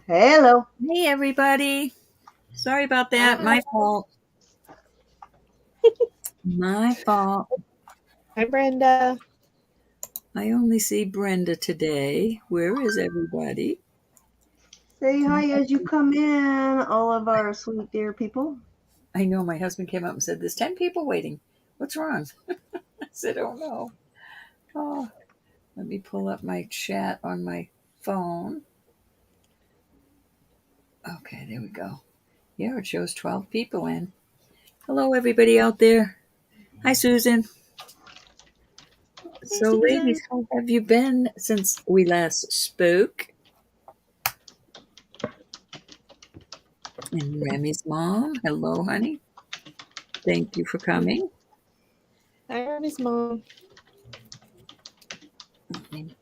Hello. Hey, everybody. Sorry about that. Hi. My fault. My fault. Hi, Brenda. I only see Brenda today. Where is everybody? Say hi as you come in, all of our sweet dear people. I know my husband came up and said, There's 10 people waiting. What's wrong? I said, Oh, no. Oh, let me pull up my chat on my phone. Okay, there we go. Yeah, it shows 12 people in. Hello, everybody out there. Hi, Susan. Hey, So, Susan. ladies, how have you been since we last spoke? And Remy's mom. Hello, honey. Thank you for coming. Hi, Remy's mom. Let me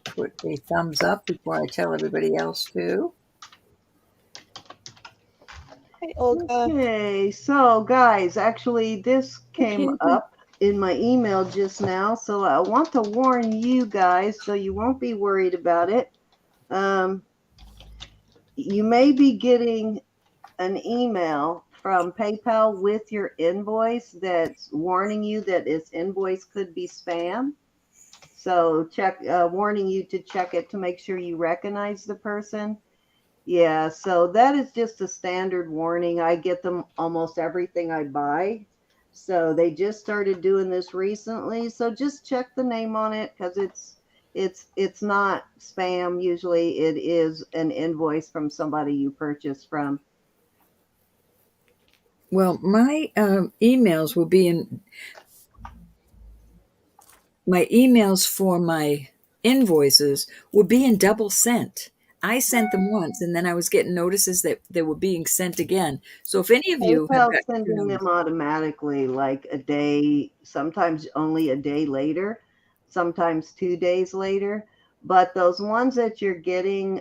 put a thumbs up before I tell everybody else to. Hi, Olga. Okay, so guys, actually, this came Okay. up in my email just now, so I want to warn you guys so you won't be worried about it. You may be getting an email from PayPal with your invoice that's warning you that this invoice could be spam. So warning you to check it to make sure you recognize the person. Yeah, so that is just a standard warning. I get them almost everything I buy. So they just started doing this recently. So just check the name on it because it's not spam. Usually it is an invoice from somebody you purchased from. Well, my emails will be in my emails for my invoices will be in double sent. I sent them once and then I was getting notices that they were being sent again. So if any of you have PayPal got sending them automatically like a day, sometimes only a day later, sometimes 2 days later. But those ones that you're getting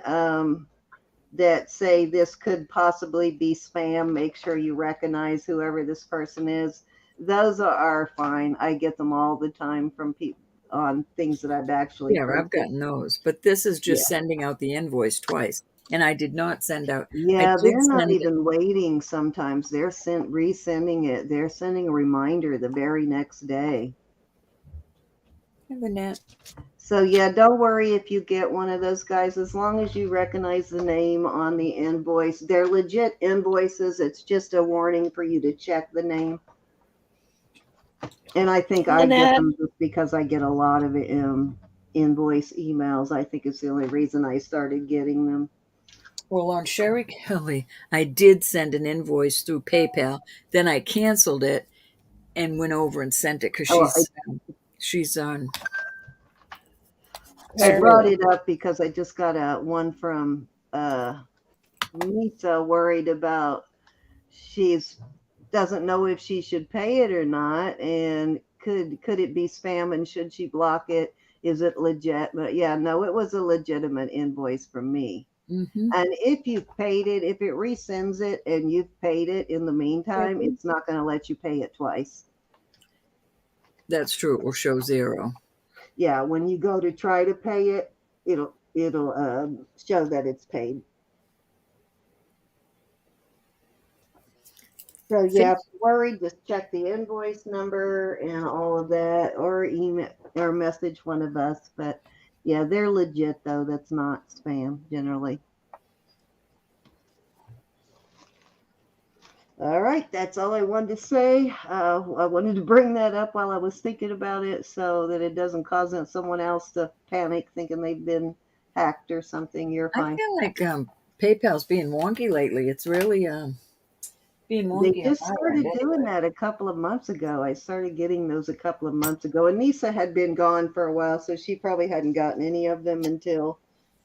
that say this could possibly be spam, make sure you recognize whoever this person is. Those are fine. I get them all the time from people on things that I've actually yeah, I've purchased. gotten those, but this is Yeah. just sending out the invoice twice. And I did not send out, I Yeah, did they're not send, even waiting sometimes. They're resending it. They're sending a reminder the very next day. Annette. So yeah, don't worry if you get one of those guys, as long as you recognize the name on the invoice. They're legit invoices. It's just a warning for you to check the name. And I think I get Lynette. them just because I get a lot of invoice emails. I think it's the only reason I started getting them. Well, on Sherry Kelly, I did send an invoice through PayPal. Then I canceled it and went over and sent it because Oh, she's on I brought payroll. it up because I just got a one from Lisa worried about she's doesn't know if she should pay it or not, and could it be spam and should she block it? Is it legit? But yeah, no, it was a legitimate invoice from me. Mm-hmm. And if you've paid it, if it resends it and you've paid it in the meantime, it's not going to let you pay it twice. That's true. It will show zero. Yeah, when you go to try to pay it, it'll show that it's paid. So yeah, if you're worried, just check the invoice number and all of that, or email or message one of us. But yeah, they're legit though. That's not spam generally. All right, that's all I wanted to say. I wanted to bring that up while I was thinking about it, so that it doesn't cause someone else to panic thinking they've been hacked or something. You're I fine. feel like PayPal's being wonky lately. It's really being They wonky on just my end started doing anyway. that a couple of months ago. I started getting those a couple of months ago. And Nisa had been gone for a while, so she probably hadn't gotten any of them until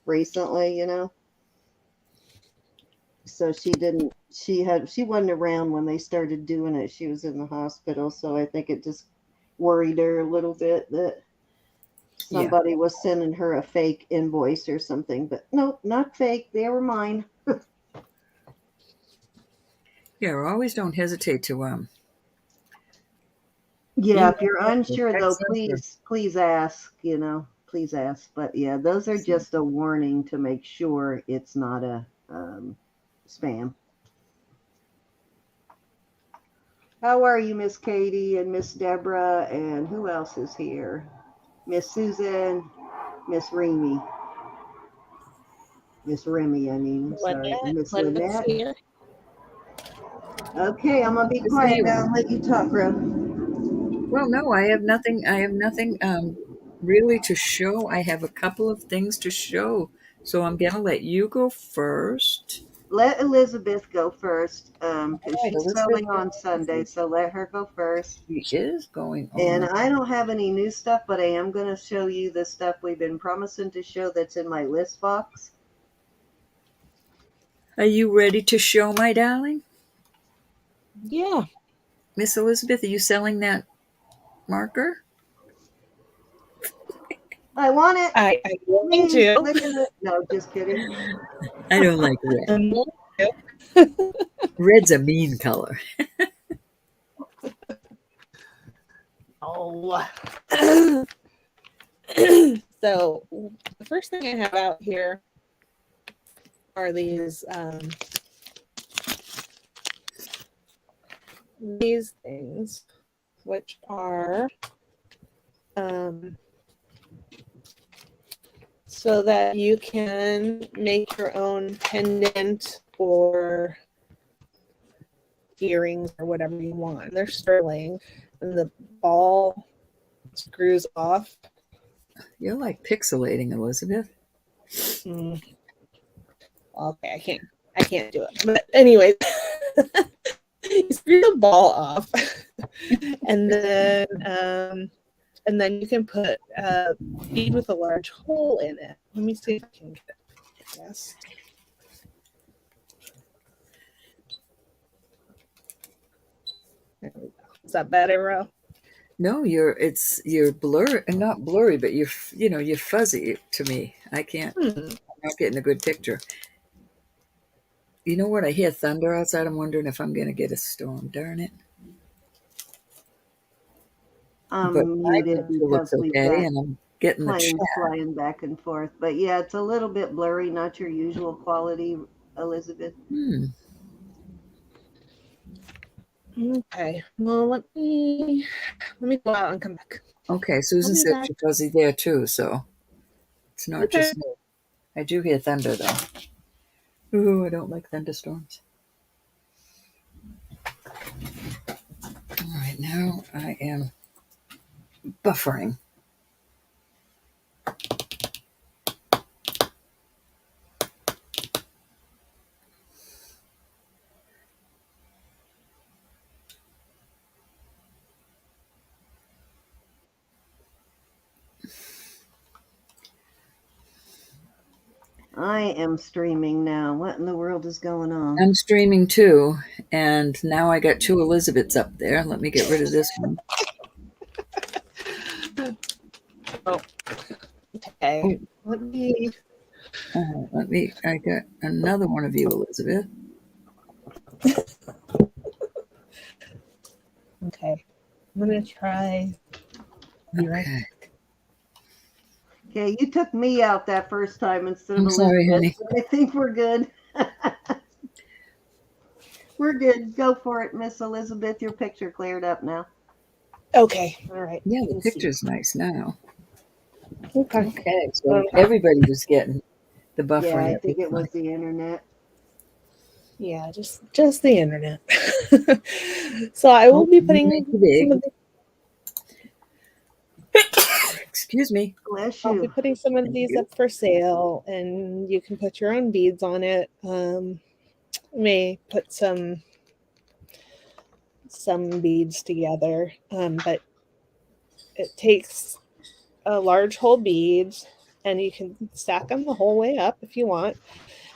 recently. So she wasn't around when they started doing it. She was in the hospital, so I think it just worried her a little bit that Yeah. somebody was sending her a fake invoice or something. But nope, not fake. They were mine. Yeah, always don't hesitate to Yeah, email if you're us or unsure though, text us or please ask. please ask. But yeah, those are just a warning to make sure it's not a spam. How are you, Miss Katie and Miss Deborah? And who else is here? Miss Susan, Miss Remy. Miss Remy, I mean, sorry. Miss Lynette's Lynette. here. Okay, I'm gonna be Good to see quiet you. now and let you talk, Ro. Well, no, I have nothing. I have nothing really to show. I have a couple of things to show, so I'm gonna let you go first. Let Elizabeth go first, All because right, she's Elizabeth, selling on Sunday, so let her go first. she is going And on. I don't have any new stuff, but I am going to show you the stuff we've been promising to show that's in my list box. Are you ready to show, my darling? Yeah. Miss Elizabeth, are you selling that marker? I want it. I'm going Me, to. look at it. No, just kidding. I don't like red. I'm going to. Red's a mean color. Oh. So the first thing I have out here are these things, which are so that you can make your own pendant or earrings or whatever you want. They're sterling, and the ball screws off. You're like pixelating, Elizabeth. Mm. Okay, I can't do it. But anyway, you screw the ball off, and then you can put a bead with a large hole in it. Let me see if I can get this. There we go. Is that better, Ro? No, you're blur and not blurry, but you're fuzzy to me. I'm not getting a good picture. You know what? I hear thunder outside. I'm wondering if I'm gonna get a storm. Darn it! But I'm my muted picture looks because we've okay, got and I'm getting the chat. planes flying back and forth. But yeah, it's a little bit blurry, not your usual quality, Elizabeth. Okay. Well, let me go out and come back. Okay, I'll Susan be said back. she's fuzzy there too, so it's not Okay. just me. I do hear thunder though. Ooh, I don't like thunderstorms. All right, now I am buffering. I am streaming now. What in the world is going on? I'm streaming too, and now I got two Elizabeths up there. Let me get rid of this one. Oh. Okay. Let me. I got another one of you, Elizabeth. Okay. I'm gonna try. Okay. Okay, you took me out that first time instead of I'm sorry, Elizabeth. honey. But I think we're good. We're good. Go for it, Miss Elizabeth. Your picture cleared up now. Okay. All right. Yeah, the Let's see. picture's nice now. Okay. Okay, so everybody was getting the Yeah, buffering. I It think looks it was like. the internet. Yeah, just the internet. So I will be I'm gonna make putting you big. some of the Excuse me. Bless I'll be you. putting some of Thank these you. up for sale, and you can put your own beads on it. May put some beads together, but it takes a large whole bead, and you can stack them the whole way up if you want,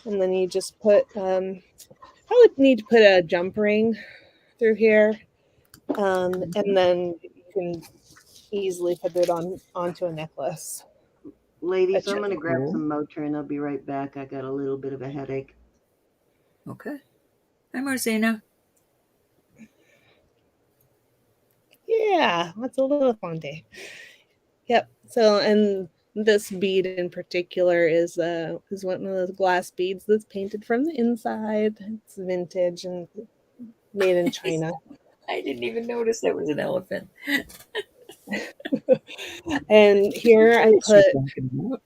and then you just put. I would need to put a jump ring through here, and then you can easily put it onto a necklace. Ladies, I'm Attach- going to grab Cool. some Motrin. I'll be right back. I got a little bit of a headache. Okay. Hi, Marcina. Yeah, that's a little fonte. Yep. So, and this bead in particular is one of those glass beads that's painted from the inside. It's vintage and made in China. I didn't even notice that was an elephant. And here I What you're put talking about.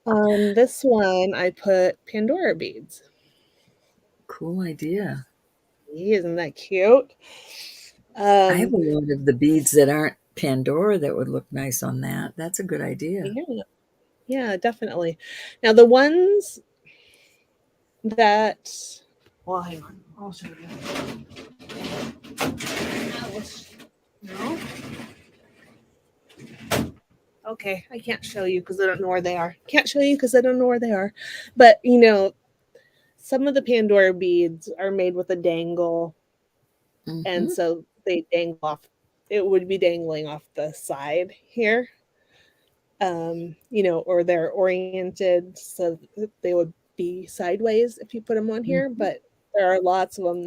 on this one I put Pandora beads. Cool idea. Isn't that cute? I have Um, a lot of the beads that aren't Pandora that would look nice on that. That's a good idea. yeah, yeah, definitely. Now the ones that, well, hang on, I'll show you. No. Okay, I can't show you because I don't know where they are. Can't show you because I don't know where they are. But some of the Pandora beads are made with a dangle, and Mm-hmm. so they dangle off. It would be dangling off the side here, or they're oriented so that they would be sideways if you put them on here. Mm-hmm. But there are lots of them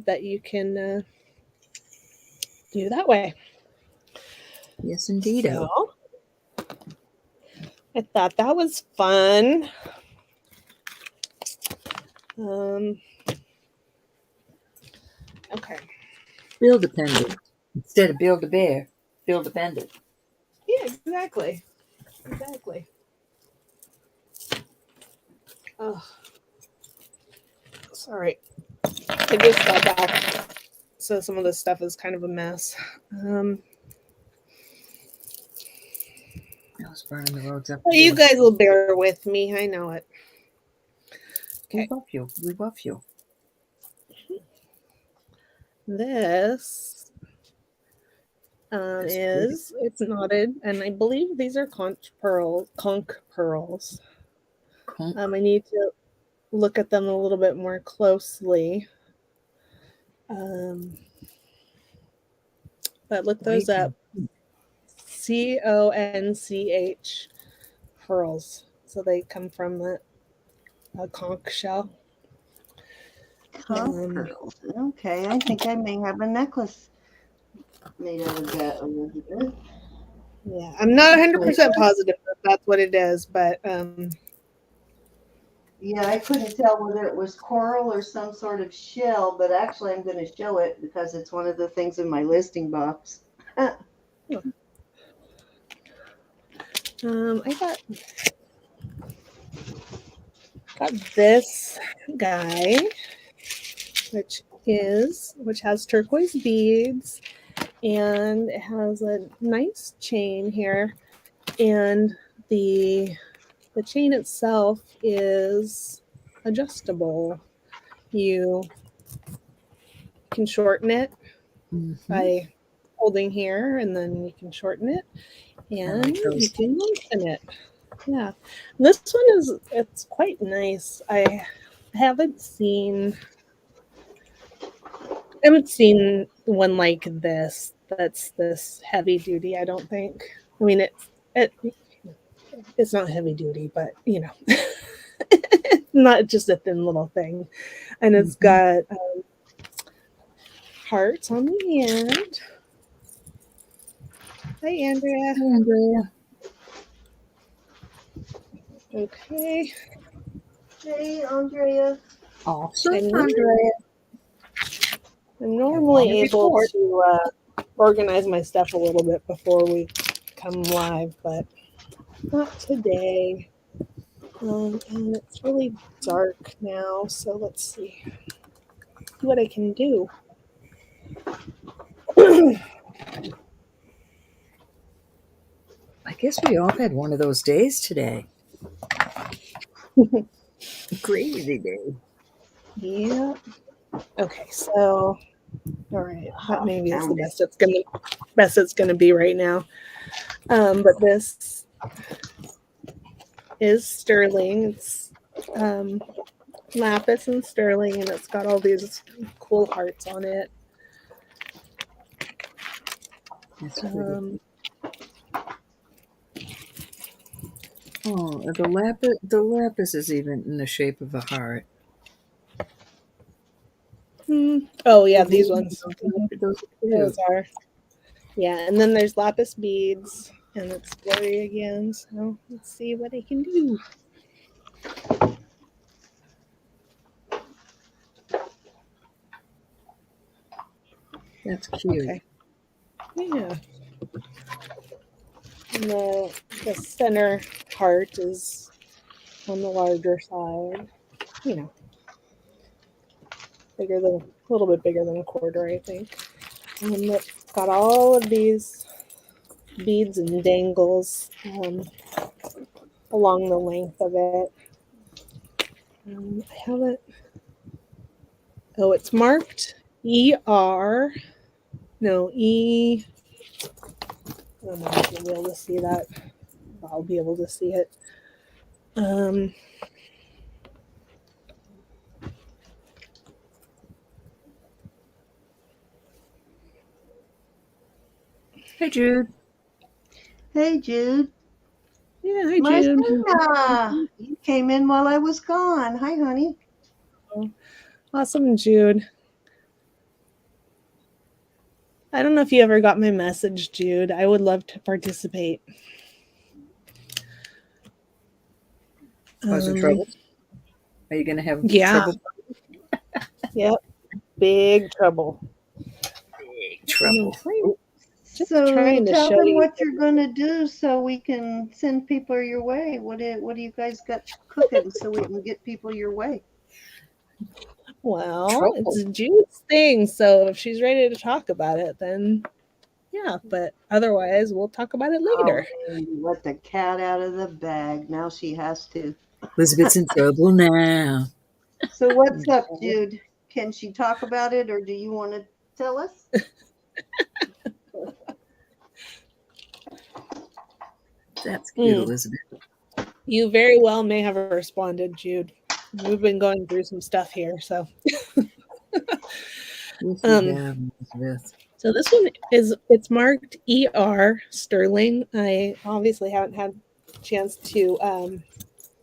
that you can do that way. Yes, indeed. So I thought that was fun. Okay. Bill dependent. Instead of Build a Bear, Bill dependent. Yeah, exactly. Exactly. Oh, sorry. I just got back, so some of this stuff is kind of a mess. I was burning the roads up. Well, you guys will bear with me. I know it. We Okay. love you. We love you. This it's knotted, and I believe these are conch pearls. Conch. I need to look at them a little bit more closely. But look those up. Conch pearls. So they come from a conch shell. Conch pearls. Okay, I think I may have a necklace made out of that over here. Yeah, I'm not 100% positive that that's what it is, but yeah, I couldn't tell whether it was coral or some sort of shell, but actually I'm going to show it because it's one of the things in my listing box. I got this guy, which has turquoise beads, and it has a nice chain here, and the chain itself is adjustable. You can shorten it by holding here, and then you can shorten it, and you can lengthen it. Yeah, this one it's quite nice. I haven't seen one like this that's this heavy duty. I don't think. I mean, it's not heavy duty, but not just a thin little thing, and it's got hearts on the end. Hi, Andrea. Hi, Andrea. Okay. Hey, Andrea. Awesome, Andrea. I'm normally able to organize my stuff a little bit before we come live, but not today. And it's really dark now, so let's see what I can do. I guess we all had one of those days today. Crazy day. Yeah. Okay, so all right, that maybe is the best it's gonna be right now. But this is sterling. It's lapis and sterling, and it's got all these cool hearts on it. Oh, the lapis is even in the shape of a heart. Oh yeah, these ones. Those are. Yeah, and then there's lapis beads, and it's blurry again. So let's see what I can do. That's cute. Okay. Yeah. And the center heart is on the larger side. You know, a little bit bigger than a quarter, I think. It's got all of these beads and dangles along the length of it. I have it. Oh, it's marked ER. No, E. I don't know if you'll be able to see that. I'll be able to see it. Hey, Jude. Hey, Jude. Yeah, hi, Jude. Marcina, you came in while I was gone. Hi, honey. Awesome, Jude. I don't know if you ever got my message, Jude. I would love to participate. Causing trouble? Are you going to have trouble? Yep. Big trouble. Big trouble. Just So trying to tell show them you. what you're going to do so we can send people your way. What do you guys got cooking so we can get people your way? Well, Trouble. it's Jude's thing, so if she's ready to talk about it, then yeah. But otherwise, we'll talk about it later. Oh, man, you let the cat out of the bag. Now she has to. Elizabeth's in trouble now. So what's up, Jude? Can she talk about it, or do you want to tell us? That's cute, Elizabeth. You very well may have responded, Jude. We've been going through some stuff here, so. Yes, you have, Elizabeth. So this one it's marked ER Sterling. I obviously haven't had a chance to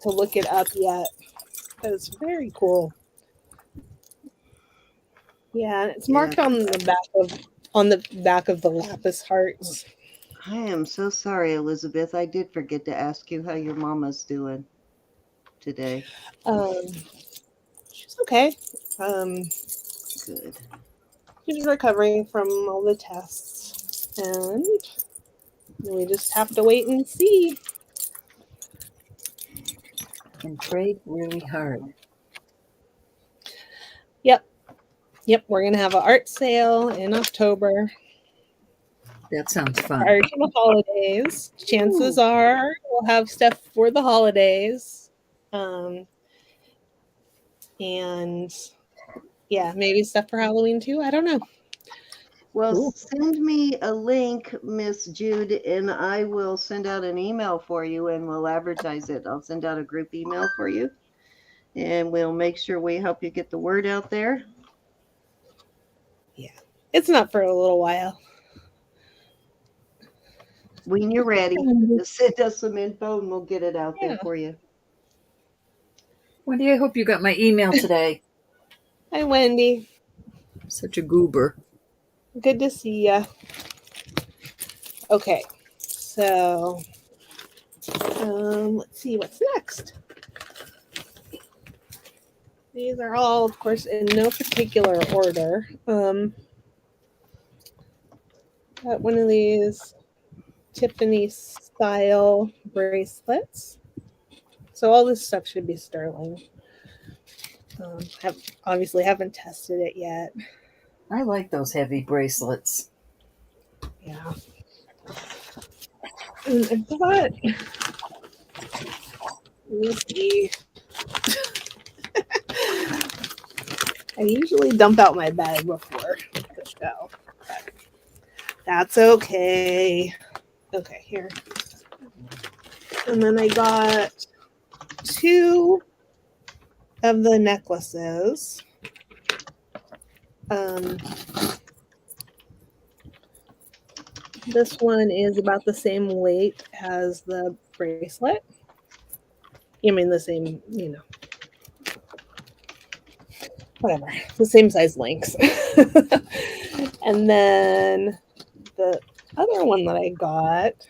look it up yet. But it's very cool. Yeah, it's marked on the back of the lapis hearts. I am so sorry, Elizabeth. I did forget to ask you how your mama's doing today. She's okay. Good. She's recovering from all the tests, and we just have to wait and see. And prayed really hard. Yep, we're gonna have an art sale in October. That sounds fun. Prior to the holidays. Chances are we'll have stuff for the holidays. And yeah, maybe stuff for Halloween too. I don't know. Well, send me a link, Miss Jude, and I will send out an email for you and we'll advertise it. I'll send out a group email for you and we'll make sure we help you get the word out there. Yeah, it's not for a little while. When you're ready, just send us some info and we'll get it out there for you. Wendy, I hope you got my email today. Hi, Wendy. Such a goober. Good to see ya. Okay, so let's see what's next. These are all, of course, in no particular order. Got one of these Tiffany style bracelets. So all this stuff should be sterling. Obviously haven't tested it yet. I like those heavy bracelets. Yeah. And I thought, let me see. I usually dump out my bag before the show. But that's okay. Okay, here. And then I got 2 of the necklaces. This one is about the same weight as the bracelet. I mean, the same, whatever, the same size lengths. And then other one that I got.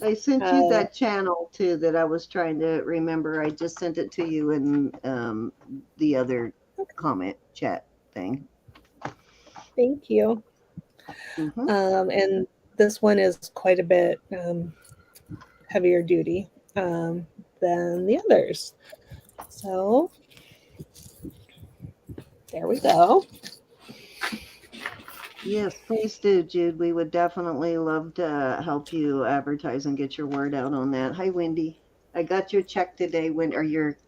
I sent you that channel too that I was trying to remember. I just sent it to you in the other comment chat thing. Thank you. Mm-hmm. And this one is quite a bit heavier duty than the others. So there we go. Yes, please do, Jude. We would definitely love to help you advertise and get your word out on that. Hi, Wendy. I got your check today. When or your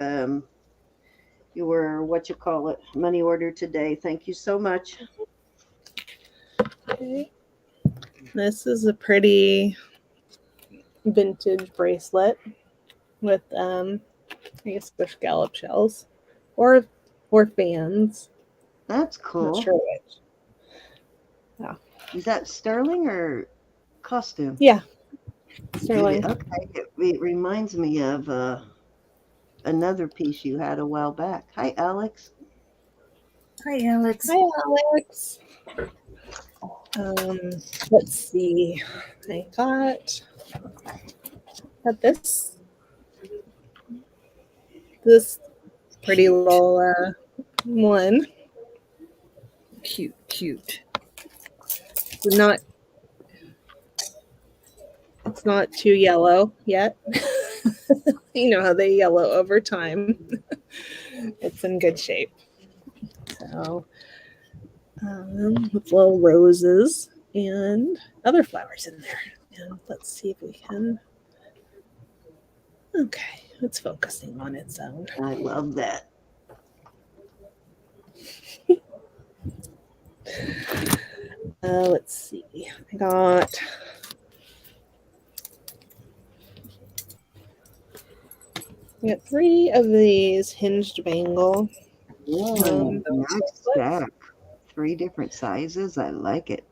what you call it money order today. Thank you so much. Okay. This is a pretty vintage bracelet with I guess they're scallop shells or fans. That's Not cool. sure which. Yeah. Is that sterling or costume? Yeah. It, Sterling. okay. It reminds me of another piece you had a while back. Hi, Alex. Hi, Alex. Hi, Alex. Let's see. I got this pretty little one. Cute. It's not too yellow yet. You know how they yellow over time. It's in good shape. So, with little roses and other flowers in there. And let's see if we can. Okay, it's focusing on its own. I love that. Let's see. I got 3 of these hinged bangle. Nice stack. 3 different sizes. I like it.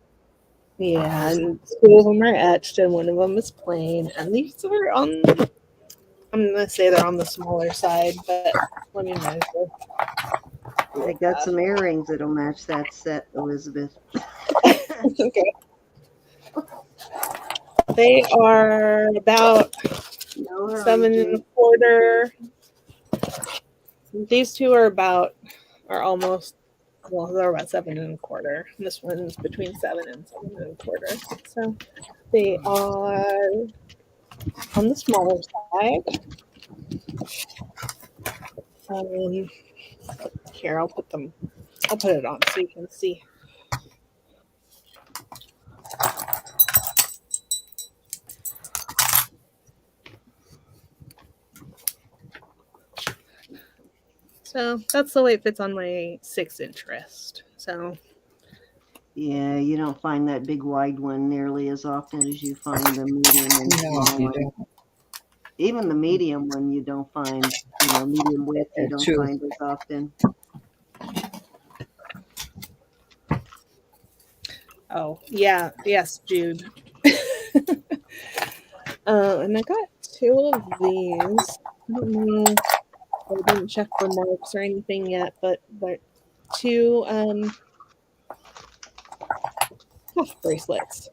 Yeah, and 2 of them are etched and 1 of them is plain. And these are I'm gonna say they're on the smaller side, but let me measure. I got some earrings that'll match that set, Elizabeth. Okay. They are about 7 1/4. These 2 are almost, well, they're about 7 1/4. This one's between 7 and 7 1/4. So they are on the smaller side. Here, I'll put it on so you can see. So that's the way it fits on my 6-inch wrist. So yeah, you don't find that big wide one nearly as often as you find the medium and small one. Even the medium one you don't find, medium width you don't find as often. Oh, yeah. Yes, Jude. And I got 2 of these. I don't know. I didn't check for marks or anything yet, but 2 cuff bracelets.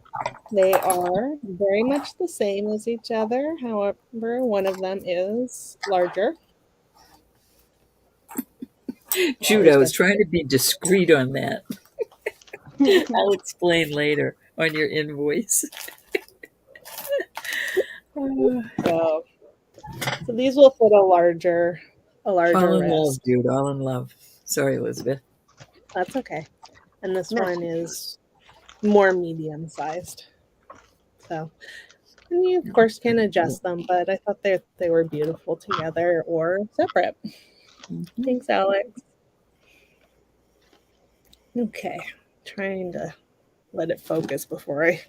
They are very much the same as each other. However, one of them is larger. Jude, I was trying to be discreet on that. I'll explain later on your invoice. So these will fit a larger All in wrist. love, Jude. All in love. Sorry, Elizabeth. That's okay. And this one is more medium sized. So, and you of course can adjust them, but I thought they were beautiful together or separate. Mm-hmm. Thanks, Alex. Okay, trying to let it focus before I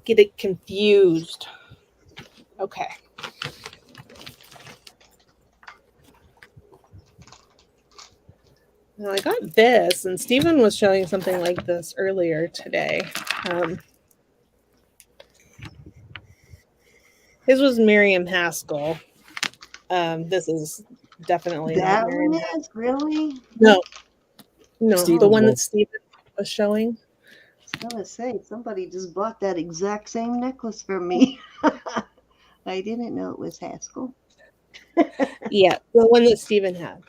get it confused. Okay. Now I got this, and Stephen was showing something like this earlier today. His was Miriam Haskell. This is definitely that not Miriam. One is really no, Stephen the one that Stephen was showing. I was gonna say somebody just bought that exact same necklace from me. I didn't know it was Haskell. Yeah, the one that Steven had.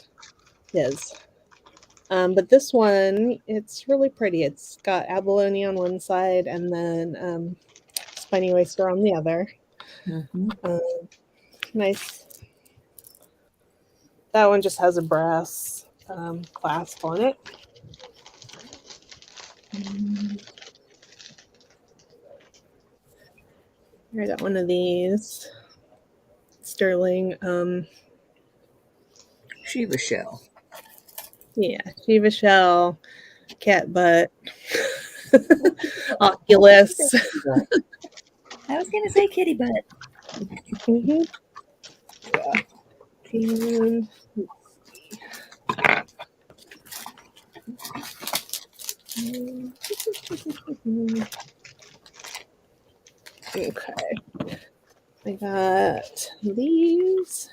His. But this one, it's really pretty. It's got abalone on one side and then spiny oyster on the other. Mm-hmm. Nice. That one just has a brass clasp on it. I got one of these sterling. Shiva shell. Yeah, Shiva shell, cat butt, Oculus. I was gonna say kitty butt. Mm-hmm. And okay, I got these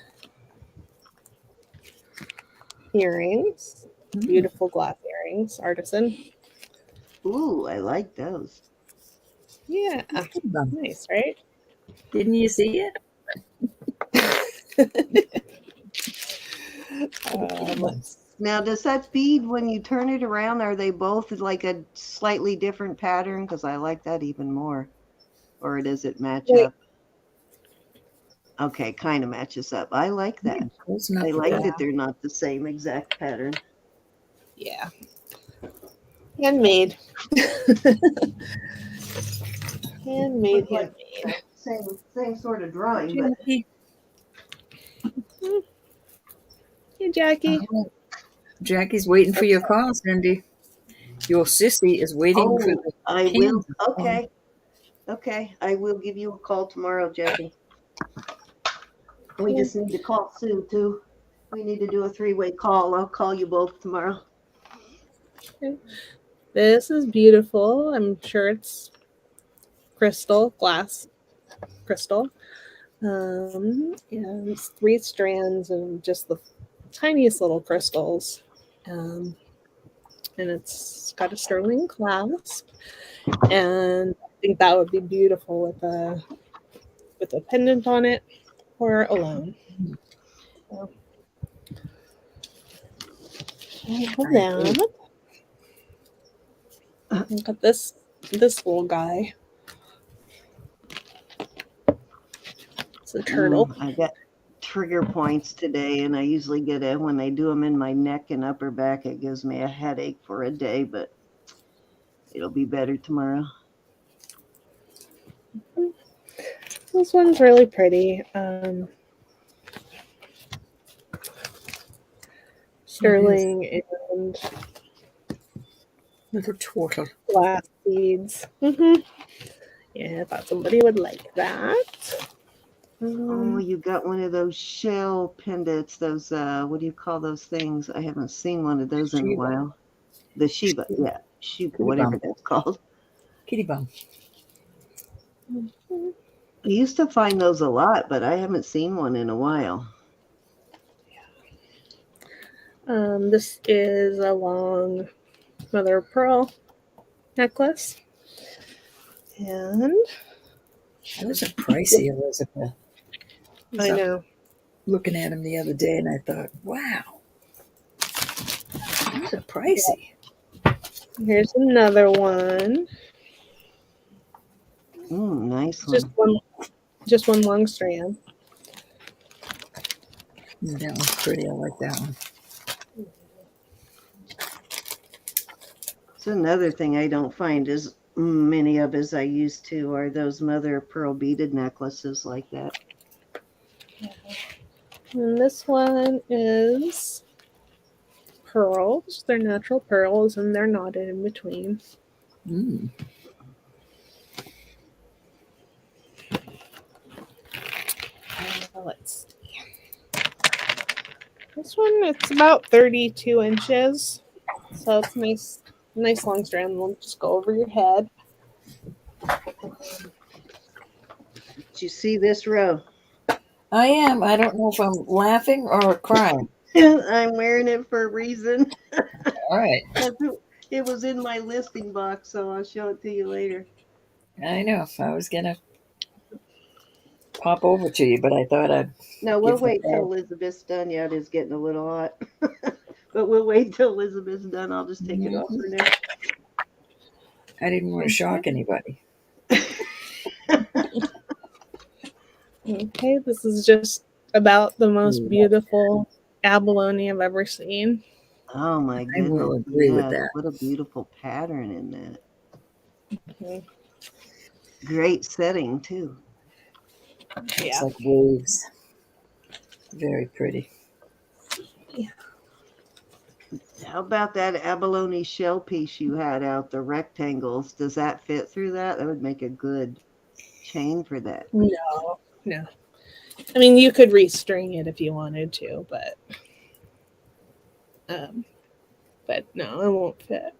earrings, beautiful glass earrings, artisan. Ooh, I like those. Yeah, nice, right? Didn't you see it? Let's Now, does that bead, when you turn it around, are they both like a slightly different pattern? Because I like that even more. Or does it match wait. up? Okay, kind of matches up. I like that. Close enough I for like that. that they're not the same exact pattern. Yeah, handmade. Handmade, Look like handmade. same sort of drawing, but Jackie. Hey, Jackie. Jackie's waiting for your call, Cindy. Your sissy is waiting for the I will. pins. Okay, okay, I will give you a call tomorrow, Jackie. We just need to call Sue too. We need to do a three-way call. I'll call you both tomorrow. This is beautiful. I'm sure it's crystal, glass crystal. And it's 3 strands of just the tiniest little crystals. And it's got a sterling clasp. And I think that would be beautiful with a pendant on it or alone. So, I have that. I got this little guy. It's a turtle. I got trigger points today, and I usually get it when I do them in my neck and upper back. It gives me a headache for a day, but it'll be better tomorrow. This one's really pretty. Sterling and Little turtle. glass beads. Mm-hmm. Yeah, I thought somebody would like that. Oh, you got one of those shell pendants. Those what do you call those things? I haven't seen one of those in a Shiva. while. The Shiva, yeah, Shiva, Kitty whatever bum. that's called. Kitty bum. I used to find those a lot, but I haven't seen one in a while. This is a long mother of pearl necklace. And Those are pricey, Elizabeth. I know. Looking at them the other day, and I thought, wow, those are pricey. Here's another one. Nice one. Just one long strand. That one's pretty. I like that one. So another thing I don't find as many of as I used to are those mother of pearl beaded necklaces like that. And this one is pearls. They're natural pearls, and they're knotted in between. Mm. Let's see. This one, it's about 32 inches. So it's nice long strand. Will just go over your head. Did you see this row? I am. I don't know if I'm laughing or crying. I'm wearing it for a reason. All right. It was in my listing box, so I'll show it to you later. I know. I was gonna pop over to you, but I thought I'd No, we'll give the wait till call. Elizabeth's done. Yeah, it is getting a little hot. But we'll wait till Elizabeth's done. I'll just take it off Mhm. for now. I didn't want to shock anybody. Okay, this is just about the most Mm, beautiful abalone I've ever seen. Oh my I goodness. will agree with Yes. that. What a beautiful pattern in that. Mhm. Great setting, too. It's Yeah. like waves. Very pretty. Yeah. How about that abalone shell piece you had out, the rectangles? Does that fit through that? That would make a good chain for that. No, no. I mean, you could restring it if you wanted to, um, but no, it won't fit.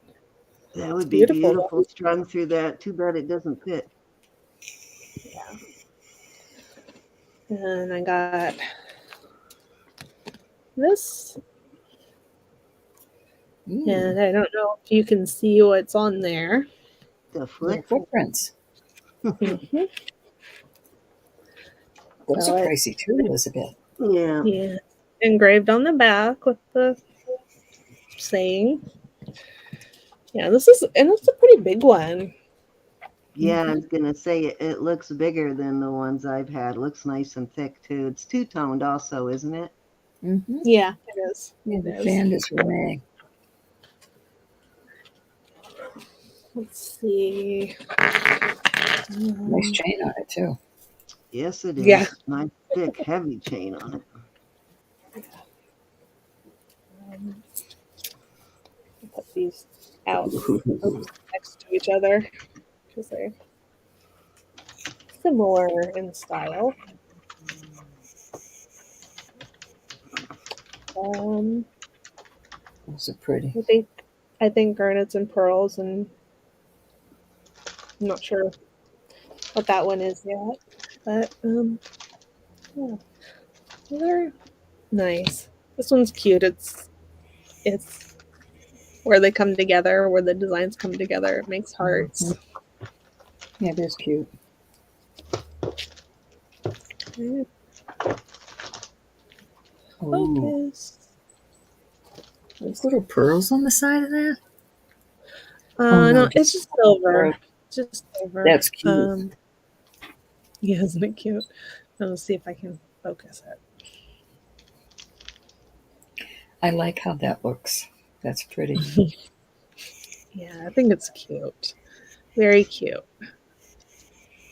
That It's would be beautiful beautiful though. strung through that. Too bad it doesn't fit. Yeah. And I got this, and I don't know if you can see what's on there. The Their foot. footprints. Mhm. Those are So pricey too, Elizabeth. Yeah. yeah, engraved on the back with the saying. Yeah, this is, and it's a pretty big one. Yeah, I was gonna say it looks bigger than the ones I've had. It looks nice and thick too. It's two-toned also, isn't it? Mm-hmm. Yeah, it is. Yeah, It the is. fan is from May. Let's see. Nice chain on it too. Yes, it Yeah. is. Nice, thick, heavy chain on it. Put these out next to each other because they're similar in style. Um, Those are pretty. I think garnets and pearls, and I'm not sure what that one is yet, but yeah, they're nice. This one's cute. It's where they come together, where the designs come together. It makes hearts. Yeah, it is cute. Ooh, Focus. those little pearls on the side of that. Oh No, no, it's just silver. pearl. Just silver. That's cute. Yeah, isn't it cute? Let's see if I can focus it. I like how that looks. That's pretty. Yeah, I think it's cute. Very cute.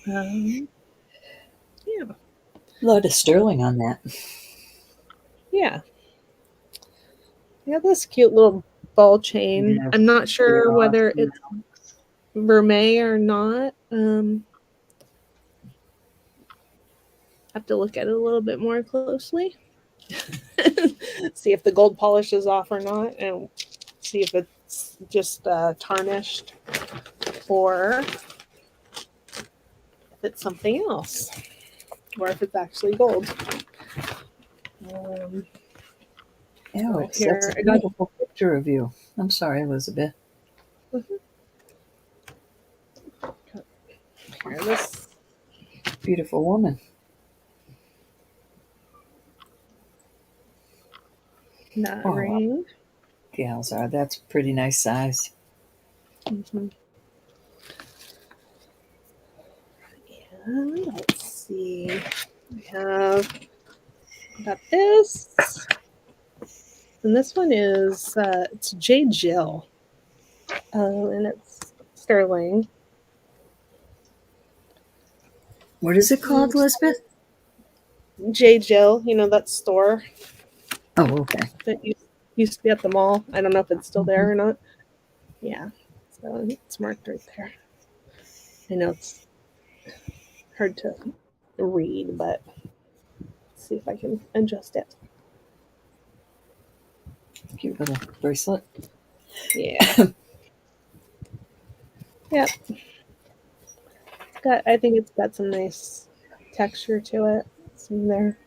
Yeah. A lot of sterling on that. Yeah. I got this cute little ball chain. Yes, I'm not sure they're whether awesome. it's vermeil or not. Have to look at it a little bit more closely. See if the gold polish is off or not, and see if it's just tarnished or if it's something else, or if it's actually gold. So Alex, that's here a I got. beautiful picture of you. I'm sorry, Elizabeth. Here, this Beautiful woman. that Oh, ring. gals are. That's a pretty nice size. Mm-hmm. And let's see. We have got this, and this one is it's J. Jill, and it's sterling. What is it called, Elizabeth? J. Jill, you know that store Oh, okay. that used to be at the mall. I don't know if it's still there or not. Yeah, so it's marked right there. I know it's hard to read, but let's see if I can adjust it. Cute little bracelet. Yeah. Yeah. I think it's got some nice texture to it. It's in there.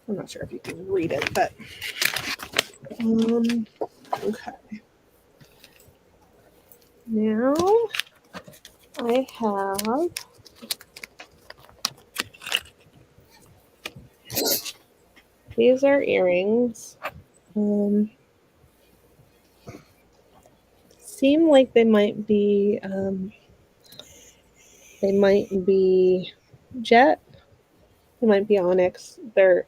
I'm not sure if you can read it, but okay. Now I have these are earrings. Seem like they might be jet. They might be onyx. They're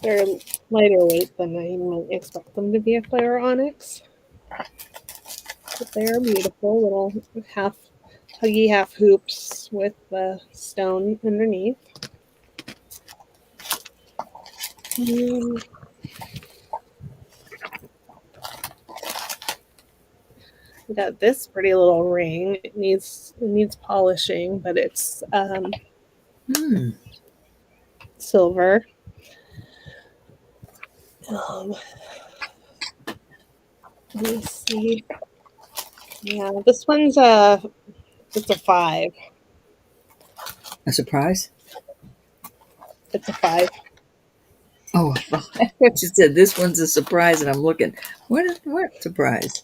lighter weight than I might expect them to be if they were onyx. But they are beautiful little half huggy half hoops with the stone underneath. We got this pretty little ring. It needs polishing, but it's silver. Let me see. Yeah, this one's it's a 5. A surprise? It's a 5. Oh, I thought you said this one's a surprise, and I'm looking. What surprise?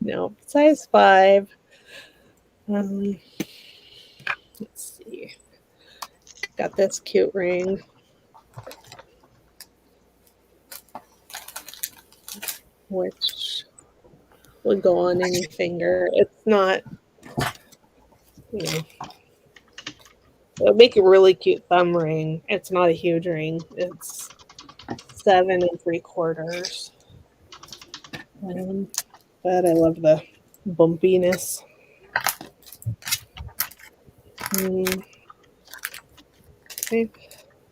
No, size 5. Let's see. Got this cute ring. Which would go on any finger. It's not, it would make a really cute thumb ring. It's not a huge ring. It's 7 3/4. But I love the bumpiness. Okay.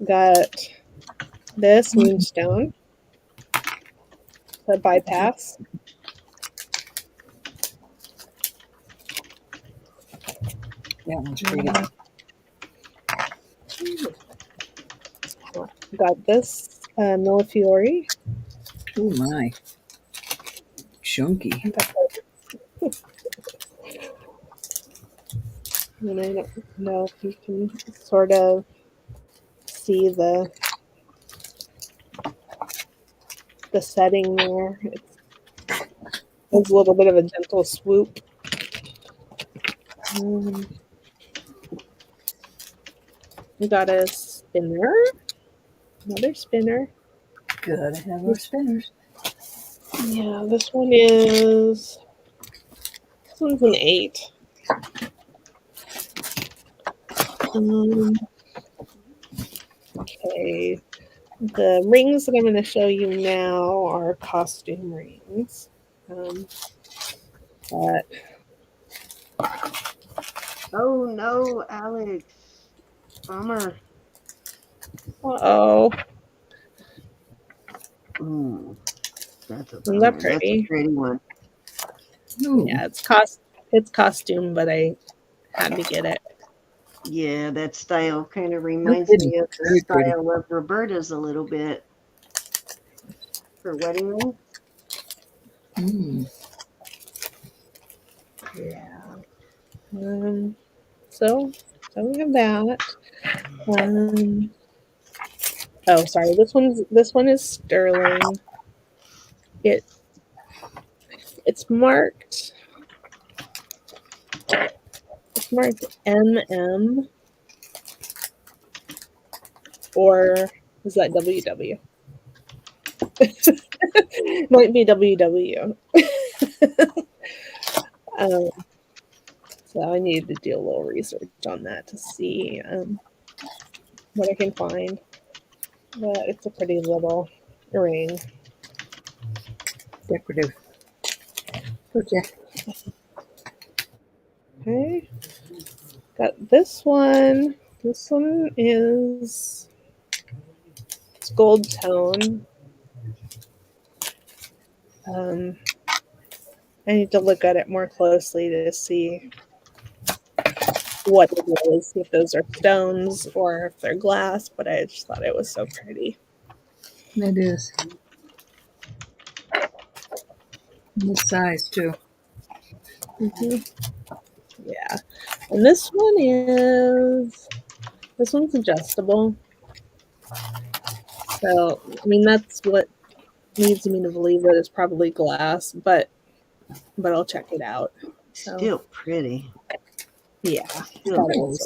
Got this moonstone. The bypass. That one's pretty. Got this Millefiori. Oh my, chunky. And I don't know if you can sort of see the setting there. It's a little bit of a gentle swoop. We got a spinner. Another spinner. Gotta have our spinners. Yeah, this one's an 8. Okay. The rings that I'm going to show you now are costume rings. But Oh no, Alex. Bummer. uh-oh. That's a Isn't bummer. that pretty? That's a pretty one. Ooh. Yeah, it's costume, but I had to get it. Yeah, that style kind of reminds me of the style of Roberta's a little bit. For wedding ring? Yeah. So we have that. Oh, sorry. This one is sterling. It's marked. It's marked MM, or is that WW? Might be WW. So I need to do a little research on that to see what I can find. But it's a pretty little ring. Decorative. Okay. Got this one. This one is it's gold tone. I need to look at it more closely to see what it is, if those are stones or if they're glass, but I just thought it was so pretty. It is. This size too. Yeah. And this one's adjustable. So, I mean, that's what leads me to believe that it's probably glass, but but I'll check it out. So Still pretty. yeah, Still,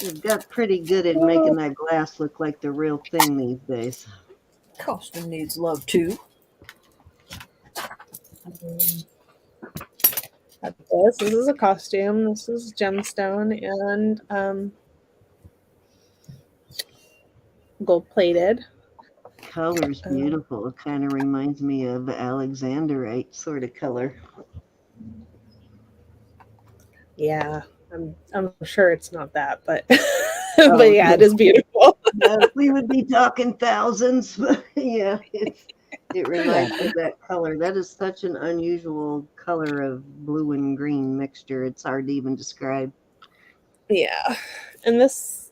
they've got pretty good at making that glass look like the real thing these days. Costume needs love too. this is a costume. This is gemstone and gold plated. Color's beautiful. It kind of reminds me of Alexanderite sort of color. Yeah, I'm sure it's not that, but but yeah, it is beautiful. No, we would be talking thousands, but yeah, it reminds me of that color. That is such an unusual color of blue and green mixture. It's hard to even describe. Yeah, and this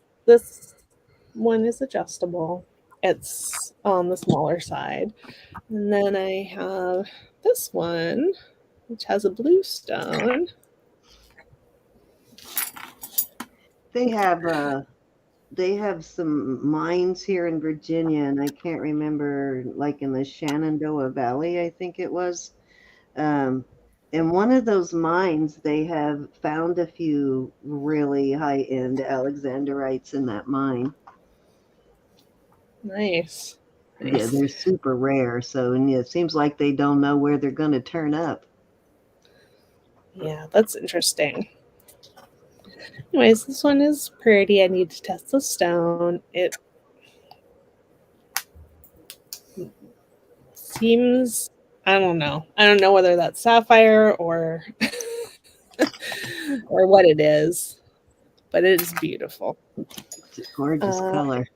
one is adjustable. It's on the smaller side, and then I have this one, which has a blue stone. They have some mines here in Virginia, and I can't remember, like in the Shenandoah Valley, I think it was. In one of those mines, they have found a few really high-end Alexanderites in that mine. Nice. Yeah, they're super rare, so and it seems like they don't know where they're going to turn up. Yeah, that's interesting. Anyways, this one is pretty. I need to test the stone. It seems, I don't know. I don't know whether that's sapphire or or what it is, but it is beautiful. It's a gorgeous color.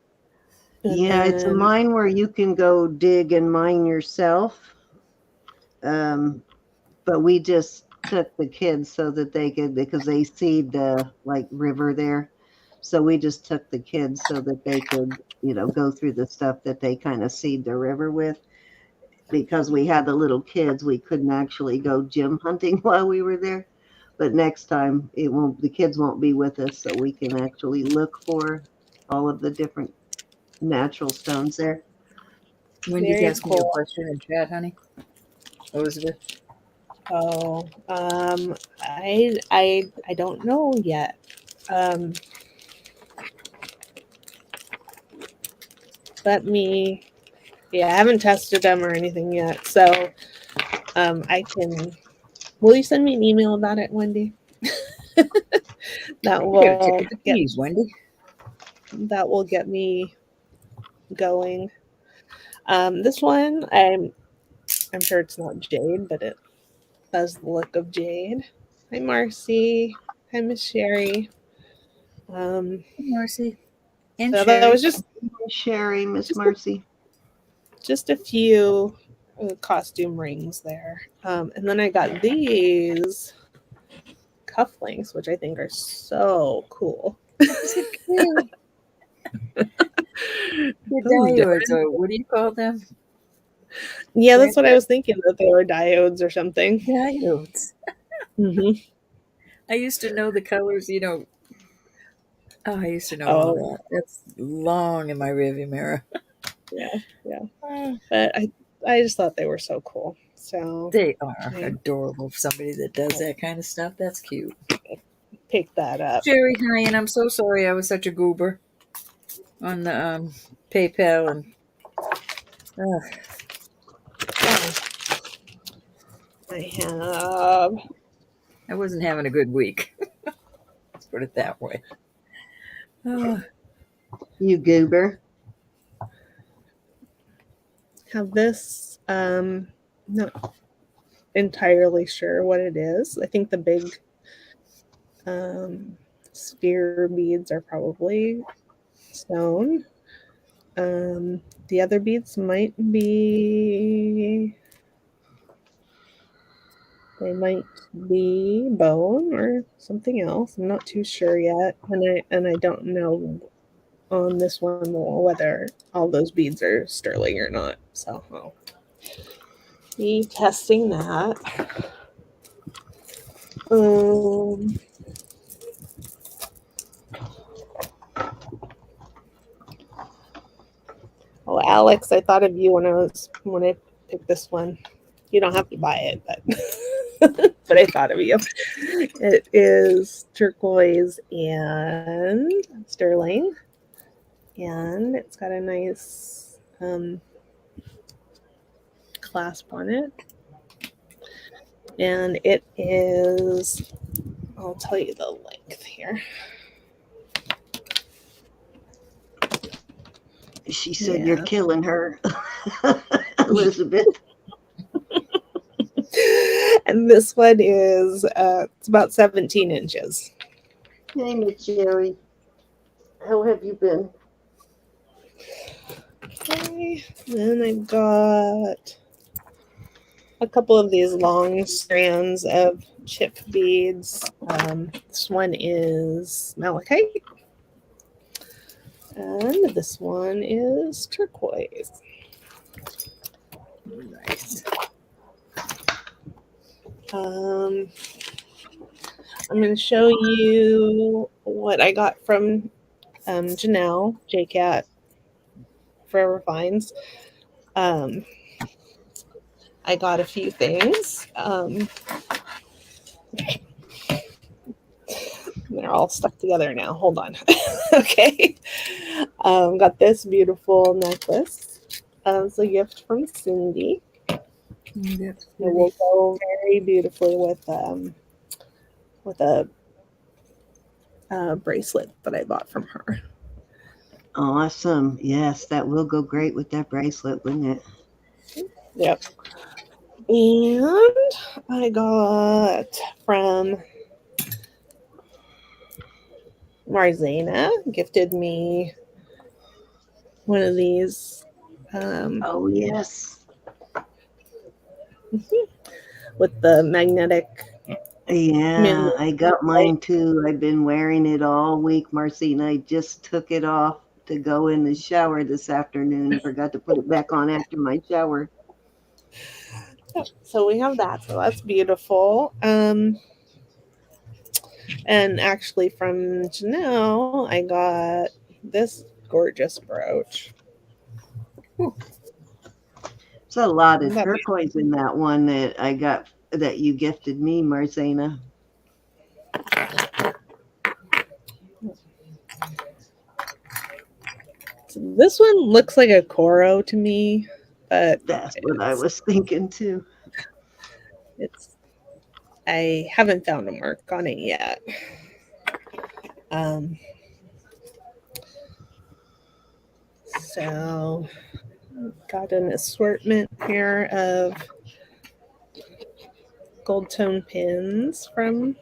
Yeah, it's a mine where you can go dig and mine yourself. But we just took the kids so that they could, because they seed the like river there. So we just took the kids so that they could, go through the stuff that they kind of seed the river with. Because we had the little kids, we couldn't actually go gem hunting while we were there. But next time the kids won't be with us, so we can actually look for all of the different natural stones there. Wendy's asking you a question in chat, honey. Elizabeth. Oh, I don't know yet. I haven't tested them or anything yet, so I can. Will you send me an email about it, Wendy? That will Wendy. That will get me going. This one, I'm sure it's not jade, but it has the look of jade. Hi, Marcy. Hi, Miss Sherry. Marcy. And so that was just Sherry, Miss Marcy. Just a few costume rings there. And then I got these cufflinks, which I think are so cool. The diodes, or what do you call them? Yeah, that's what I was thinking, that they were diodes or something. Diodes. Mm-hmm. I used to know the colors, I used to know all that. That's long in my rearview mirror. Yeah. But I just thought they were so cool. So they are adorable for somebody that does that kind of stuff. That's cute. Pick that up. Jerry, hi, and I'm so sorry I was such a goober on the PayPal and I wasn't having a good week. Let's put it that way. You goober. Have this, not entirely sure what it is. I think the big sphere beads are probably stone. The other beads might be bone or something else. I'm not too sure yet, and I don't know on this one whether all those beads are sterling or not. So I'll be testing that. Oh, Alex, I thought of you when I picked this one. You don't have to buy it, but I thought of you. It is turquoise and sterling, and it's got a nice clasp on it. And it is, I'll tell you the length here. She said you're killing her, Elizabeth. And this one is it's about 17 inches. Hey, Miss Jerry. How have you been? Okay. Then I've got a couple of these long strands of chip beads. This one is malachite. And this one is turquoise. Nice. I'm going to show you what I got from Janelle, JCat, Forever Finds. I got a few things. They're all stuck together now. Hold on. Okay. Got this beautiful necklace. It's a gift from Cindy. That's It will go very beautifully with a bracelet that I bought from her. Awesome. Yes, that will go great with that bracelet, wouldn't it? Yep. And I got from Marzana, gifted me one of these. Oh, yes. With the magnetic. Yeah, I got mine too. I've been wearing it all week, Marcina. I just took it off to go in the shower this afternoon. Forgot to put it back on after my shower. So we have that. So that's beautiful. And actually from Janelle, I got this gorgeous brooch. There's a lot of turquoise in that one that I got that you gifted me, Marcina. So this one looks like a Coro to me, but that's what I was thinking too. I haven't found a mark on it yet. So got an assortment here of gold tone pins from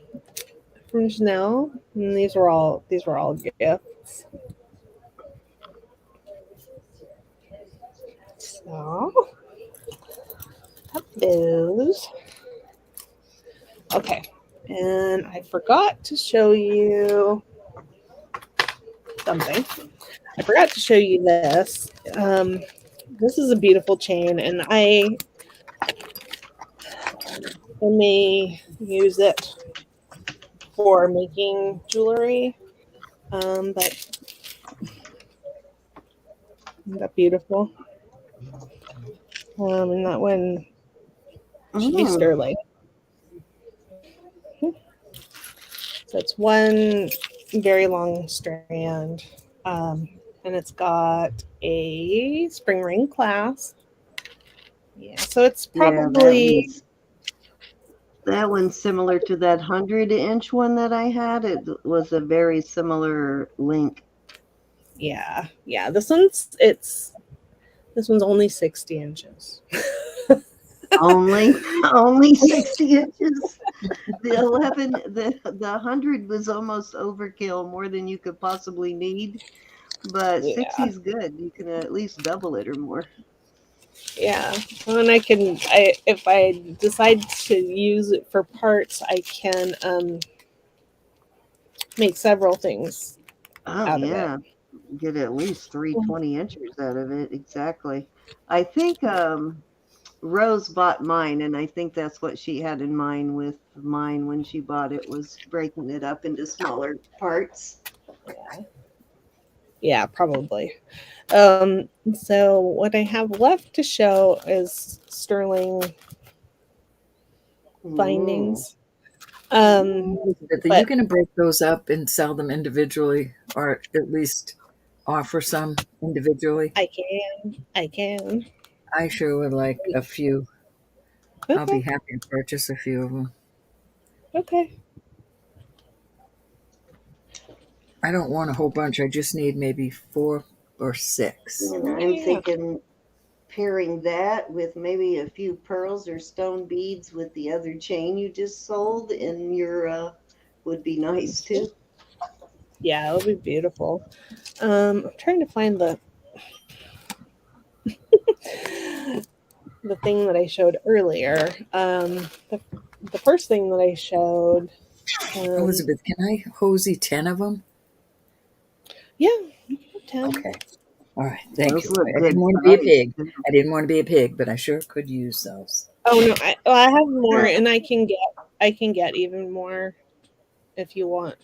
Janelle, and these were all gifts. So got those. Okay, and I forgot to show you something. I forgot to show you this. This is a beautiful chain, and I may use it for making jewelry. But isn't that beautiful? And that one should be sterling. So it's one very long strand, and it's got a spring ring clasp. Yeah, so it's probably that one's similar to that 100-inch one that I had. It was a very similar link. Yeah. This one's only 60 inches. only 60 inches. The 100 was almost overkill, more than you could possibly need. But 60 is good. You can at least double it or more. Yeah, and if I decide to use it for parts, I can make several things out of it. Get at least 320 inches out of it. Exactly. I think Rose bought mine, and I think that's what she had in mind with mine when she bought it, was breaking it up into smaller parts. Yeah, probably. So what I have left to show is sterling findings. Elizabeth, are you But going to break those up and sell them individually, or at least offer some individually? I can. I sure would like a few. I'll be Okay. happy to purchase a few of them. Okay. I don't want a whole bunch. I just need maybe 4 or 6. And I'm Yeah. thinking pairing that with maybe a few pearls or stone beads with the other chain you just sold in your would be nice too. Yeah, it'll be beautiful. I'm trying to find the thing that I showed earlier. The first thing that I showed. Um, Elizabeth, can I hosey 10 of them? yeah, 10. Okay. All right. Thank Those you. look I didn't good want to be a size pig. too. I didn't want to be a pig, but I sure could use those. Oh no, I have more, and I can get even more if you want.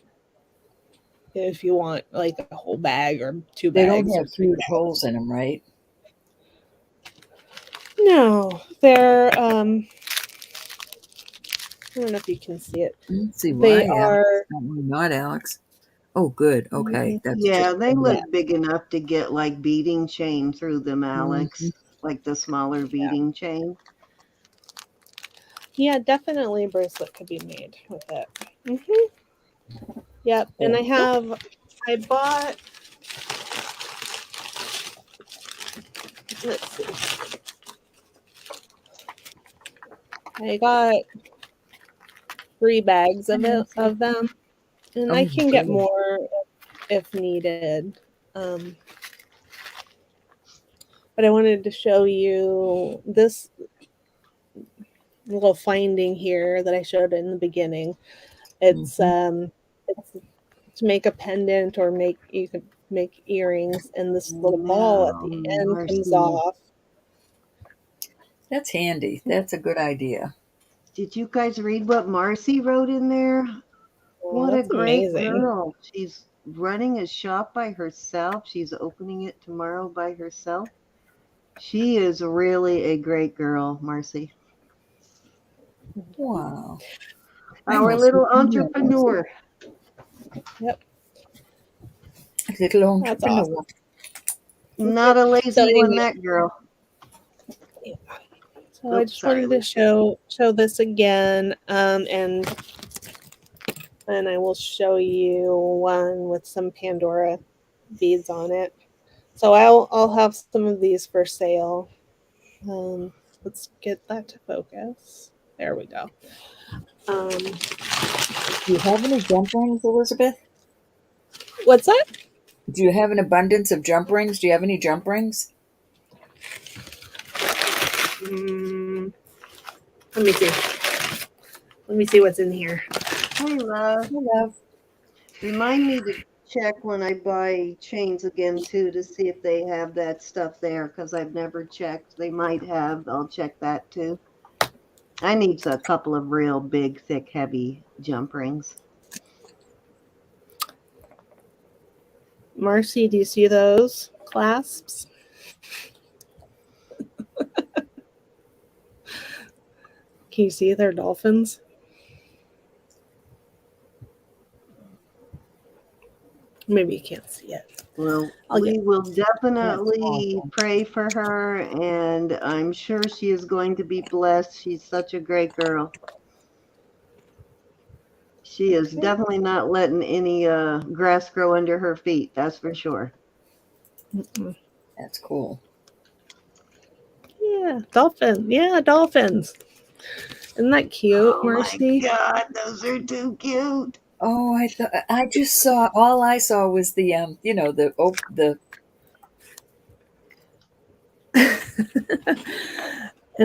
If you want like a whole bag or 2 They don't bags or have 3 huge bags. holes in them, right? No, they're I don't know if you can see it. I don't see They why, Alex. are Not Alex. Oh, good. Okay. That's just Yeah, they yeah, look big enough to get like beading chain through them, Mhm. Alex. Like the smaller beading chain. yeah, definitely a bracelet could be made with it. Yep, and Yeah. I bought. Let's see, I got 3 bags of them, and I Oh, can get good. more if needed. Um, but I wanted to show you this little finding here that I showed in the beginning. It's Hmm. it's to make a pendant or make you could make earrings, and this little ball at Now, the end comes Marcy, off. That's handy. That's a good idea. did you guys read what Marcy wrote in there? Oh, What a that's great amazing. girl. She's running a shop by herself. She's opening it tomorrow by herself. She is really a great girl, Marcy. Wow. I Our must little look in there, Marcy. entrepreneur. Yep, Little that's awesome. entrepreneur. Not a So lazy one, anyway, that girl. so I Oops, just sorry, wanted to Lucy. show this again, and I will show you one with some Pandora beads on it. So I'll have some of these for sale. Um, let's get that to focus. There we go. Um, Do you have any jump rings, Elizabeth? what's that? Do you have an abundance of jump rings? Do you have any jump rings? Mm, let me see. Let me see what's in here. Hey, love. I love. Remind me to check when I buy chains again, too, to see if they have that stuff there, because I've never checked. They might have. I'll check that, too. I need a couple of real big, thick, heavy jump rings. Marcy, do you see those clasps? Can you see they're dolphins? Maybe you can't see it. Well, I'll get we will That's definitely awesome. pray for her, and I'm sure she is going to be blessed. She's such a great girl. She is okay. definitely not letting any grass grow under her feet, that's for sure. Mm-mm. That's cool. Yeah, dolphin. Yeah, dolphins. Isn't that cute, Oh my Marcy? God, those are too cute. Oh, I thought I just saw. All I saw was the And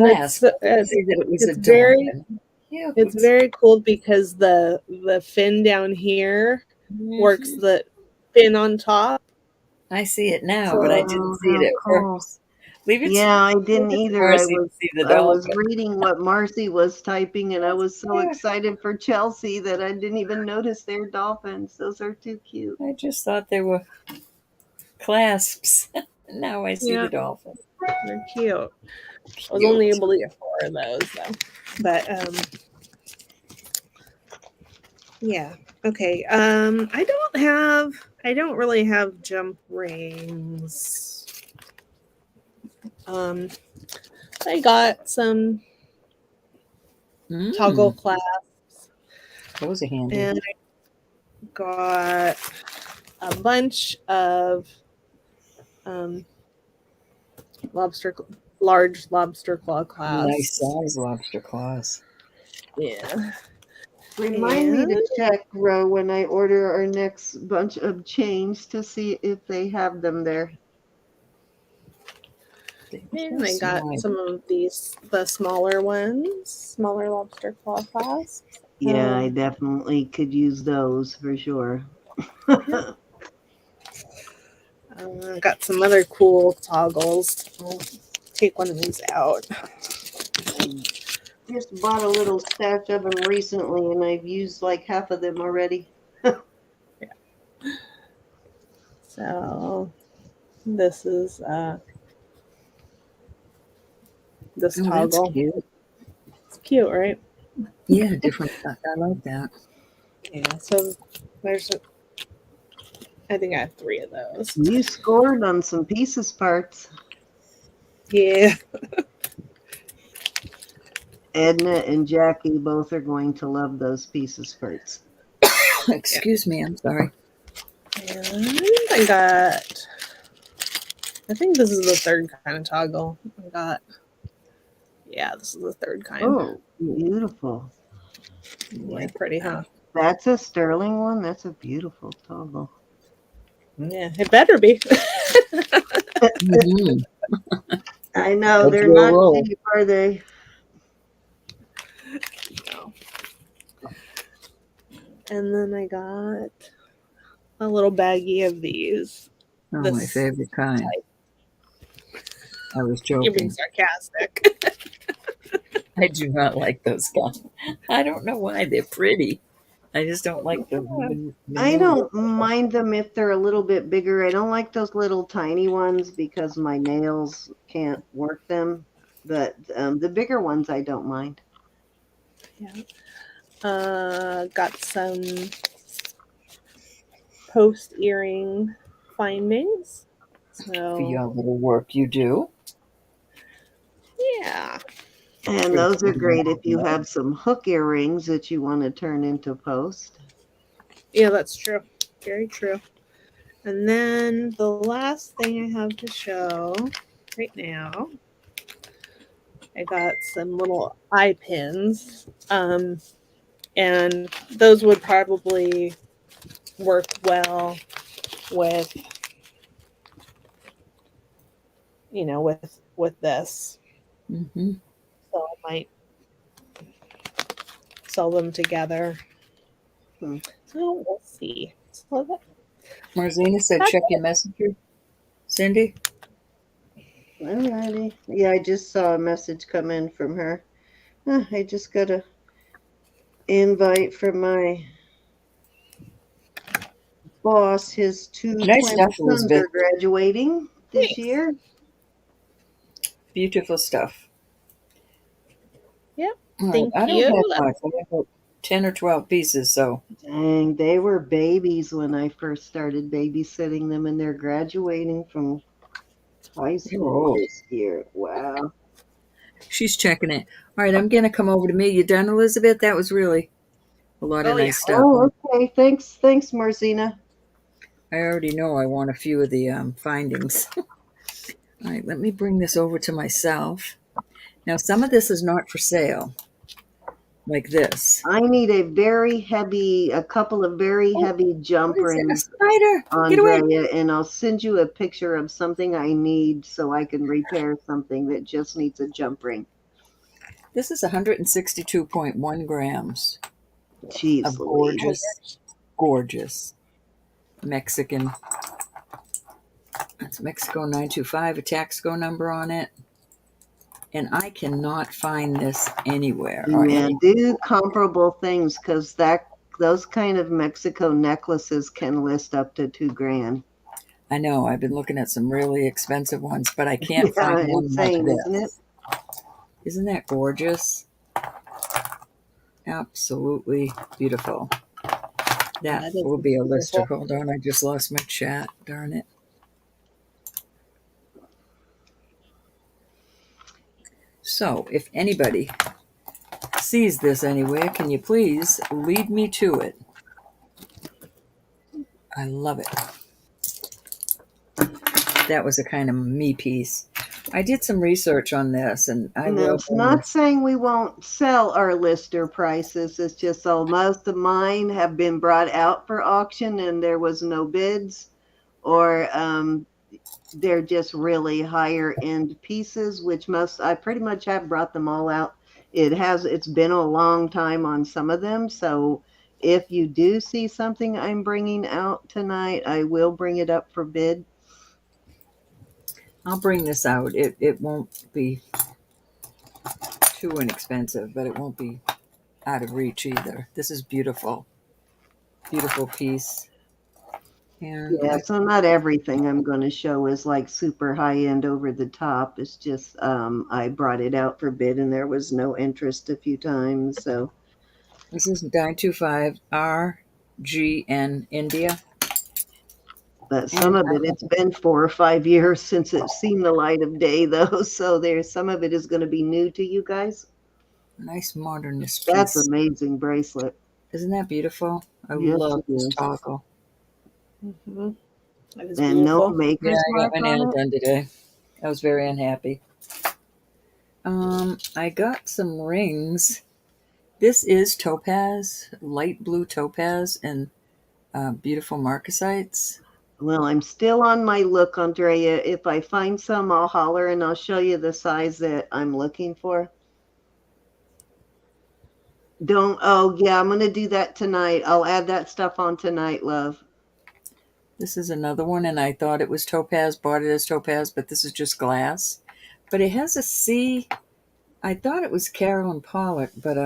glass. I didn't see that it was a it's very dolphin. it's Cute. very cool because the fin down here works Hmm. the fin on top. I see it now, but I So didn't Oh, see it how at cool. first. Leave it to Yeah, I leave didn't it to either. Marcy to see the I was dolphin. reading what Marcy was typing, and I That's was so cute. excited for Chelsea that I didn't even notice they're dolphins. Those are too cute. I just thought they were clasps. Now I see the yeah, dolphin. they're cute. I was only Cute. able to get 4 of those though, but Yeah. Okay. I don't really have jump rings. Um, I got some toggle Mm, clasps, those are handy. and I got a bunch of um, lobster, large lobster claw Nice clasps. size lobster claws. Yeah. Remind me And to check, Ro, when I order our next bunch of chains to see if they have them there. They and I just got might. some of the smaller ones, smaller lobster claw clasps. Yeah, I definitely could use those for sure. Yep. Got some other cool toggles. I'll take one of these out. I just bought a little stash of them recently, and I've used like half of them already. So this is this Oh, that's toggle. cute. It's cute, right? Yeah, different. I like that. Yeah. So there's I think I have 3 of those. You scored on some pieces parts. Yeah. Edna and Jackie both are going to love those pieces parts. Yeah. Excuse me, I'm sorry. And I got. I think this is the third kind of toggle. I got. Yeah, this is the third kind. Oh, beautiful. Yeah, pretty, huh? That's a sterling one. That's a beautiful toggle. Yeah, it better be. Mm-hmm. I know, That's they're your not roll. cheap, are they? No. And then I got a little baggie of these. Oh, my This favorite kind. I was You're being joking. sarcastic. I do not like those guns. I don't know why. They're pretty. I just don't like the I maneuver. don't mind them if they're a little bit bigger. I don't like those little tiny ones because my nails can't work them. But the bigger ones I don't mind. Yeah. Got some post earring findings. For your So little work you do. yeah, And For those are great if you the have some hook earrings that you want to turn into post. yeah, that's true. Very true. And then the last thing I have to show right now, I got some little eye pins. And those would probably work well with with this. Mm-hmm. So I might sell them together. Hmm. So we'll see. So Marzina said, that's check your messenger. Cindy? Alrighty. Yeah, I just saw a message come in from her. I just got a invite from my boss. His two Nice twin stuff, sons Elizabeth. are graduating this thanks. year. Beautiful stuff. Yep. All right. Thank I don't you. have much. I have about 10 or 12 pieces, so. Dang, they were babies when I first started babysitting them, and they're graduating from high school Oh, this year. Wow. she's checking it. All right, I'm going to come over to me. You done, Elizabeth? That was really a lot of Oh yeah. nice stuff. Oh, okay. Thanks, Marcina. I already know I want a few of the findings. All right, let me bring this over to myself. Now, some of this is not for sale, like this. I need a couple of very Oh, heavy what jump is it? A rings, spider? Get away. Andrea, and I'll send you a picture of something I need so I can repair something that just needs a jump ring. This is 162.1 grams Jeez of Louise. gorgeous Mexican. That's Mexico 925, a Taxco number on it. And I cannot find this anywhere or Yeah, any. do comparable things because those kind of Mexico necklaces can list up to 2 grand. I know I've been looking at some really expensive ones, but I can't find Yeah, one like insane, isn't it? this. Isn't that gorgeous? Absolutely beautiful. That That is will be a lister. beautiful. Hold on, I just lost my chat. Darn it. So, if anybody sees this anywhere, can you please lead me to it? I love it. That was a kind of me piece. I did some research on this, and I Now, will it's bring not this. saying we won't sell our lister prices. It's just so most of mine have been brought out for auction and there was no bids, or they're just really higher end pieces, which I pretty much have brought them all out. It's been a long time on some of them. So if you do see something I'm bringing out tonight, I will bring it up for bid. I'll bring this out. It won't be too inexpensive, but it won't be out of reach either. This is beautiful. Beautiful piece. And Yeah, I, so not everything I'm going to show is like super high end over the top. It's just I brought it out for bid and there was no interest a few times. So, this is 925 RGN India. but some And of I it, have it's been 4 or 5 years since it's seen the light of day, though. So there's some of it is going to be new to you guys. a nice modernist That's piece. amazing bracelet. Isn't that beautiful? I Yes, love it this is. toggle. Hmm. That is And no beautiful. Yeah, maker's I got mark my on nails it. done today. I was very unhappy. I got some rings. This is topaz, light blue topaz, and beautiful marcasites. Well, I'm still on my look, Andrea. If I find some, I'll holler and I'll show you the size that I'm looking for. Oh, yeah, I'm going to do that tonight. I'll add that stuff on tonight, love. This is another one, and I thought it was topaz, bought it as topaz, but this is just glass. But it has a C. I thought it was Carolyn Pollock, but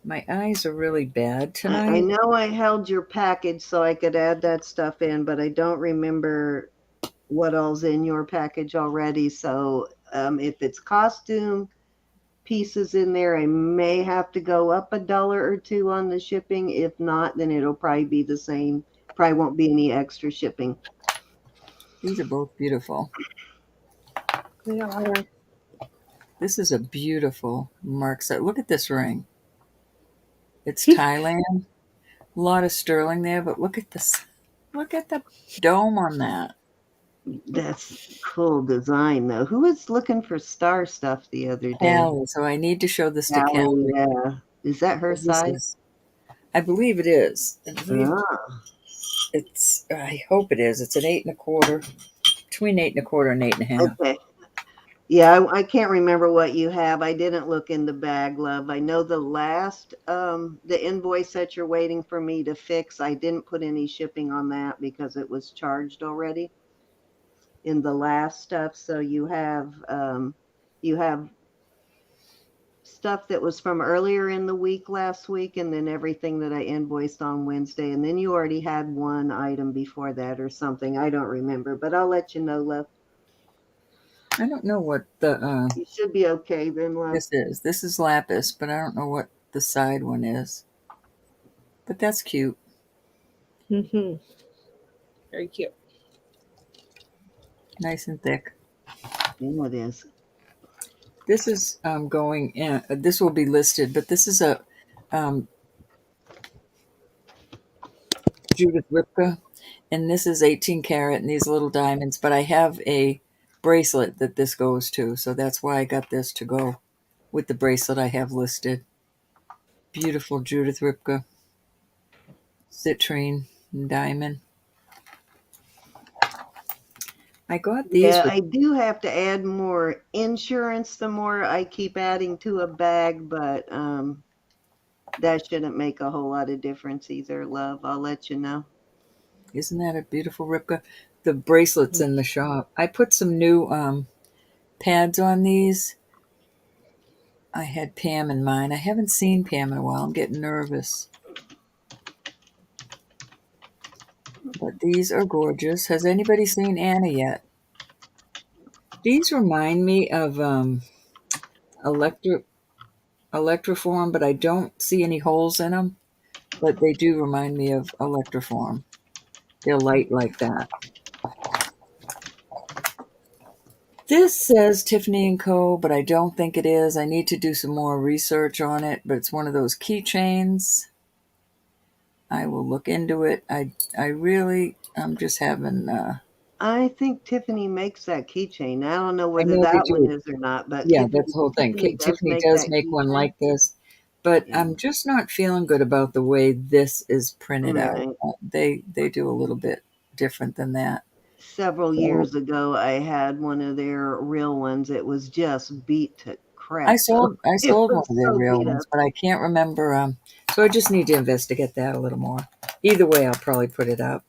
my eyes are really bad I tonight. know I held your package so I could add that stuff in, but I don't remember what all's in your package already. So if it's costume pieces in there, I may have to go up $1 or $2 on the shipping. If not, then it'll probably be the same. Probably won't be any extra shipping. These are both beautiful. They are. This is a beautiful marcasite. Look at this ring. It's Thailand. A lot of sterling there, but look at this. Look at the dome on that. That's cool design, though. Who was looking for star stuff the other day? Callie. So I need to show this to Callie, Callie. yeah. Is that her This size? is, I believe it is. I believe Ah, it's, I hope it is. It's an 8 1/4, between 8 1/4 and 8 1/2. okay. Yeah, I can't remember what you have. I didn't look in the bag, love. I know the invoice that you're waiting for me to fix, I didn't put any shipping on that because it was charged already in the last stuff. So you have stuff that was from earlier in the week last week, and then everything that I invoiced on Wednesday, and then you already had one item before that or something. I don't remember, but I'll let you know, love. I don't know what the You should be okay then, love. this is. This is lapis, but I don't know what the side one is. But that's cute. Hmm. Very cute. Nice and thick. Yeah, it is. This is going in. This will be listed, but this is a um, Judith Ripka, and this is 18 karat and these little diamonds. But I have a bracelet that this goes to, so that's why I got this to go with the bracelet I have listed. Beautiful Judith Ripka, citrine, and diamond. I got these Yeah, with. I do have to add more insurance the more I keep adding to a bag, but that shouldn't make a whole lot of difference either, love. I'll let you know. Isn't that a beautiful Ripka? The bracelets in the shop. I put some new pads on these. I had Pam in mine. I haven't seen Pam in a while. I'm getting nervous. But these are gorgeous. Has anybody seen Anna yet? These remind me of electro electroform, but I don't see any holes in them. but they do remind me of electroform. They're light like that. This says Tiffany and Co., but I don't think it is. I need to do some more research on it, but it's one of those keychains. I will look into it. I'm just having, I think Tiffany makes that keychain. I don't know I whether know they that one do. is or not, but Yeah, that's the whole thing. Tiffany does Tiffany make does that make one keychain. like this, but Yeah. I'm just not feeling good about the way this is printed out. Right. They do a little bit different than that. Several So years ago, I had one of their real ones. It was just beat to crap, though. I It sold one was of their so real beat ones, up. but I can't remember. So I just need to investigate that a little more. Either way, I'll probably put it up.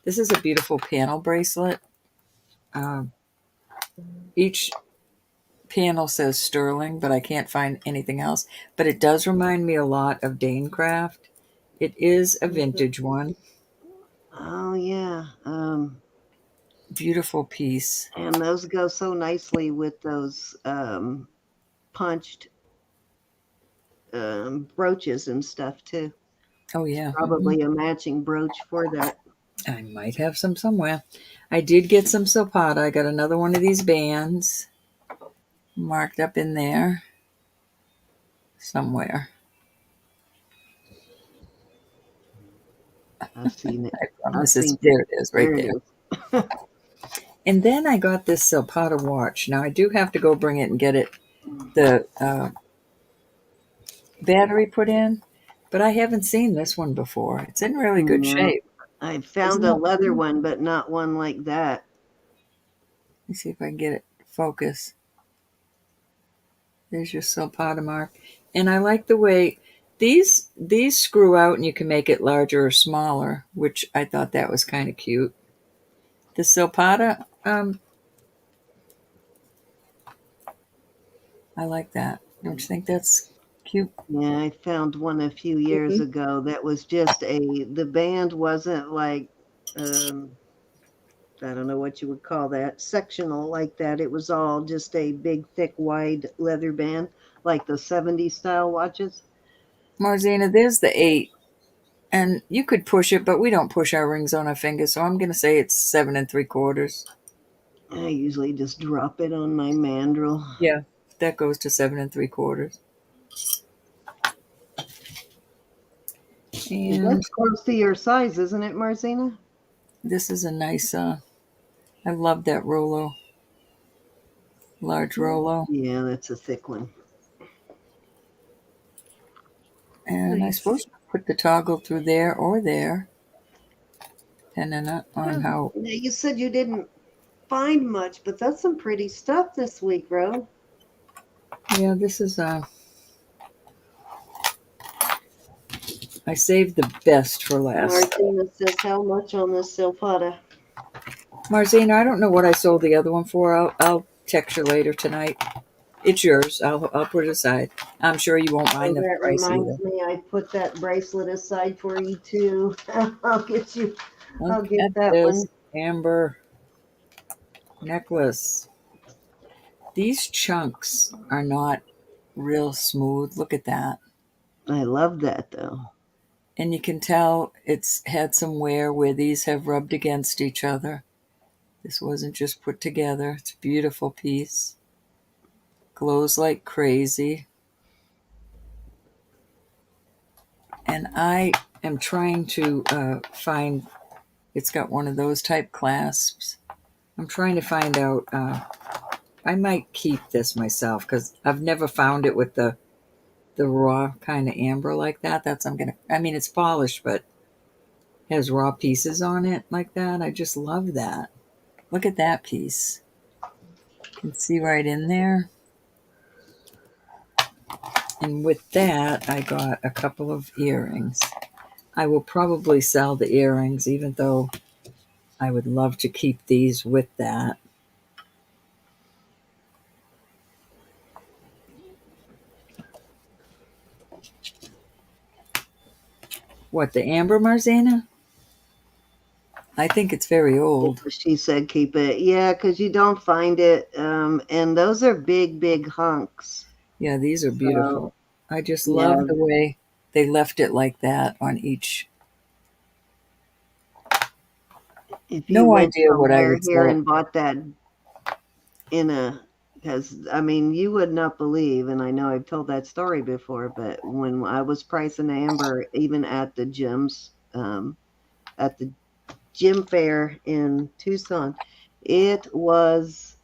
This is a beautiful panel bracelet. Um, each panel says sterling, but I can't find anything else. But it does remind me a lot of Danecraft. It is a vintage one. Oh yeah. Beautiful piece. And those go so nicely with those punched brooches and stuff too. Oh yeah. Probably a matching brooch for that. I might have some somewhere. I did get some Silpata. I got another one of these bands marked up in there somewhere. I've seen it. I I've promise seen it. there it is right There it there. is. And then I got this Silpata watch. Now I do have to go bring it and get it the battery put in, but I haven't seen this one before. It's in really good No, shape. I Isn't found a that leather pretty? one, but not one like that. Let me see if I can get it focus. There's your Silpata mark. And I like the way these screw out and you can make it larger or smaller, which I thought that was kind of cute. The Silpata, I like that. Don't you think that's cute? Yeah, I found one a few years Mhm. ago that was just the band wasn't like, um, I don't know what you would call that, sectional like that. It was all just a big, thick, wide leather band, like the 70s style watches. Marzina, there's the 8. And you could push it, but we don't push our rings on our fingers, so I'm going to say it's 7 3/4. I usually just drop it on my mandrel. Yeah, that goes to 7 3/4. And That's close to your size, isn't it, Marcina? this is a nice, I love that Rolo, large Rolo. Yeah, that's a thick one. And I Nice. suppose you could put the toggle through there or there, depending on how. Now, you said you didn't find much, but that's some pretty stuff this week, bro. Yeah, this is, I saved the best for last. Martina says, how much on this Silpata? Marzina, I don't know what I sold the other one for. I'll text you later tonight. It's yours. I'll put it aside. I'm sure you won't Oh, mind the that price either. reminds me, I put that bracelet aside for you too. I'll get you. I'll Look get at that this one. amber necklace. These chunks are not real smooth. Look at that. I love that though. And you can tell it's had some wear where these have rubbed against each other. This wasn't just put together. It's a beautiful piece. Glows like crazy. And I am trying to find, it's got one of those type clasps. I'm trying to find out, I might keep this myself because I've never found it with the raw kind of amber like that. I mean, it's polished, but has raw pieces on it like that. I just love that. Look at that piece. You can see right in there. And with that, I got a couple of earrings. I will probably sell the earrings, even though I would love to keep these with that. What, the amber, Marzana? I think it's very old. She said keep it. Yeah, because you don't find it. And those are big, big hunks. Yeah, these are So beautiful. I just yeah, love the way they left it like that on each. If you No went idea what I somewhere would here sell it. and bought that in a, because I mean, you would not believe, and I know I've told that story before, but when I was pricing amber, even at the gyms, at the gym fair in Tucson, it was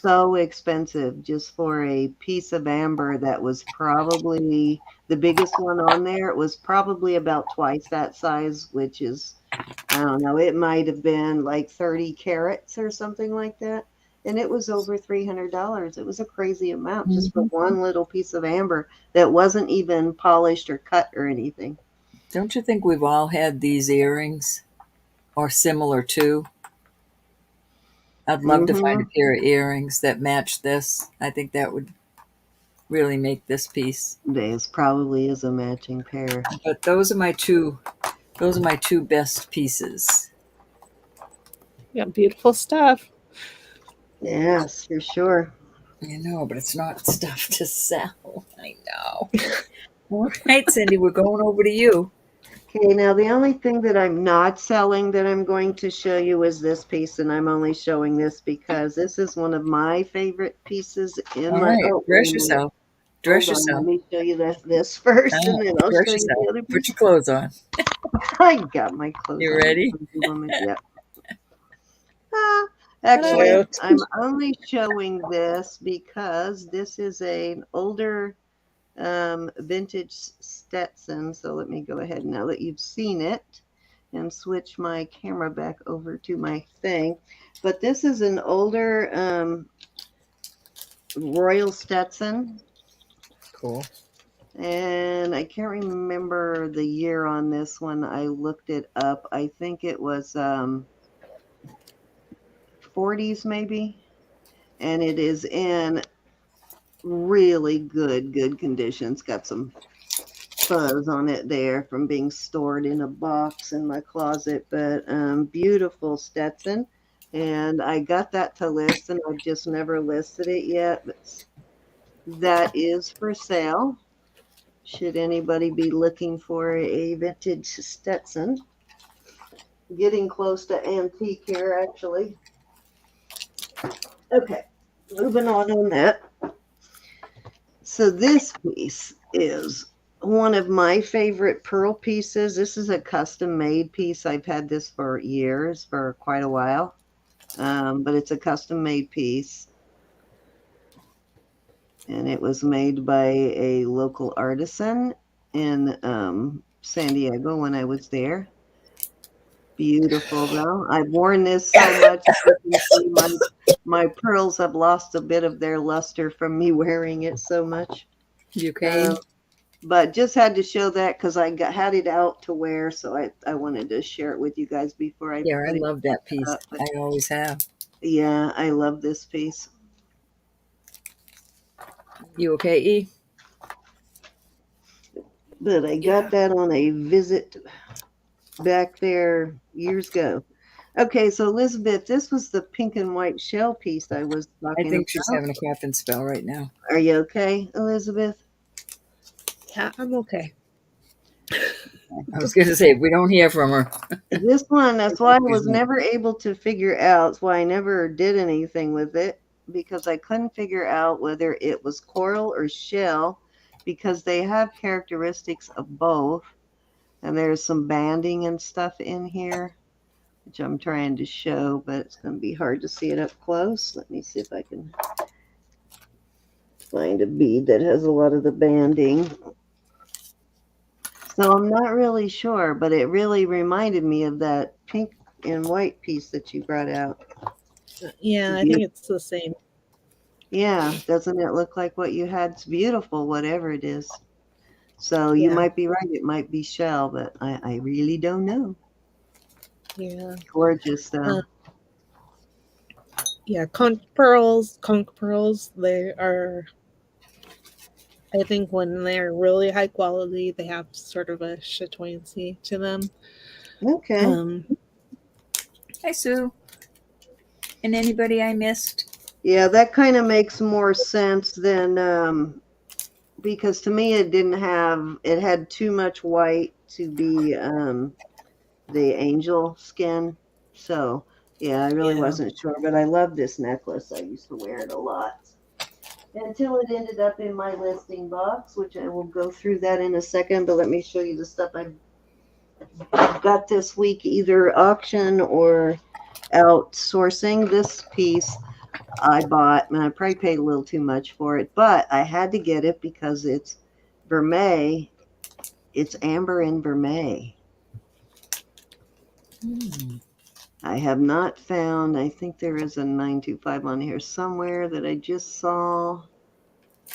so expensive just for a piece of amber that was probably the biggest one on there. It was probably about twice that size, which is, I don't know, it might have been like 30 carats or something like that. And it was over $300. It was a crazy amount just for Mhm. one little piece of amber that wasn't even polished or cut or anything. Don't you think we've all had these earrings or similar to? I'd love to find a Mm-hmm. pair of earrings that match this. I think that would really make this piece. This probably is a matching pair. But those are my two. Those are my two best pieces. Yeah, beautiful stuff. Yes, for sure. I know, but it's not stuff to sell. I know. All right, Cindy, we're going over to you. Okay, now the only thing that I'm not selling that I'm going to show you is this piece, and I'm only showing this because this is one of my favorite pieces in All my, right, oh, wait dress a minute. yourself. Hold Dress on, let yourself. me show you this first, Ah, and then I'll dress show you yourself. the other Put piece. your clothes on. I got my clothes You on. ready? Yeah. Ah, actually, Cute. I'm only showing this because this is an older vintage Stetson. So let me go ahead now that you've seen it and switch my camera back over to my thing. But this is an older Royal Stetson. Cool. And I can't remember the year on this one. I looked it up. I think it was 40s maybe. And it is in really good condition. It's got some fuzz on it there from being stored in a box in my closet, but beautiful Stetson. And I got that to list, and I've just never listed it yet. But that is for sale. Should anybody be looking for a vintage Stetson? Getting close to antique here, actually. Okay, moving on that. So this piece is one of my favorite pearl pieces. This is a custom made piece. I've had this for years, for quite a while, but it's a custom made piece. And it was made by a local artisan in San Diego when I was there. Beautiful though. I've worn this so much, as you can see, my pearls have lost a bit of their luster from me wearing it so much. You Um, okay? but just had to show that because had it out to wear, so I wanted to share it with you guys before I Yeah, I put it love that piece. up. But I always have. yeah, I love this piece. You okay, E? But I got Yeah. that on a visit back there years ago. Okay, so Elizabeth, this was the pink and white shell piece I was I talking think she's about. having a coughing spell right now. Are you okay, Elizabeth? Yeah, I'm okay. I was going to say, if we don't hear from her, This one, I that's why I think she's was not. never able to figure out. That's why I never did anything with it because I couldn't figure out whether it was coral or shell because they have characteristics of both. And there's some banding and stuff in here, which I'm trying to show, but it's going to be hard to see it up close. Let me see if I can find a bead that has a lot of the banding. So I'm not really sure, but it really reminded me of that pink and white piece that you brought out. Yeah, I think it's the same. Yeah, doesn't it look like what you had? It's beautiful, whatever it is. So you Yeah, might be right. It might be shell, but I really don't know. yeah. Gorgeous, though. Yeah, conch pearls, they are, I think when they're really high quality, they have sort of a chatoyancy to them. Okay. Um, Hi, Sue. And anybody I missed? Yeah, that kind of makes more sense than because to me it had too much white to be the angel skin. So yeah, I really Yeah. wasn't sure, but I love this necklace. I used to wear it a lot until it ended up in my listing box, which I will go through that in a second. But let me show you the stuff I've got this week, either auction or outsourcing. This piece I bought, and I probably paid a little too much for it, but I had to get it because it's vermeil. It's amber and vermeil. Mm. I have not found, I think there is a 925 on here somewhere that I just saw,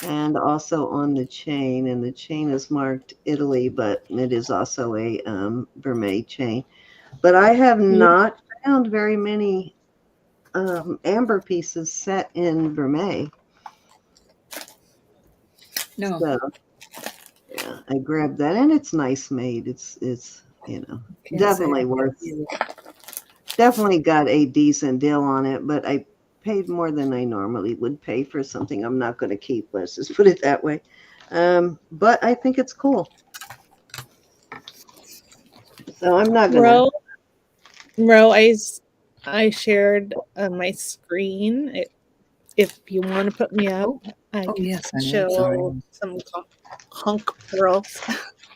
and also on the chain. And the chain is marked Italy, but it is also a vermeil chain. But I have Yeah. not found very many amber pieces set in vermeil. No, So yeah, I grabbed that, and it's nice made. It's can't say I definitely have worth. either. Definitely got a decent deal on it, but I paid more than I normally would pay for something I'm not going to keep. Let's just put it that way. But I think it's cool, so I'm not gonna. Ro, Ro, I shared my screen. If you want to put me up, Oh, I oh can yes, honey. I'm sorry. show some hunk pearls.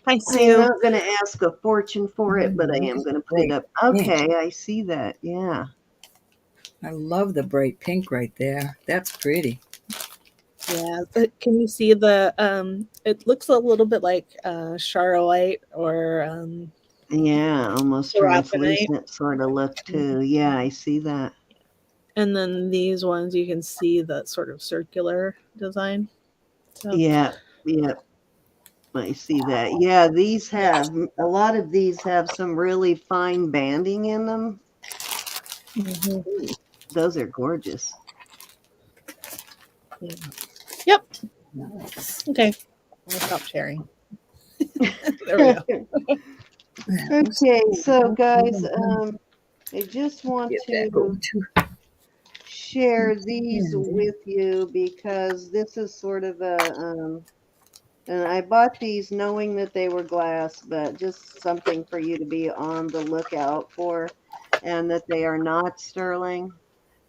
Hi, I'm Sue. not gonna ask a fortune for it, but I Look am at the gonna put it bright up. pink. Okay, I see that. Yeah, I love the bright pink right there. That's pretty. Yeah, can you see the it looks a little bit like Charolite or yeah, almost Seraphonite. translucent sort of look too. Yeah, I see that. And then these ones you can see the sort of circular design. So Yeah, yeah, I see that. Yeah, these have a lot of these have some really fine banding in them. mhm, Ooh, those are gorgeous. yeah. Yep. Nice. Okay. I'll stop sharing. There we go. That was Okay, cool. so guys, Give I just want that over to to share Miss these Candy. with you because this is sort of and I bought these knowing that they were glass, but just something for you to be on the lookout for, and that they are not sterling.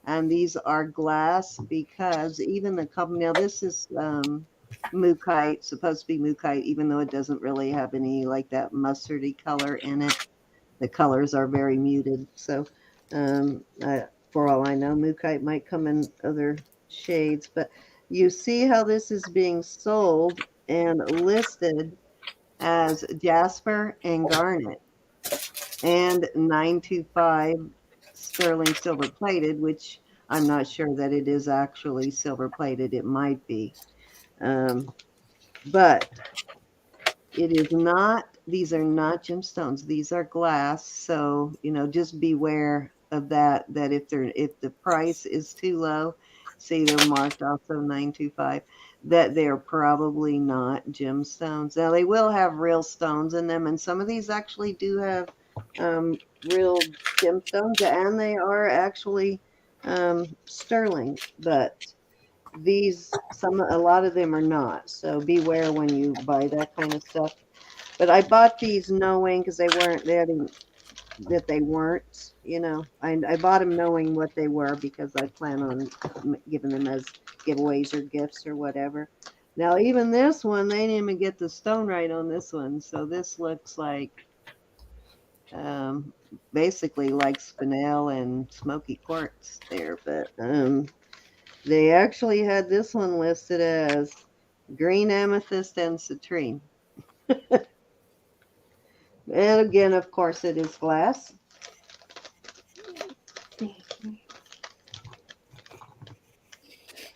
And these are glass because even the company, now this is Mookite, supposed to be Mookite, even though it doesn't really have any like that mustardy color in it. The colors are very muted. So, for all I know, Mookite might come in other shades. But you see how this is being sold and listed as Jasper and Garnet and 925 sterling silver plated, which I'm not sure that it is actually silver plated. It might be. But it is not, these are not gemstones. These are glass. So, just beware of that, that if the price is too low, see they're marked also 925, that they're probably not gemstones. Now they will have real stones in them, and some of these actually do have real gemstones, and they are actually sterling, but a lot of them are not. So beware when you buy that kind of stuff. But I bought these knowing because that they weren't, I bought them knowing what they were because I plan on giving them as giveaways or gifts or whatever. Now, even this one, they didn't even get the stone right on this one. So this looks like um, basically like spinel and smoky quartz there. But they actually had this one listed as green amethyst and citrine. And again, of course, it is glass.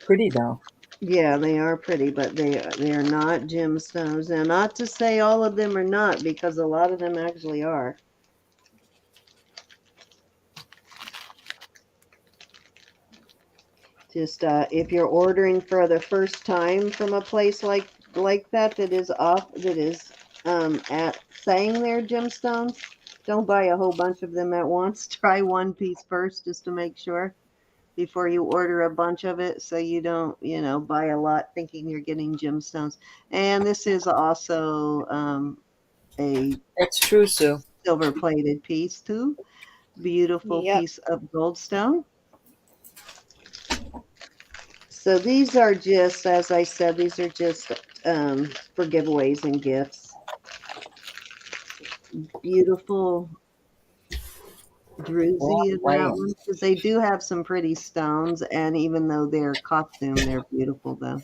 Pretty though. Yeah, they are pretty, but they are not gemstones. Now, not to say all of them are not, because a lot of them actually are. Just if you're ordering for the first time from a place like that is at saying they're gemstones, don't buy a whole bunch of them at once. Try one piece first just to make sure. before you order a bunch of it, so you don't, buy a lot thinking you're getting gemstones. And this is also a That's true, Sue. silver plated piece too. Beautiful Yep. piece of goldstone. So these are just, as I said, these are just for giveaways and gifts. Beautiful druzy in that Wow. one, because they do have some pretty stones, and even though they're costume, they're beautiful though.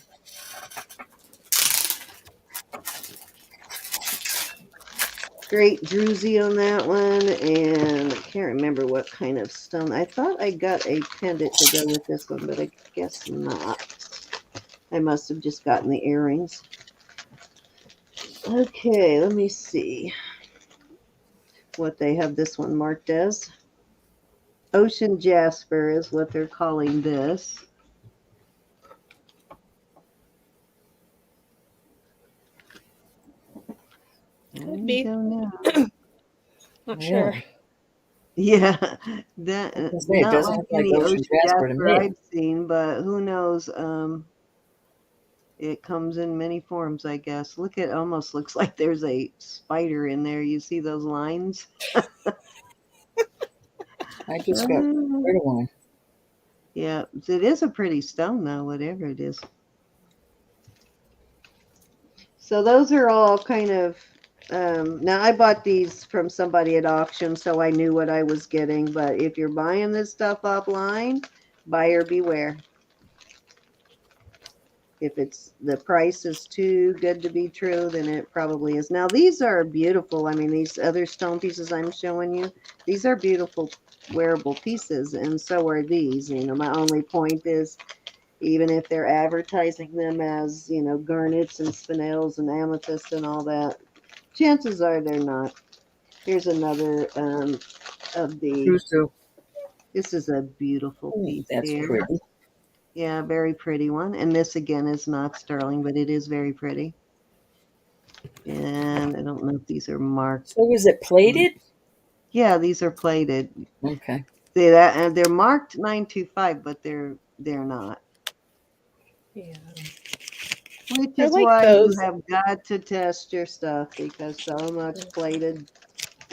Great druzy on that one, and I can't remember what kind of stone. I thought I got a pendant to go with this one, but I guess not. I must have just gotten the earrings. Okay, let me see what they have this one marked as. Ocean jasper is what they're calling this. Could I be. don't know. Not sure. Really? Yeah, I was that gonna say, it not doesn't like look like any ocean ocean jasper to jasper me. I've seen, but who knows? It comes in many forms, I guess. Look, it almost looks like there's a spider in there. You see those lines? I just got rid of one. Yeah, it is a pretty stone, though, whatever it is. So those are all kind of. Now, I bought these from somebody at auction, so I knew what I was getting. But if you're buying this stuff offline, buyer beware. If it's the price is too good to be true, then it probably is. Now, these are beautiful. I mean, these other stone pieces I'm showing you, these are beautiful wearable pieces, and so are these. My only point is, even if they're advertising them as, garnets and spinels and amethysts and all that, chances are they're not. Here's another of the, True, Sue. this is a beautiful Ooh, piece that's here. pretty. Yeah, very pretty one. And this again is not sterling, but it is very pretty. And I don't know if these are marked. So is it plated? Yeah, these are plated. Okay. See that, and they're marked 925, but they're not. Yeah. Which I is like why you those. have got to test your stuff, because so much plated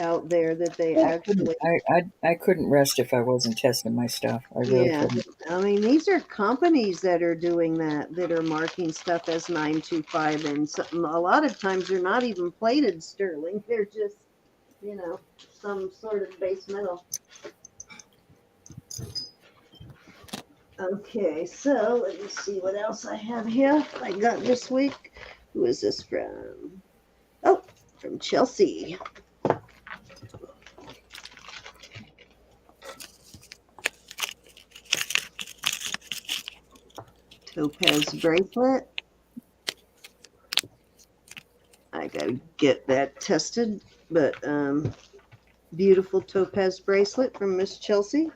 out there that they Yeah, I couldn't. actually. I couldn't rest if I wasn't testing my stuff. I really Yeah, couldn't. I mean, these are companies that are doing that are marking stuff as 925, and a lot of times they're not even plated sterling. They're just, some sort of base metal. Okay, so let me see what else I have here. I got this week. Who is this from? Oh, from Chelsea. Topaz bracelet. I gotta get that tested, but beautiful topaz bracelet from Miss Chelsea.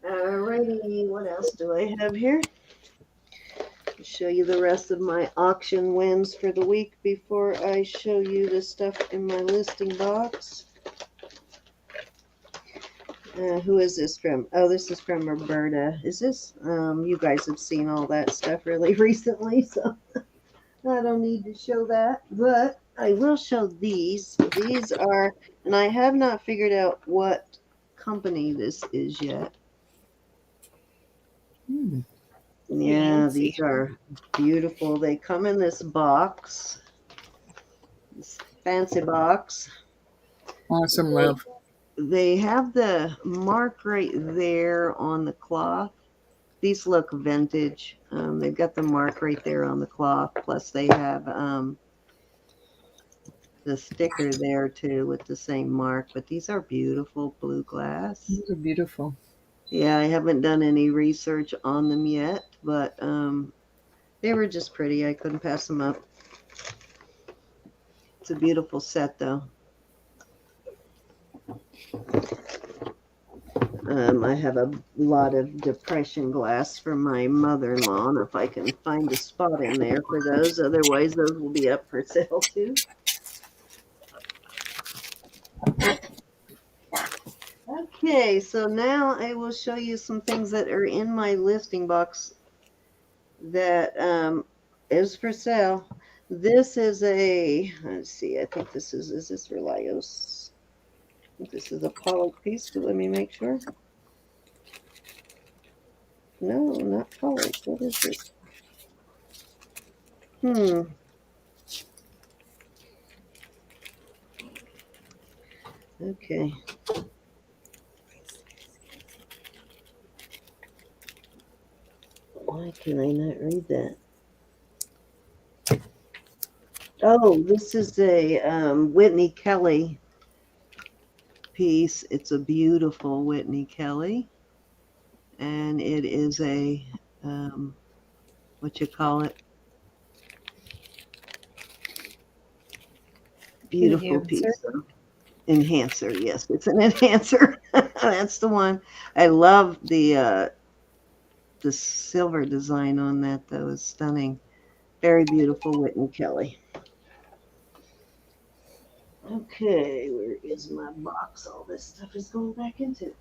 Alrighty, what else do I have here? I'll show you the rest of my auction wins for the week before I show you the stuff in my listing box. Who is this from? Oh, this is from Roberta. Is this? You guys have seen all that stuff really recently, so I don't need to show that. But I will show these. These are, and I have not figured out what company this is yet. Hmm. Yeah, Fancy. these are beautiful. They come in this box, this fancy box. Awesome, They, love. they have the mark right there on the cloth. These look vintage. They've got the mark right there on the cloth. Plus, they have the sticker there too with the same mark. But these are beautiful blue glass. These are beautiful. Yeah, I haven't done any research on them yet, but they were just pretty. I couldn't pass them up. It's a beautiful set, though. I have a lot of depression glass from my mother-in-law, and if I can find a spot in there for those, otherwise those will be up for sale too. Okay, so now I will show you some things that are in my listing box that is for sale. This is a, let's see, I think is this Relios? I think this is a Pollock piece, but let me make sure. No, not Pollock. What is this? Okay. Why can I not read that? Oh, this is a Whitney Kelly piece. It's a beautiful Whitney Kelly, and it is a what you call it? Beautiful Enhancer. piece. Enhancer, yes, it's an enhancer. That's the one. I love the silver design on that, though. Is stunning. Very beautiful Whitney Kelly. Okay, where is my box? All this stuff is going back into.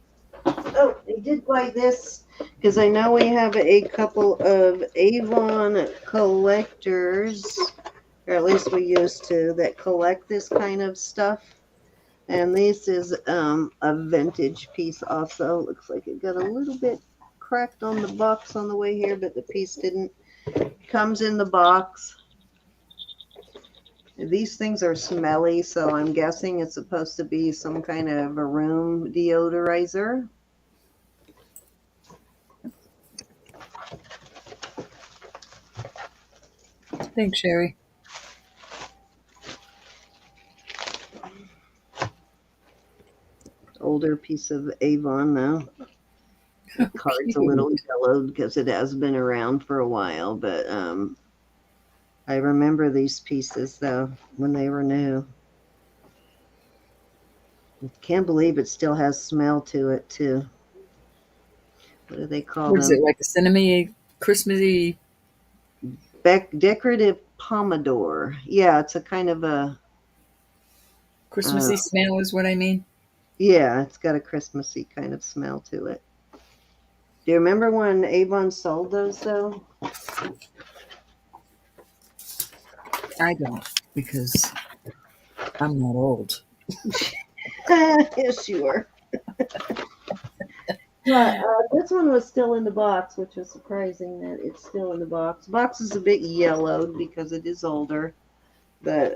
Oh, I did buy this because I know we have a couple of Avon collectors, or at least we used to, that collect this kind of stuff. And this is a vintage piece also. Looks like it got a little bit cracked on the box on the way here, but the piece didn't. Comes in the box. These things are smelly, so I'm guessing it's supposed to be some kind of a room deodorizer. Thanks, Sherry. Older piece of Avon, though. The card's a little yellowed because it has been around for a while, but I remember these pieces, though, when they were new. I can't believe it still has smell to it, too. What do they call What is them? it, like a cinnamony, Christmassy? Decorative Pomodoro. Yeah, it's a kind of a, Christmassy smell is what I mean. yeah, it's got a Christmassy kind of smell to it. Do you remember when Avon sold those, though? I don't, because I'm not old. Yes, you are. But this one was still in the box, which was surprising that it's still in the box. The box is a bit yellowed because it is older. But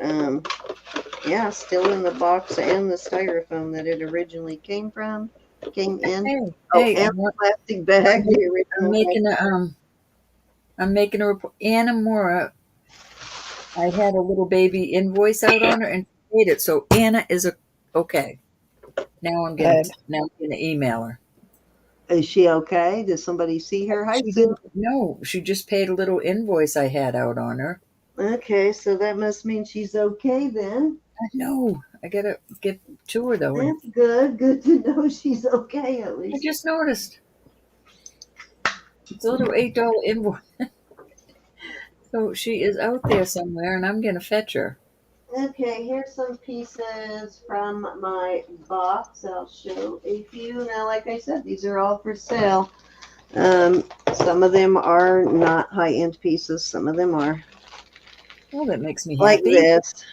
yeah, still in the box and the styrofoam that it originally came in. Hey, Oh, hey, and the plastic bag, the I'm original making I'm making a report. Anna Mora, I had a little baby invoice out on her and she paid it. So Anna is okay. Good. Now I'm gonna email her. Is she okay? Does somebody see her? Hi, She Sue. didn't know. She just paid a little invoice I had out on her. Okay, so that must mean she's okay then. I know. I gotta get to her though. And That's good. Good to know she's okay at I least. just noticed it's a little $8 invoice. So she is out there somewhere and I'm gonna fetch her. Okay, here's some pieces from my box. I'll show a few. Now, like I said, these are all for sale. Some of them are not high-end pieces. Some of them are Oh, that makes me like happy. this.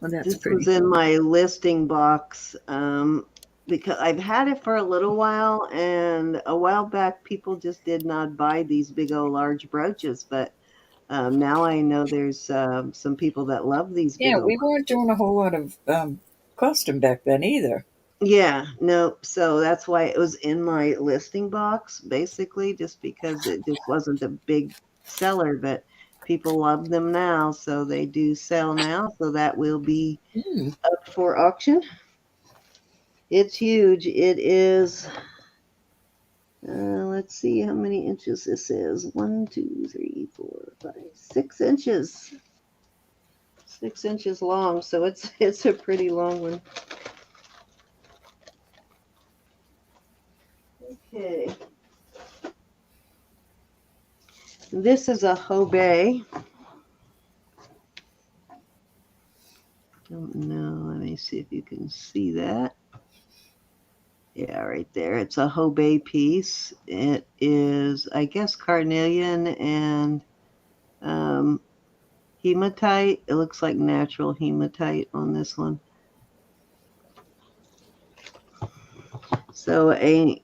Well, that's This was pretty. in my listing box because I've had it for a little while, and a while back people just did not buy these big old large brooches, but now I know there's some people that love these big Yeah, old. we weren't doing a whole lot of custom back then either. Yeah, no, so that's why it was in my listing box, basically, just because it just wasn't a big seller, but people love them now, so they do sell now, so that will be Mm. up for auction. It's huge. It is, let's see how many inches this is. 1, 2, 3, 4, 5, 6 inches. 6 inches long, so it's a pretty long one. Okay. This is a Hobey. Don't know. Let me see if you can see that. Yeah, right there. It's a Hobei piece. It is, I guess, carnelian and um, hematite. It looks like natural hematite on this one. So a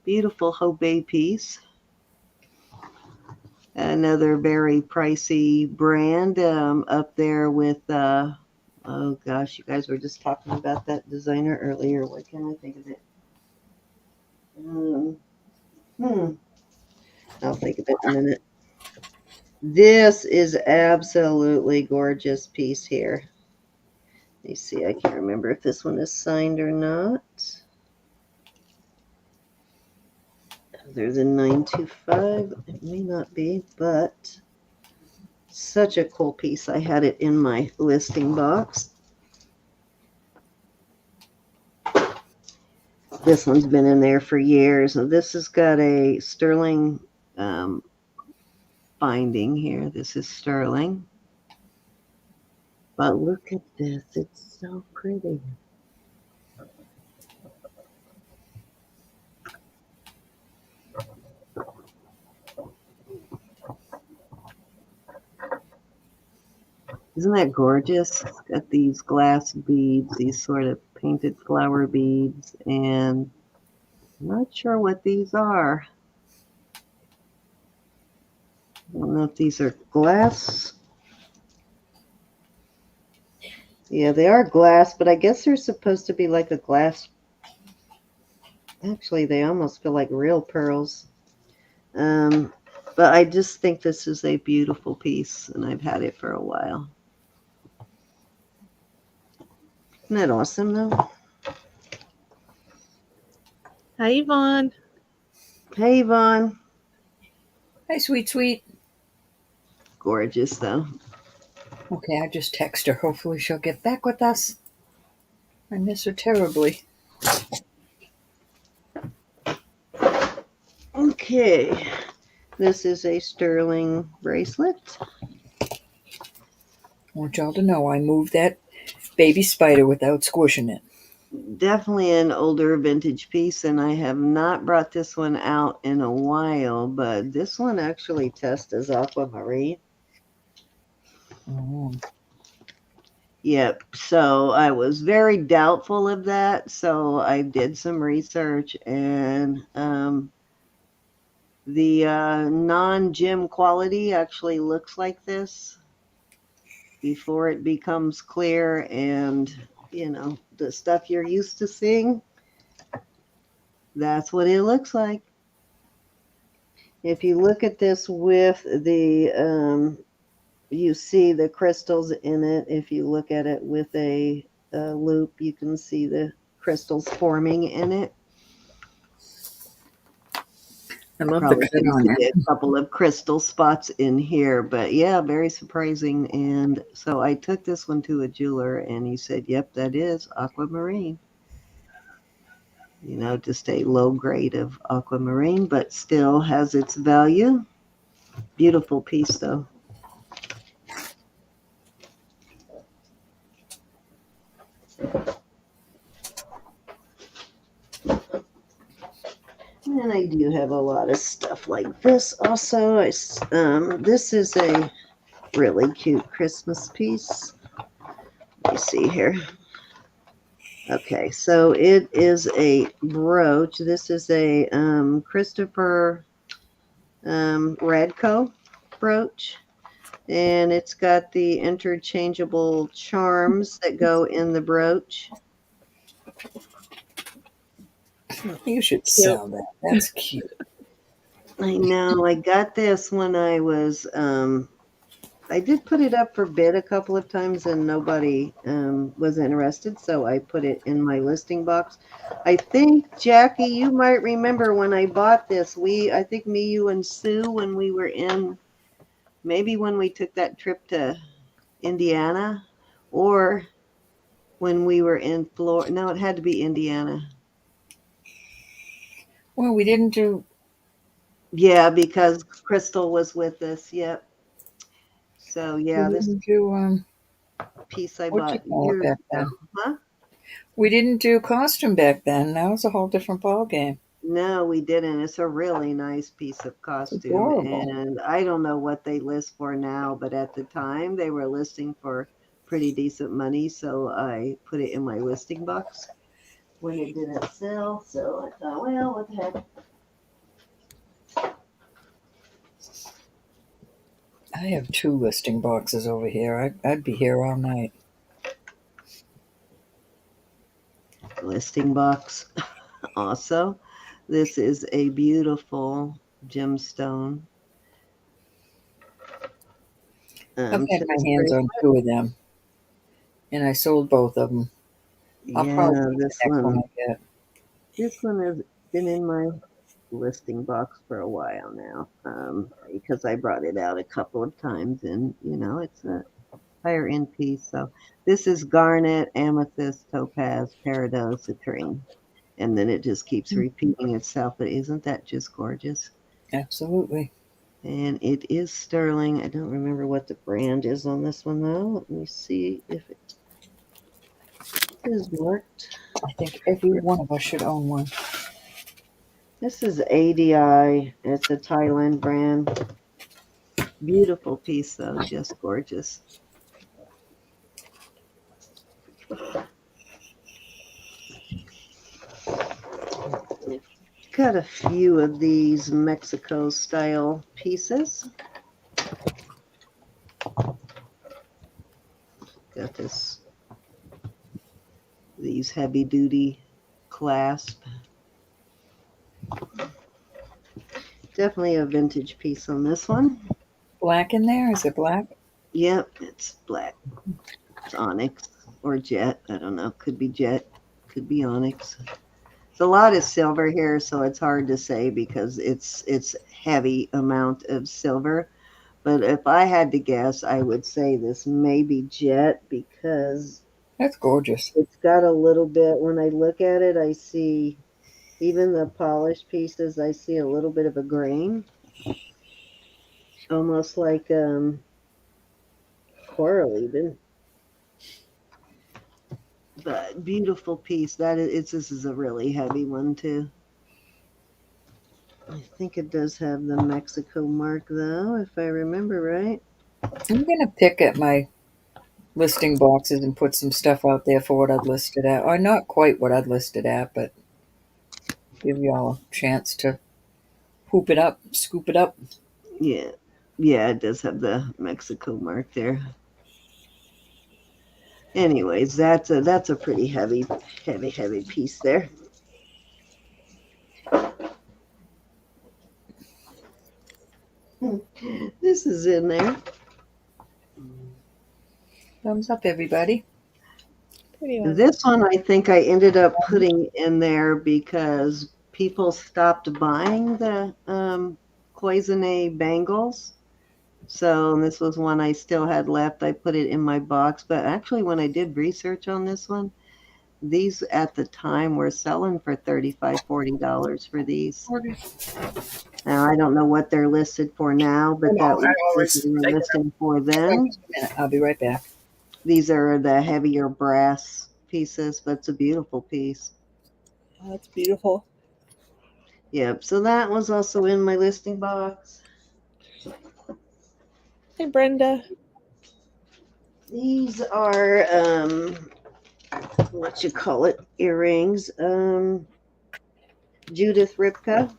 beautiful Hobei piece. Another very pricey brand up there with, oh gosh, you guys were just talking about that designer earlier. What can I think of it? Um, hmm, I'll think of it in a minute. This is absolutely gorgeous piece here. Let me see, I can't remember if this one is signed or not. There's a 925. It may not be, but such a cool piece. I had it in my listing box. This one's been in there for years. And this has got a sterling um, binding here. This is sterling. But look at this. It's so pretty. Isn't that gorgeous? It's got these glass beads, these sort of painted flower beads, and I'm not sure what these are. I don't know if these are glass. Yeah, they are glass, but I guess they're supposed to be like a glass. Actually, they almost feel like real pearls. Um, but I just think this is a beautiful piece, and I've had it for a while. Isn't that awesome, though? Hi, Yvonne. Hey, Yvonne. Hi, sweet, sweet. Gorgeous, though. Okay, I just text her. Hopefully, she'll get back with us. I miss her terribly. Okay. This is a sterling bracelet. I want y'all to know I moved that baby spider without squishing it. Definitely an older vintage piece, and I have not brought this one out in a while, but this one actually tests as aquamarine. Oh. Yep. So I was very doubtful of that. So I did some research, and the non-gem quality actually looks like this before it becomes clear, and the stuff you're used to seeing, that's what it looks like. If you look at this with the you see the crystals in it. If you look at it with a loop, you can see the crystals forming in it. I love the Probably cut can on see it. a couple of crystal spots in here, but yeah, very surprising. And so I took this one to a jeweler, and he said, "Yep, that is aquamarine." Just a low grade of aquamarine, but still has its value. Beautiful piece, though. And I do have a lot of stuff like this also. This is a really cute Christmas piece. Let me see here. Okay, so it is a brooch. This is a Christopher Radko brooch. And it's got the interchangeable charms that go in the brooch. You should Cute. sell that. That's cute. I know. I got this when I did put it up for bid a couple of times and nobody was interested, so I put it in my listing box. I think, Jackie, you might remember when I bought this. I think me, you, and Sue, when we were maybe when we took that trip to Indiana, or when we were in Florida. No, it had to be Indiana. Well, we didn't do. Yeah, because Crystal was with us. Yep. So We yeah, this didn't do. piece I What you bought call it years back ago. then? Huh? We didn't do costume back then. That was a whole different ball game. No, we didn't. It's a really nice piece of It's costume, adorable. and I don't know what they list for now, but at the time they were listing for pretty decent money, so I put it in my listing box when it didn't sell. So I thought, well, what the heck? I have two listing boxes over here. I'd be here all night. Listing box. Also, this is a beautiful gemstone I've had my tennis hands on bracelet. two of them, and I sold both of them. I'll probably Yeah, keep the next one I get. this one has been in my listing box for a while now, because I brought it out a couple of times, and it's a higher end piece. So this is garnet, amethyst, topaz, peridot, citrine, and then it just keeps repeating itself. But isn't that just gorgeous? Absolutely. And it is sterling. I don't remember what the brand is on this one though. Let me see if it is marked. I think every one of us should own one. This is ADI. It's a Thailand brand. Beautiful piece though, just gorgeous. Got a few of these Mexico style pieces. Got these heavy duty clasp. Definitely a vintage piece on this one. Black in there? Is it black? Yep, it's black. It's onyx or jet. I don't know. Could be jet. Could be onyx. It's a lot of silver here, so it's hard to say because it's heavy amount of silver. But if I had to guess, I would say this may be jet because That's gorgeous. it's got a little bit. When I look at it, I see even the polished pieces. I see a little bit of a grain, almost like coral even. But beautiful piece. This is a really heavy one too. I think it does have the Mexico mark though, if I remember right. I'm going to pick at my listing boxes and put some stuff out there for what I'd listed at. Or not quite what I'd listed at, but give y'all a chance to hoop it up, scoop it up. Yeah. Yeah, it does have the Mexico mark there. Anyways, that's a pretty heavy piece there. This is in there. Thumbs up, everybody. Pretty one. This one I think I ended up putting in there because people stopped buying the cloisonne bangles. So this was one I still had left. I put it in my box. But actually, when I did research on this one, these at the time were selling for $35, $40 for these. Now, I don't know what they're listed for now, but that was what they were listing for then. I'll be right back. These are the heavier brass pieces, but it's a beautiful piece. Oh, that's beautiful. Yep, so that was also in my listing box. Hey, Brenda. These are what you call it, earrings. Judith Ripka.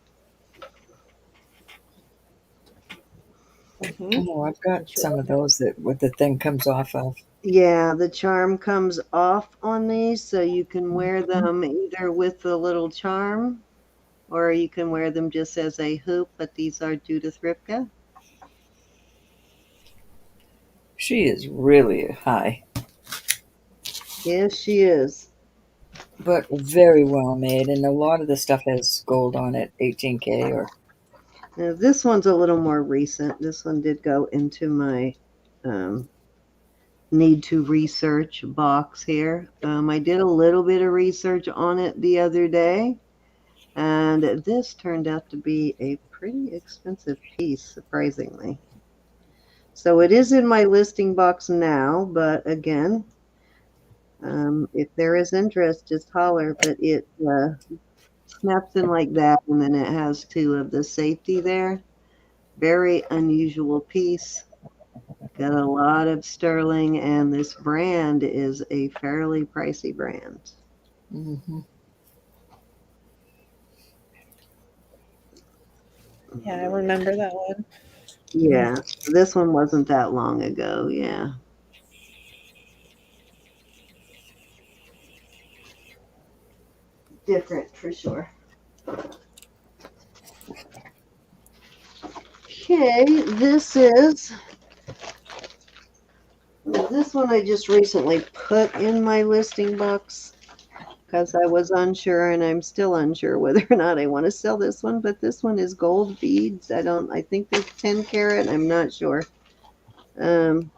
Mm-hmm. Oh, I've got some of those that what the thing comes off of. Yeah, the charm comes off on these, so you can wear them either with the little charm or you can wear them just as a hoop, but these are Judith Ripka. She is really high, Yes, she is. but very well made, and a lot of the stuff has gold on it, 18K or. Now, this one's a little more recent. This one did go into my um, need to research box here. I did a little bit of research on it the other day, and this turned out to be a pretty expensive piece, surprisingly. So it is in my listing box now, but again, if there is interest, just holler. But it snaps in like that, and then it has two of the safety there. Very unusual piece. Got a lot of sterling, and this brand is a fairly pricey brand. Mm-hmm. Yeah, I remember that one. Yeah, this one wasn't that long ago. Yeah. Different for sure. Okay, this one I just recently put in my listing box because I was unsure, and I'm still unsure whether or not I want to sell this one, but this one is gold beads. I think they're 10 karat. I'm not sure. Um,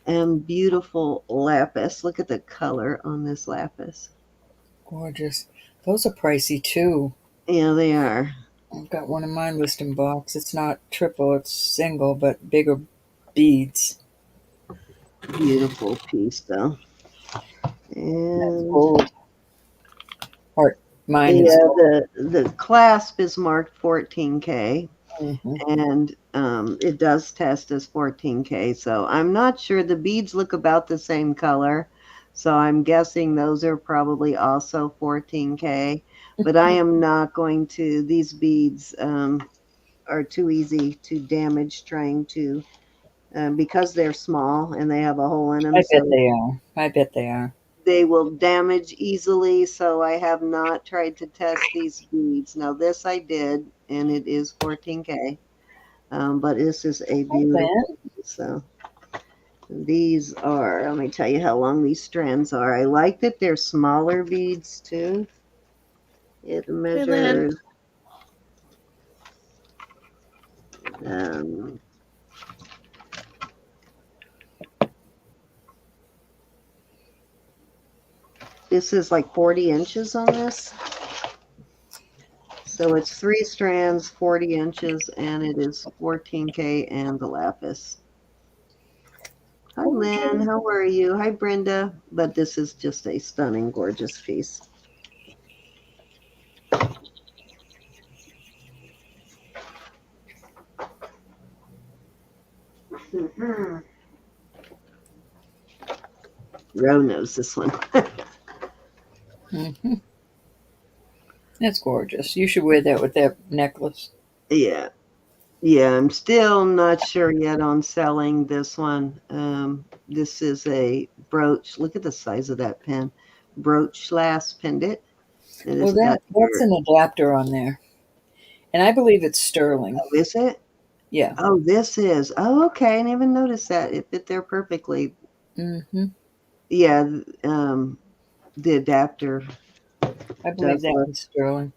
and beautiful lapis. Look at the color on this lapis. Gorgeous. Those are pricey too. Yeah, they are. I've got one in my listing box. It's not triple, it's single, but bigger beads. Beautiful piece though. That's And gold. Or mine is yeah, gold. the clasp is marked 14K, Mm-hmm. and it does test as 14K. So I'm not sure. The beads look about the same color, so I'm guessing those are probably also 14K. But I am not going to. These beads are too easy to damage trying to because they're small and they have a hole in them. I bet So they are. I bet they are. they will damage easily, so I have not tried to test these beads. Now, this I did, and it is 14K, but this is a Hi, beautiful Ben. piece. So these are, let me tell you how long these strands are. I like that they're smaller beads, too. It Hey, Lynn. measures, um, this is like 40 inches on this. So it's 3 strands, 40 inches, and it is 14K and the lapis. Hi, Lynn. Gorgeous. How are you? Hi, Brenda. But this is just a stunning, gorgeous piece. Mm-hmm. Ro knows this one. Mm-hmm. That's gorgeous. You should wear that with that necklace. Yeah. Yeah, I'm still not sure yet on selling this one. This is a brooch. Look at the size of that pin. Brooch last pendant. And Well, it's got that's your, an adapter on there, and I believe it's sterling. oh, is it? Yeah. Oh, this is. Oh, okay. I didn't even notice that. It fit there perfectly. Mm-hmm. Yeah, the adapter I believe does that look. one's sterling.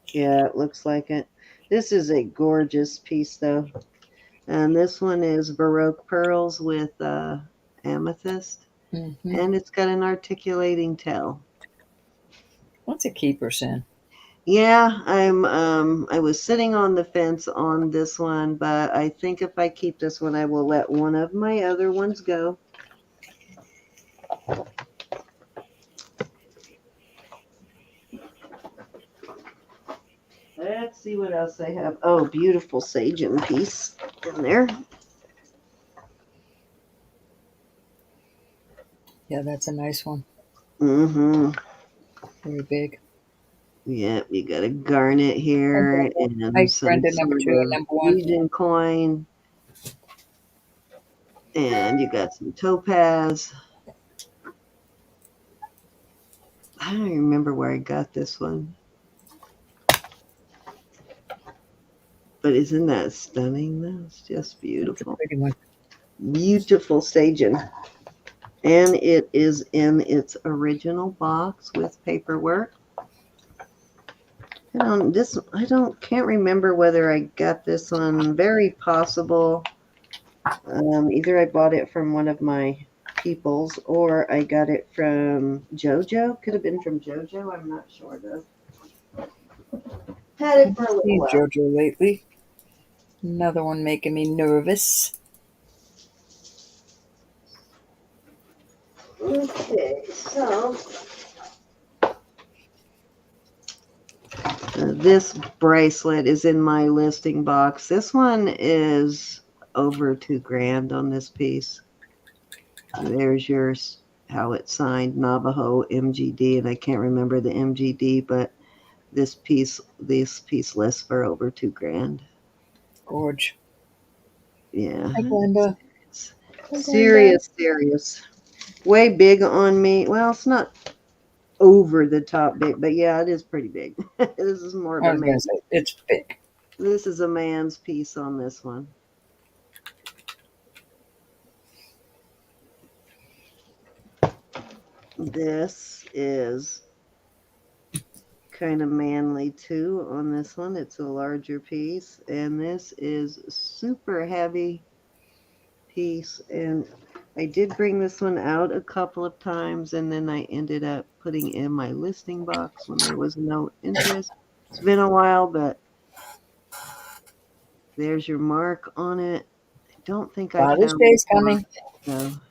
Yeah, it looks like it. This is a gorgeous piece, though. And this one is Baroque pearls with amethyst. Mm-hmm. And it's got an articulating tail. What's a keeper, Sin? Yeah, I was sitting on the fence on this one, but I think if I keep this one, I will let one of my other ones go. Let's see what else I have. Oh, beautiful Sagen piece in there. Yeah, that's a nice one. Mm-hmm. Very big. Yeah, you got a garnet Hi, here Brenda. and Hi, some Brenda, number sort two and of number one. fusion coin. And you got some topaz. I don't even remember where I got this one. But isn't that stunning, though? It's just That's a beautiful. pretty one. Beautiful Sagen. And it is in its original box with paperwork. Can't remember whether I got this one. Very possible. Either I bought it from one of my peoples or I got it from JoJo. Could have been from JoJo. I'm not sure though. Had it for a little Seen while. JoJo lately. Another one making me nervous. Okay, so this bracelet is in my listing box. This one is over $2,000 on this piece. There's yours, how it's signed, Navajo MGD, and I can't remember the MGD, but this piece lists for over $2,000. Gorge. Yeah. Hi, Glenda. It's Hi, Glenda. serious. Way big on me. Well, it's not over the top big, but yeah, it is pretty big. This is more of I a was going man. to say, it's big. This is a man's piece on this one. This is kind of manly too on this one. It's a larger piece, and this is super heavy piece. And I did bring this one out a couple of times, and then I ended up putting in my listing box when there was no interest. It's been a while, but there's your mark on it. I don't think I Father's found Day's the mark coming.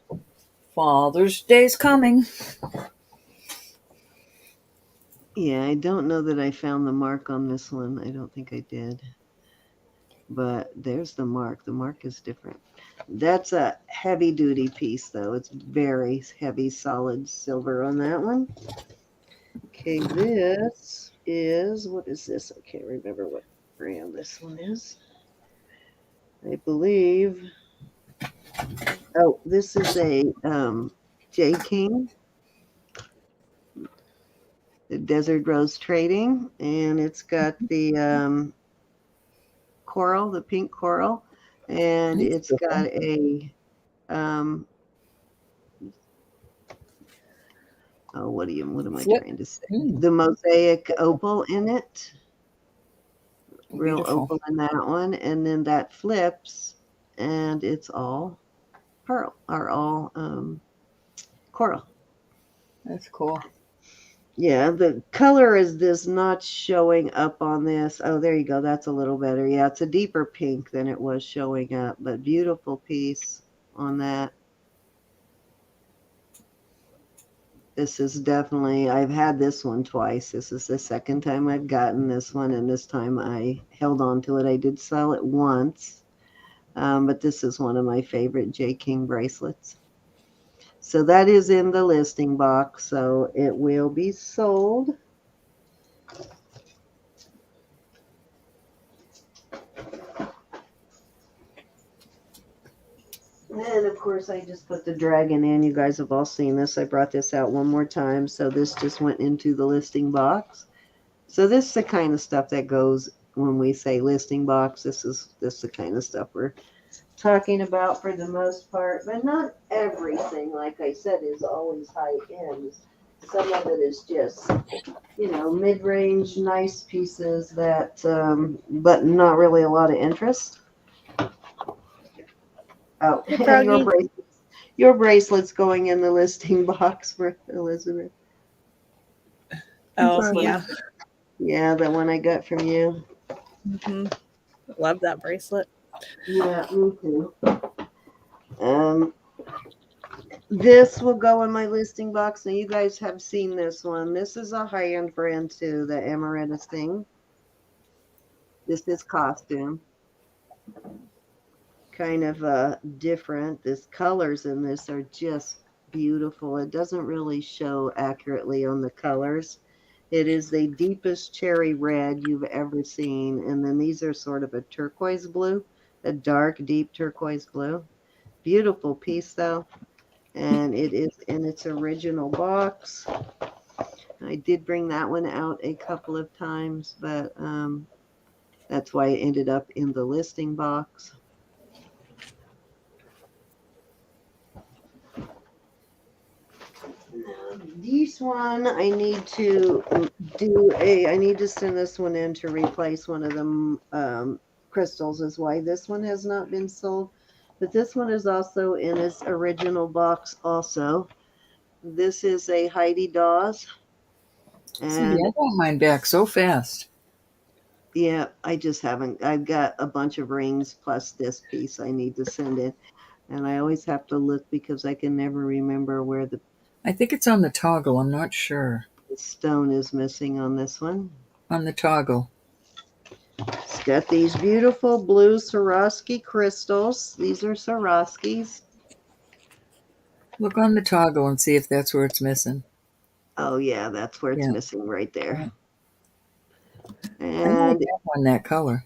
though. Father's Day's coming. Yeah, I don't know that I found the mark on this one. I don't think I did. But there's the mark. The mark is different. That's a heavy duty piece, though. It's very heavy, solid silver on that one. Okay, this is, what is this? I can't remember what brand this one is. I believe, oh, this is a J. King, the Desert Rose Trading, and it's got the coral, the pink coral, and That's it's got different. a what am I Flip. trying to say? Mm, The mosaic opal in it, real beautiful. opal in that one, and then that flips, and it's all pearl or all coral. That's cool. Yeah, the color is this not showing up on this. Oh, there you go. That's a little better. Yeah, it's a deeper pink than it was showing up, but beautiful piece on that. This is definitely, I've had this one twice. This is the second time I've gotten this one, and this time I held on to it. I did sell it once, but this is one of my favorite J. King bracelets. So that is in the listing box, so it will be sold. And of course, I just put the dragon in. You guys have all seen this. I brought this out one more time, so this just went into the listing box. So this is the kind of stuff that goes when we say listing box. This is the kind of stuff we're talking about for the most part, but not everything, like I said, is always high end. Some of it is just, mid-range, nice pieces that, but not really a lot of interest. Oh, Hey, and Froggy. your bracelet's going in the listing box for Elizabeth. Oh, Froggy. yeah. Yeah, the one I got from you. Mm-hmm. Love that bracelet. Yeah, me too. Um, this will go in my listing box. Now, you guys have seen this one. This is a high-end brand too, the Amaryllis thing. This is costume. Kind of different. This colors in this are just beautiful. It doesn't really show accurately on the colors. It is the deepest cherry red you've ever seen. And then these are sort of a turquoise blue, a dark, deep turquoise blue. Beautiful piece though. And it is in its original box. I did bring that one out a couple of times, but that's why it ended up in the listing box. This one I need to I need to send this one in to replace one of the crystals is why this one has not been sold. But this one is also in its original box also. This is a Heidi Dawes. See, And I got mine back so fast. yeah, I just haven't. I've got a bunch of rings plus this piece I need to send in. And I always have to look because I can never remember where I think it's on the toggle. I'm not sure. The stone is missing on this one. On the toggle. It's got these beautiful blue Swarovski crystals. These are Swarovskis. Look on the toggle and see if that's where it's missing. Oh yeah, that's where it's Yeah. missing right there. Yeah. I might And have one that color.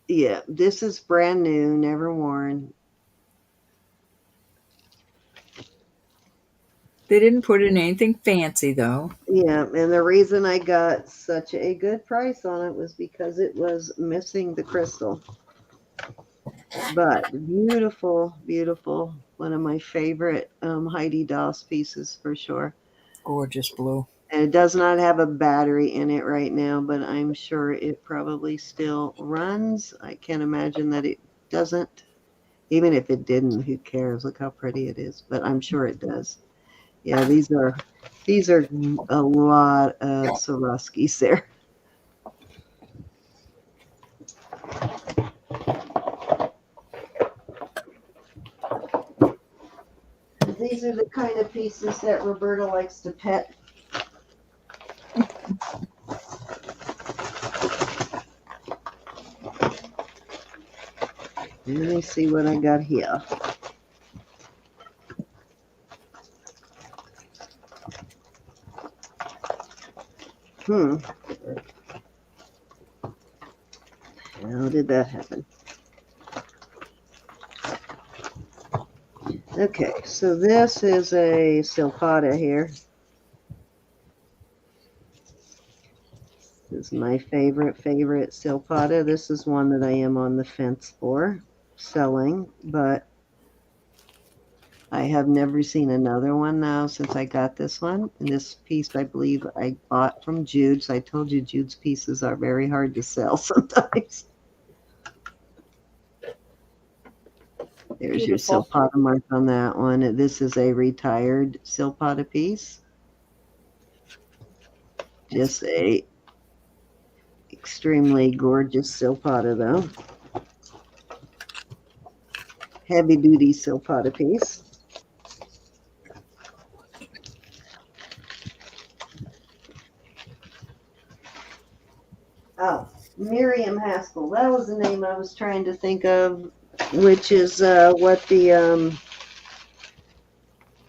yeah, this is brand new, never worn. They didn't put in anything fancy though. Yeah, and the reason I got such a good price on it was because it was missing the crystal. But beautiful, beautiful. One of my favorite Heidi Daus pieces for sure. Gorgeous blue. And it does not have a battery in it right now, but I'm sure it probably still runs. I can't imagine that it doesn't. Even if it didn't, who cares? Look how pretty it is. But I'm sure it does. Yeah, these are a lot of Swarovskis there. These are the kind of pieces that Roberta likes to pet. Let me see what I got here. How did that happen? Okay, so this is a silpata here. This is my favorite silpata. This is one that I am on the fence for selling, but I have never seen another one now since I got this one. And this piece, I believe, I bought from Jude. So I told you Jude's pieces are very hard to sell sometimes. There's your silpata mark on that one. This is a retired silpata piece. Just a extremely gorgeous silpata, though. Heavy duty silpata piece. Oh, Miriam Haskell. That was the name I was trying to think of, which is what the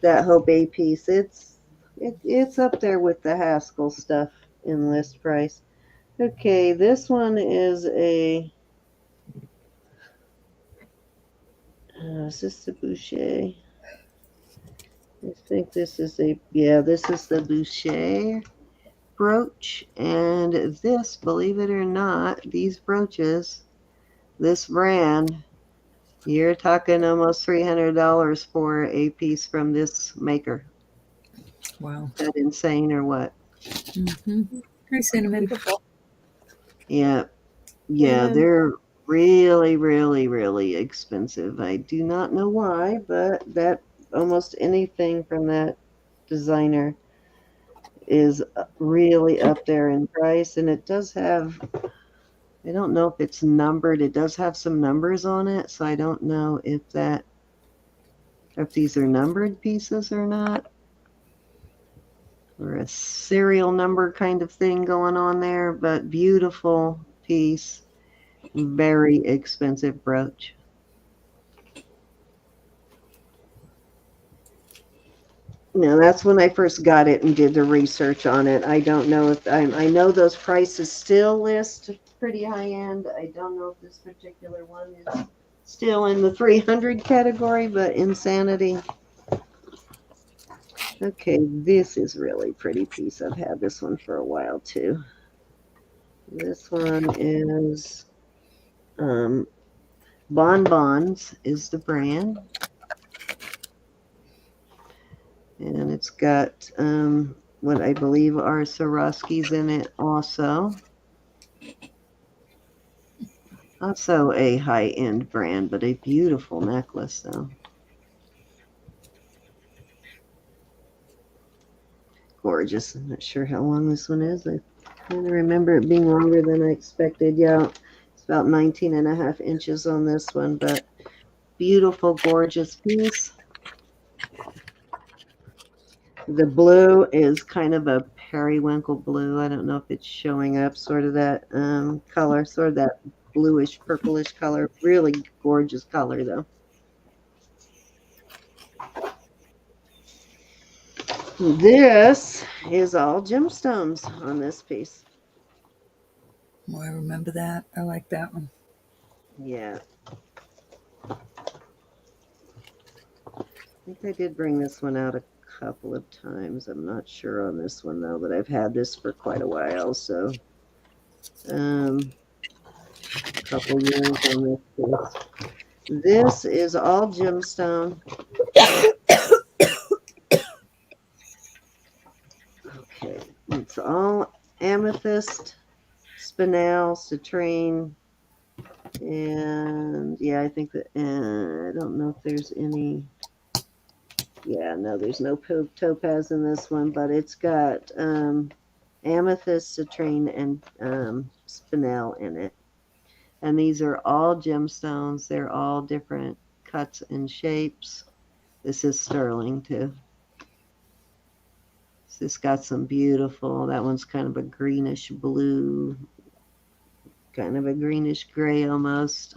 that Hope A piece. It's up there with the Haskell stuff in list price. Okay, this one is a. Is this the Boucher? I think this is this is the Boucher brooch. And this, believe it or not, these brooches, this brand, you're talking almost $300 for a piece from this maker. Wow. Is that insane or what? Mm-hmm. Hi, Cinnamon. Yeah. Yeah, they're really, really, really expensive. I do not know why, but that almost anything from that designer is really up there in price. And it does have, I don't know if it's numbered. It does have some numbers on it. So I don't know if these are numbered pieces or not. Or a serial number kind of thing going on there. But beautiful piece. Very expensive brooch. No, that's when I first got it and did the research on it. I don't know if I know those prices still list pretty high end. I don't know if this particular one is still in the 300 category, but insanity. Okay, this is really pretty piece. I've had this one for a while too. This one is Bonbons is the brand. And it's got what I believe are Swarovskis in it also. Also a high-end brand, but a beautiful necklace, though. Gorgeous. I'm not sure how long this one is. I kind of remember it being longer than I expected. Yeah, it's about 19.5 inches on this one, but beautiful, gorgeous piece. The blue is kind of a periwinkle blue. I don't know if it's showing up, sort of that color, sort of that bluish, purplish color. Really gorgeous color, though. This is all gemstones on this piece. Oh, I remember that. I like that one. Yeah. I think I did bring this one out a couple of times. I'm not sure on this one, though, but I've had this for quite a while, so a couple years on this piece. This is all gemstone. Okay, it's all amethyst, spinel, citrine, and yeah, I think that I don't know if there's any. Yeah, no, there's no topaz in this one, but it's got amethyst, citrine, and spinel in it. And these are all gemstones. They're all different cuts and shapes. This is sterling too. This got some beautiful, that one's kind of a greenish blue, kind of a greenish gray almost,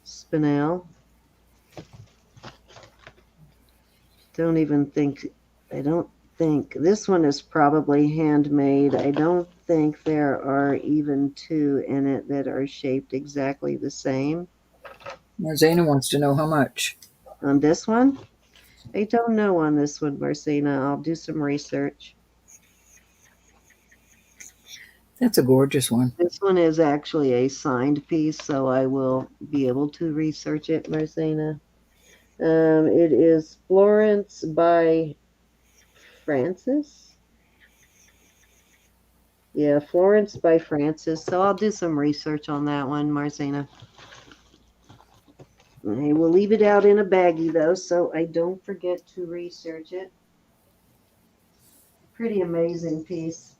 spinel. I don't think, this one is probably handmade. I don't think there are even two in it that are shaped exactly the same. Marzana wants to know how much. On this one, I don't know on this one, Marcina. I'll do some research. That's a gorgeous one. This one is actually a signed piece, so I will be able to research it, Marcina. It is Florence by Francis. Yeah, Florence by Francis. So I'll do some research on that one, Marcina. I will leave it out in a baggie, though, so I don't forget to research it. Pretty amazing piece.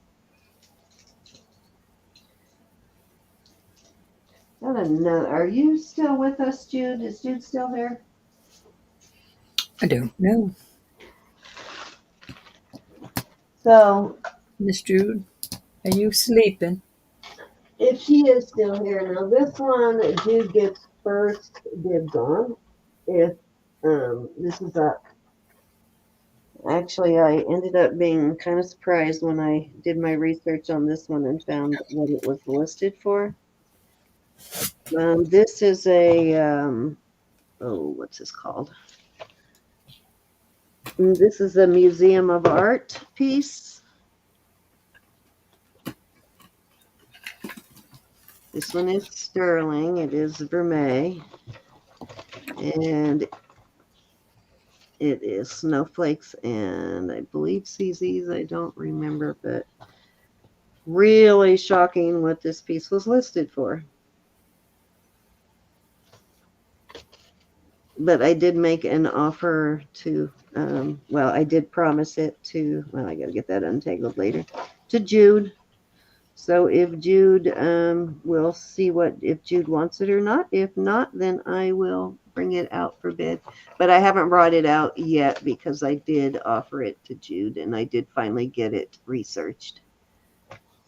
I don't know. Are you still with us, Jude? Is Jude still here? I don't know. So, Miss Jude, are you sleeping? if she is still here now, this one Jude gets first dibs on. If this is a actually, I ended up being kind of surprised when I did my research on this one and found what it was listed for. This is a what's this called? This is a Museum of Art piece. This one is sterling. It is vermeil. And it is snowflakes and I believe CZs. I don't remember, but really shocking what this piece was listed for. But I did make an offer to, I did promise it to, I got to get that untangled later, to Jude. So if Jude, we'll see if Jude wants it or not. If not, then I will bring it out for bid. But I haven't brought it out yet because I did offer it to Jude and I did finally get it researched.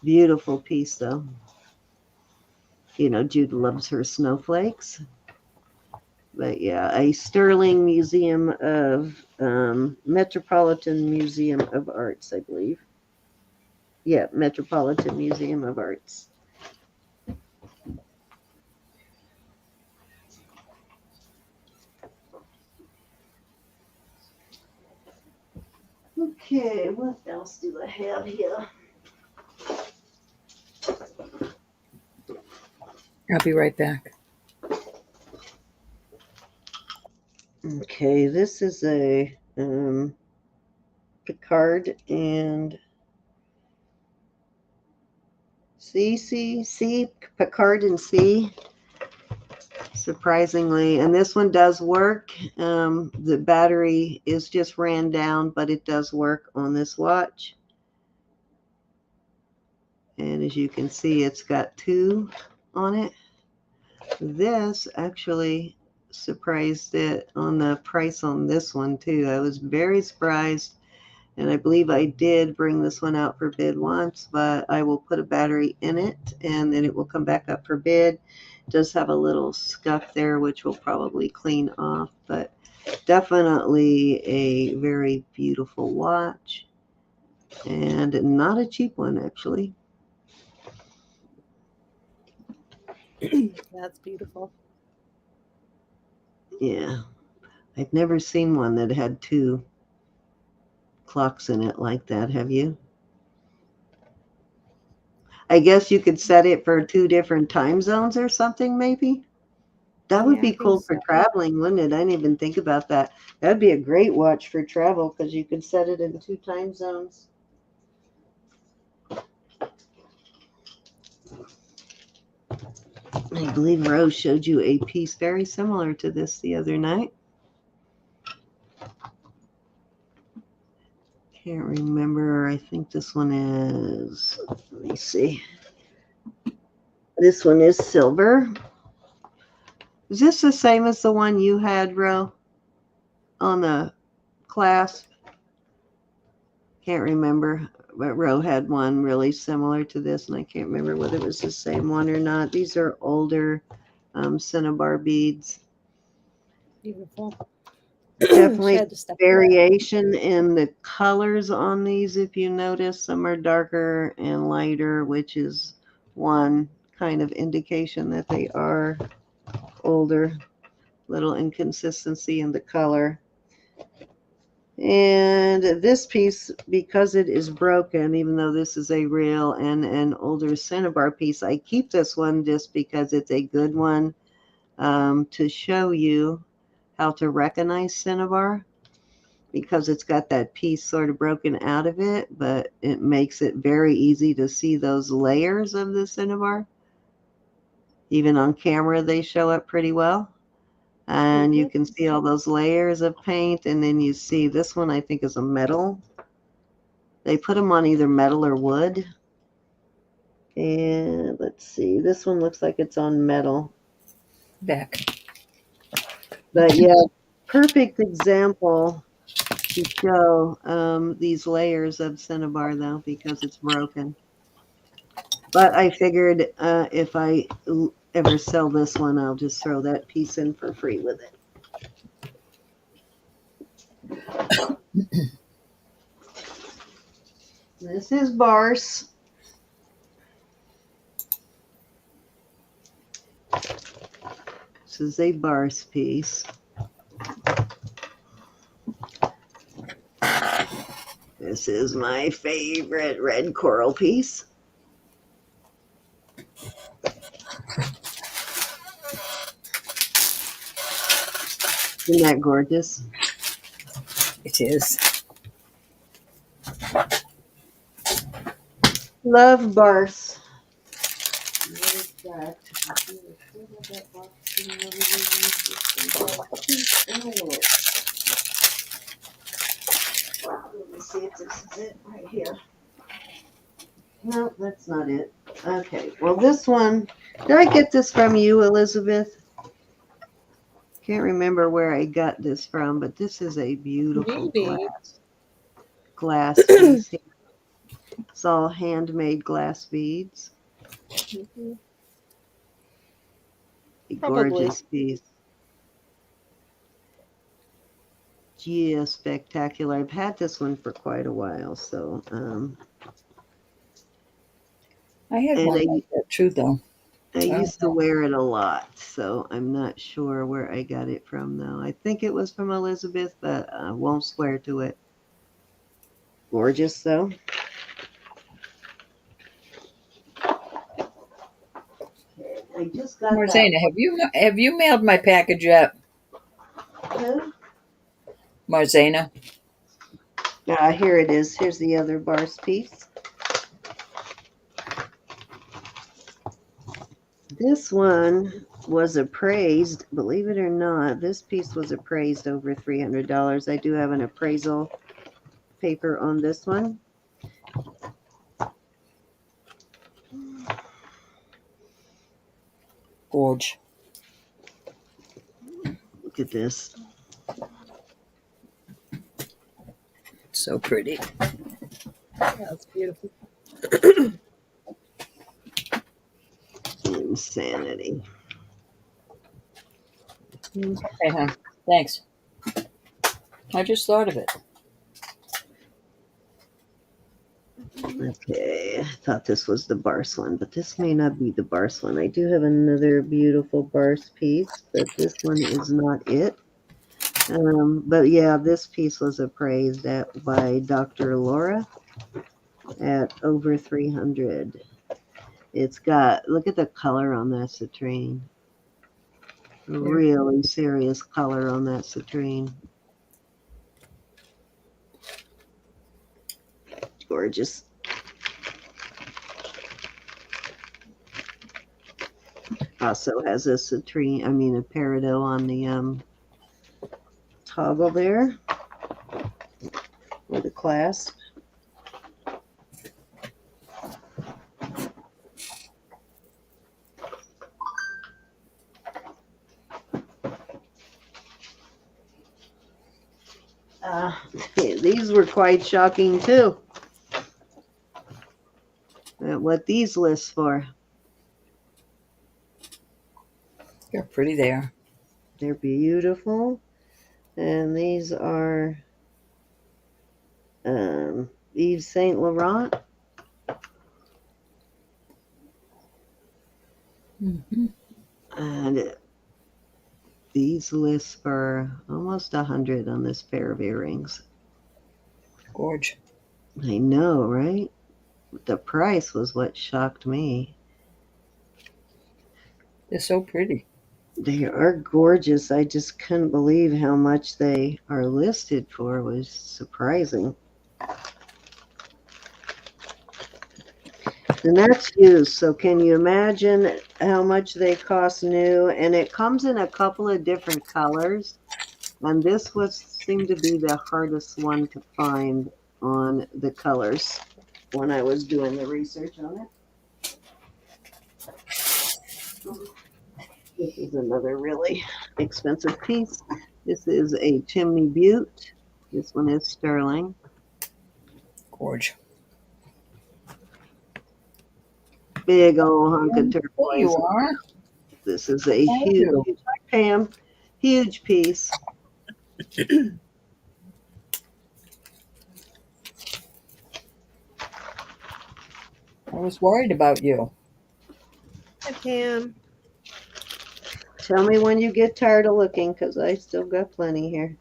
Beautiful piece, though. You know, Jude loves her snowflakes. But yeah, a Sterling Museum of Metropolitan Museum of Arts, I believe. Yeah, Metropolitan Museum of Arts. Okay, what else do I have here? I'll be right back. Okay, this is a Picard and C, Picard and C. Surprisingly, and this one does work. The battery is just ran down, but it does work on this watch. And as you can see, it's got 2 on it. This actually surprised on the price on this one too. I was very surprised, and I believe I did bring this one out for bid once, but I will put a battery in it and then it will come back up for bid. It does have a little scuff there, which will probably clean off, but definitely a very beautiful watch and not a cheap one, actually. That's beautiful. Yeah, I've never seen one that had two clocks in it like that. Have you? I guess you could set it for two different time zones or something, maybe. That would Yeah, be I think cool for so. traveling, wouldn't it? I didn't even think about that. That'd be a great watch for travel because you could set it in two time zones. I believe Rose showed you a piece very similar to this the other night. Can't remember. I think this one is, let me see. This one is silver. Is this the same as the one you had, Ro, on the clasp? Can't remember, but Ro had one really similar to this, and I can't remember whether it was the same one or not. These are older cinnabar beads. Beautiful. Definitely Shed the stuff. variation in the colors on these. If you notice, some are darker and lighter, which is one kind of indication that they are older. Little inconsistency in the color. And this piece, because it is broken, even though this is a real and an older cinnabar piece, I keep this one just because it's a good one to show you how to recognize cinnabar, because it's got that piece sort of broken out of it, but it makes it very easy to see those layers of the cinnabar. Even on camera, they show up pretty well. And you can see all those layers of paint, and then you see this one, I think, is a metal. They put them on either metal or wood. And let's see, this one looks like it's on metal. Back. But yeah, perfect example to show these layers of cinnabar, though, because it's broken. But I figured if I ever sell this one, I'll just throw that piece in for free with it. This is Bars. This is a Bars piece. This is my favorite red coral piece. Isn't that gorgeous? It is. Love Bars. Let me see if this is it right here. No, that's not it. Okay, well, this one, did I get this from you, Elizabeth? Can't remember where I got this from, but this is a beautiful Maybe. glass piece here. It's all handmade glass beads. A gorgeous piece. Just spectacular. I've had this one for quite a while, so I had and one like that too, though. I used to wear it a lot, so I'm not sure where I got it from, though. I think it was from Elizabeth, but I won't swear to it. Gorgeous, though. I just got Marzana, have you mailed my package yet? Who? Marzana? Here it is. Here's the other Bars piece. This one was appraised, believe it or not, this piece was appraised over $300. I do have an appraisal paper on this one. Gorge. Look at this. So pretty. That's beautiful. Insanity. Okay, hon. Thanks. I just thought of it. Okay, I thought this was the Barse one, but this may not be the Barse one. I do have another beautiful Barse piece, but this one is not it. But yeah, this piece was appraised by Dr. Laura at over 300. It's got, look at the color on that citrine. Really serious color on that citrine. Gorgeous. Also has a citrine, a peridot on the toggle there with a clasp. These were quite shocking too. At what these list for. They're pretty there. They're beautiful. And these are Yves Saint Laurent. Mm-hmm. And these list for almost 100 on this pair of earrings. Gorge. I know, right? The price was what shocked me. They're so pretty. They are gorgeous. I just couldn't believe how much they are listed for. It was surprising. And that's used. So can you imagine how much they cost new? And it comes in a couple of different colors. And this seemed to be the hardest one to find on the colors when I was doing the research on it. This is another really expensive piece. This is a Chimney Butte. This one is sterling. Gorge. Big old hunk of There turquoise. you are. This is a Thank huge, you. Pam, huge piece. I was worried about you. Hi, Pam. Tell me when you get tired of looking, because I still got plenty here.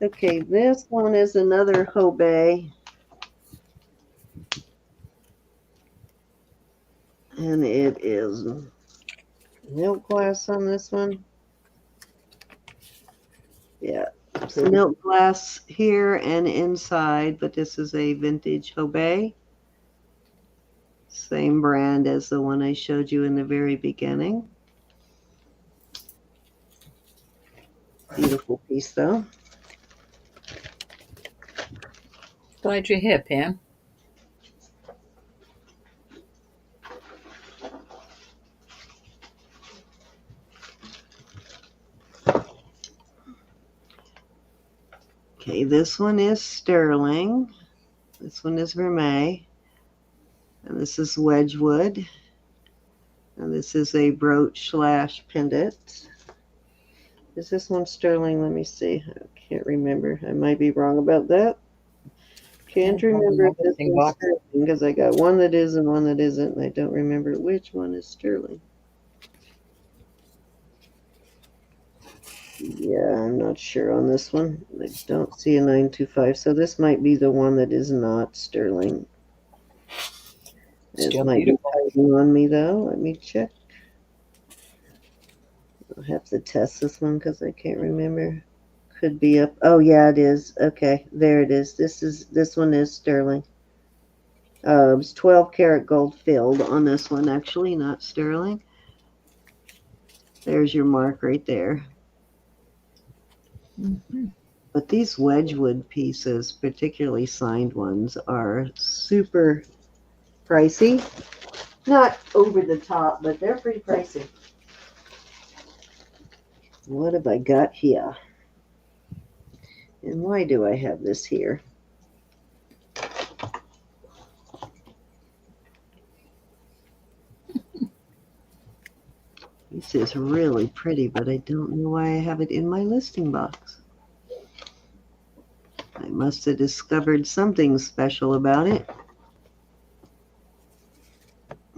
Okay, this one is another Hobey. And it is milk glass on this one. Yeah, it's milk glass here and inside, but this is a vintage Hobey. Same brand as the one I showed you in the very beginning. Beautiful piece, though. Glad you're here, Pam. Okay, this one is sterling. This one is vermeil. And this is Wedgwood. And this is a brooch / pendant. Is this one sterling? Let me see. I can't remember. I might be wrong about that. Can't remember if this one's sterling because I got one that is and one that isn't, and I don't remember which one is sterling. Yeah, I'm not sure on this one. I don't see a 925, so this might be the one that is not sterling. It Still might beautiful. be hiding on me, though. Let me check. I'll have to test this one because I can't remember. Could be up. Oh, yeah, it is. Okay, there it is. This one is sterling. It's 12 karat gold filled on this one, actually, not sterling. There's your mark right there. Mm-hmm. But these Wedgwood pieces, particularly signed ones, are super pricey. Not over the top, but they're pretty pricey. What have I got here? And why do I have this here? This is really pretty, but I don't know why I have it in my listing box. I must have discovered something special about it.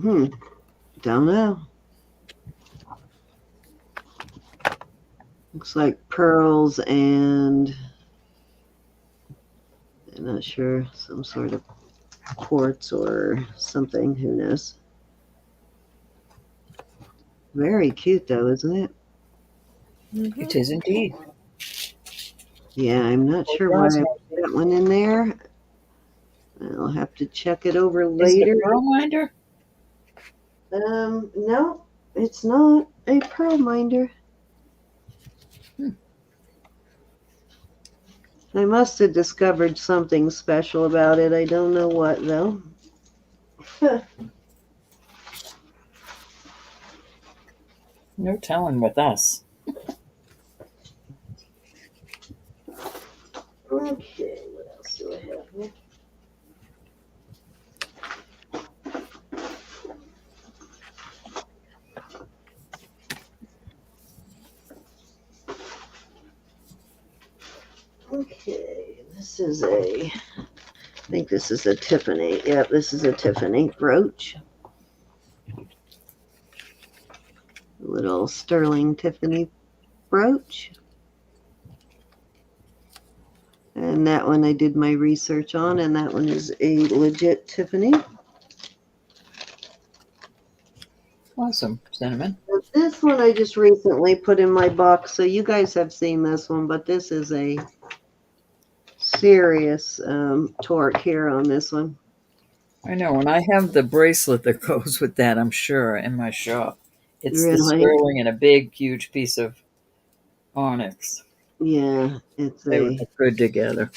Don't know. Looks like pearls and I'm not sure, some sort of quartz or something, who knows. Very cute though, isn't it? It is indeed. Yeah, I'm not sure why I put that one in there. I'll have to check it over Is it later. a pearl minder? No, it's not a pearl minder. I must have discovered something special about it. I don't know what though. No telling with us. Okay, what else do I have here? Okay, I think this is a Tiffany. Yep, this is a Tiffany brooch. A little sterling Tiffany brooch. And that one I did my research on, and that one is a legit Tiffany. Awesome, Cinnamon. This one I just recently put in my box, so you guys have seen this one, but this is a serious torque here on this one. I know, and I have the bracelet that goes with that, I'm sure, in my shop. It's the Really? sterling and a big, huge piece of onyx. Yeah, it's They a look good together.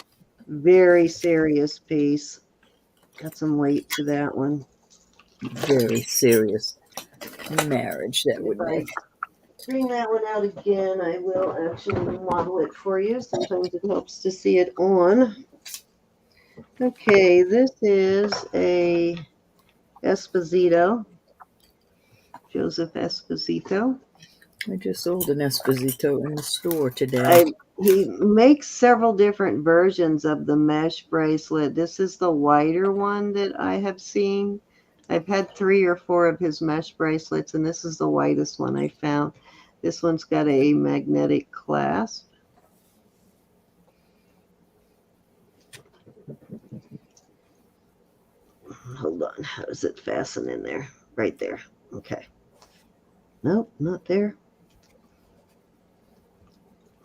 very serious piece. Got some weight to that one. Very serious marriage that would If I make. bring that one out again, I will actually model it for you. Sometimes it helps to see it on. Okay, this is a Esposito, Joseph Esposito. I just sold an Esposito in the store today. He makes several different versions of the mesh bracelet. This is the wider one that I have seen. I've had 3 or 4 of his mesh bracelets, and this is the widest one I found. This one's got a magnetic clasp. Hold on. How does it fasten in there? Right there. Okay. Nope, not there.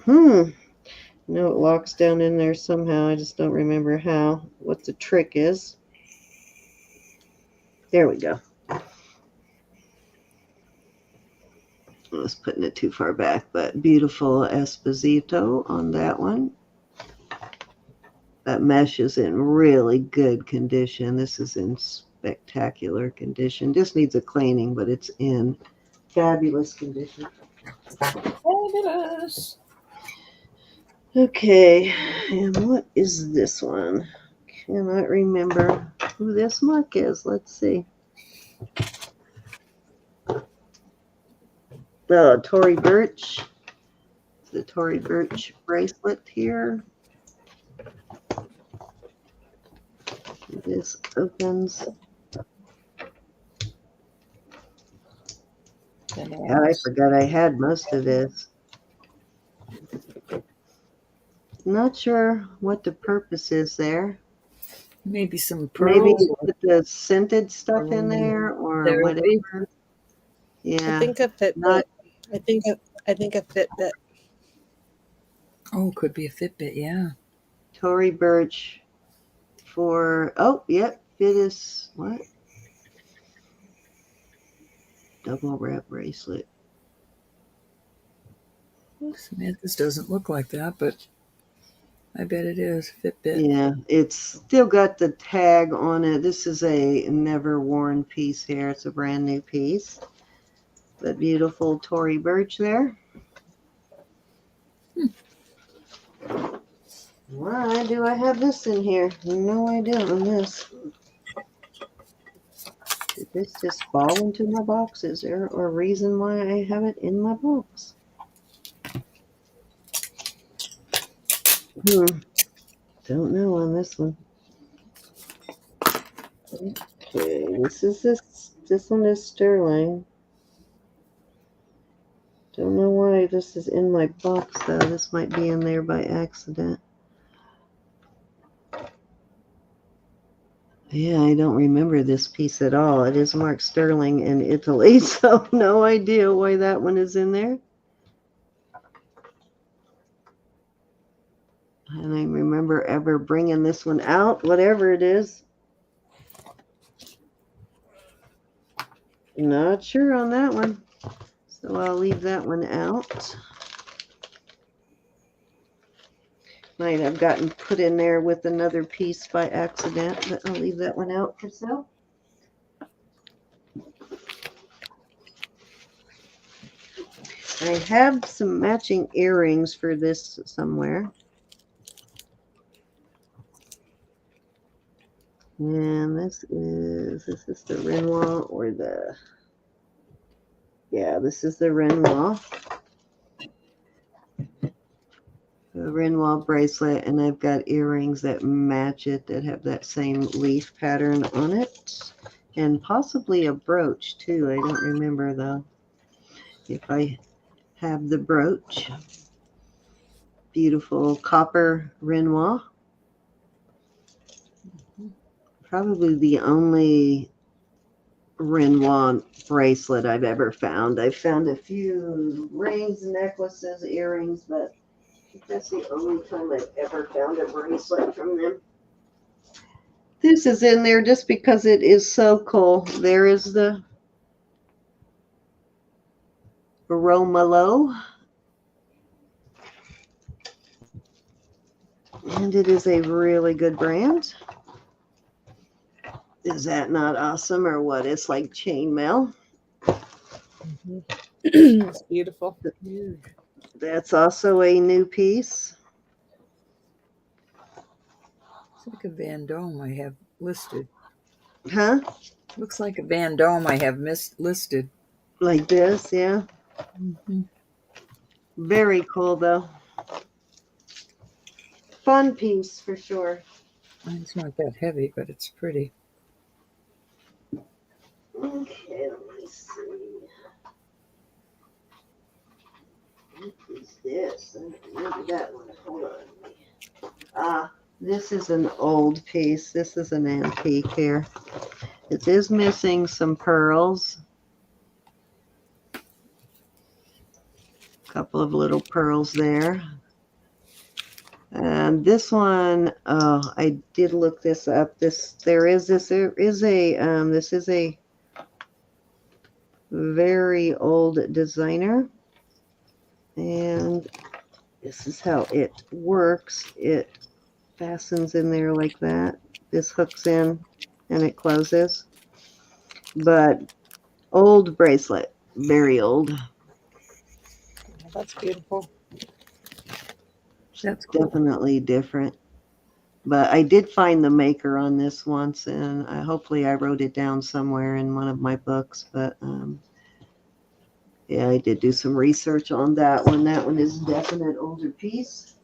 No, it locks down in there somehow. I just don't remember how, what the trick is. There we go. I was putting it too far back, but beautiful Esposito on that one. That mesh is in really good condition. This is in spectacular condition. Just needs a cleaning, but it's in fabulous condition. Fabulous. Okay, and what is this one? Cannot remember who this mark is. Let's see. The Tory Burch. The Tory Burch bracelet here. This opens. Yeah, I forgot I had most of this. Not sure what the purpose is there. Maybe some Maybe pearls. put the scented stuff in there or Therapy. whatever. Yeah. I think a Fitbit. Not- I think a Fitbit. Oh, could be a Fitbit, yeah. Tory Burch for, oh, yep, Fit is, what? Double wrap bracelet. Samantha's doesn't look like that, but I bet it is Fitbit. Yeah, it's still got the tag on it. This is a never worn piece here. It's a brand new piece. But beautiful Tory Burch there. Why do I have this in here? No idea on this. Did this just fall into my box? Is there a reason why I have it in my box? Don't know on this one. Okay, this one is sterling. Don't know why this is in my box though. This might be in there by accident. Yeah, I don't remember this piece at all. It is marked sterling in Italy, so no idea why that one is in there. And I remember ever bringing this one out, whatever it is. Not sure on that one. So I'll leave that one out. Might have gotten put in there with another piece by accident, but I'll leave that one out for so. I have some matching earrings for this somewhere. And this is the Renoir or the, yeah, this is the Renoir. The Renoir bracelet, and I've got earrings that match it that have that same leaf pattern on it. And possibly a brooch too. I don't remember though if I have the brooch. Beautiful copper Renoir. Probably the only Renoir bracelet I've ever found. I've found a few rings, necklaces, earrings, but that's the only time I've ever found a bracelet from them. This is in there just because it is so cool. There is the Romalo. And it is a really good brand. Is that not awesome or what? It's like chainmail. It's beautiful. That's also a new piece. It's like a Van Dome I have listed. Huh? Looks like a Van Dome I have listed. Like this, yeah. Mm-hmm. Very cool, though. Fun piece for sure. Mine's not that heavy, but it's pretty. Okay, let me see. What is this? I don't remember that one. Hold on. This is an old piece. This is an antique here. It is missing some pearls. A couple of little pearls there. And this one, oh, I did look this up. This is a very old designer, and this is how it works. It fastens in there like that. This hooks in and it closes. But old bracelet, very old. That's beautiful. That's cool. Definitely different. But I did find the maker on this once, and hopefully I wrote it down somewhere in one of my books. But yeah, I did do some research on that one. That one is a definite older piece.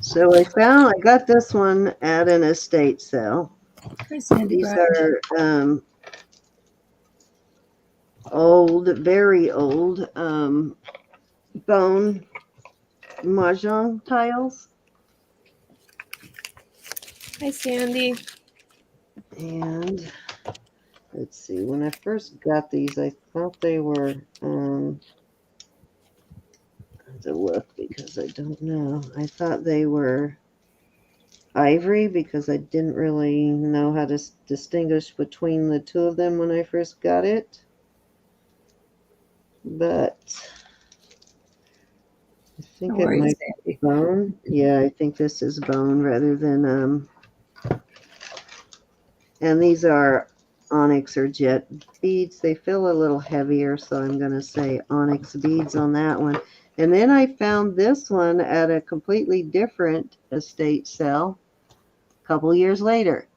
So I got this one at an estate sale. Hi, Sandy. These are old, very old bone mahjong tiles. Hi, Sandy. And let's see, when I first got these, I thought they were, I have to look because I don't know. I thought they were ivory because I didn't really know how to distinguish between the two of them when I first got it. But I think How it are you, might be Sandy? bone. Yeah, I think this is bone rather than and these are onyx or jet beads. They feel a little heavier, so I'm going to say onyx beads on that one. And then I found this one at a completely different estate sale a couple years later.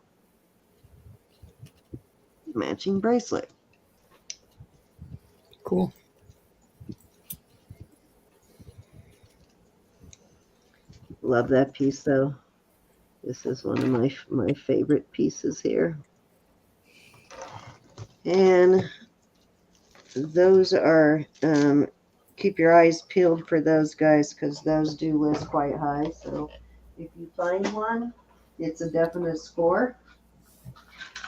Matching bracelet. Cool. Love that piece though. This is one of my favorite pieces here. And those are keep your eyes peeled for those guys because those do list quite high. So if you find one, it's a definite score.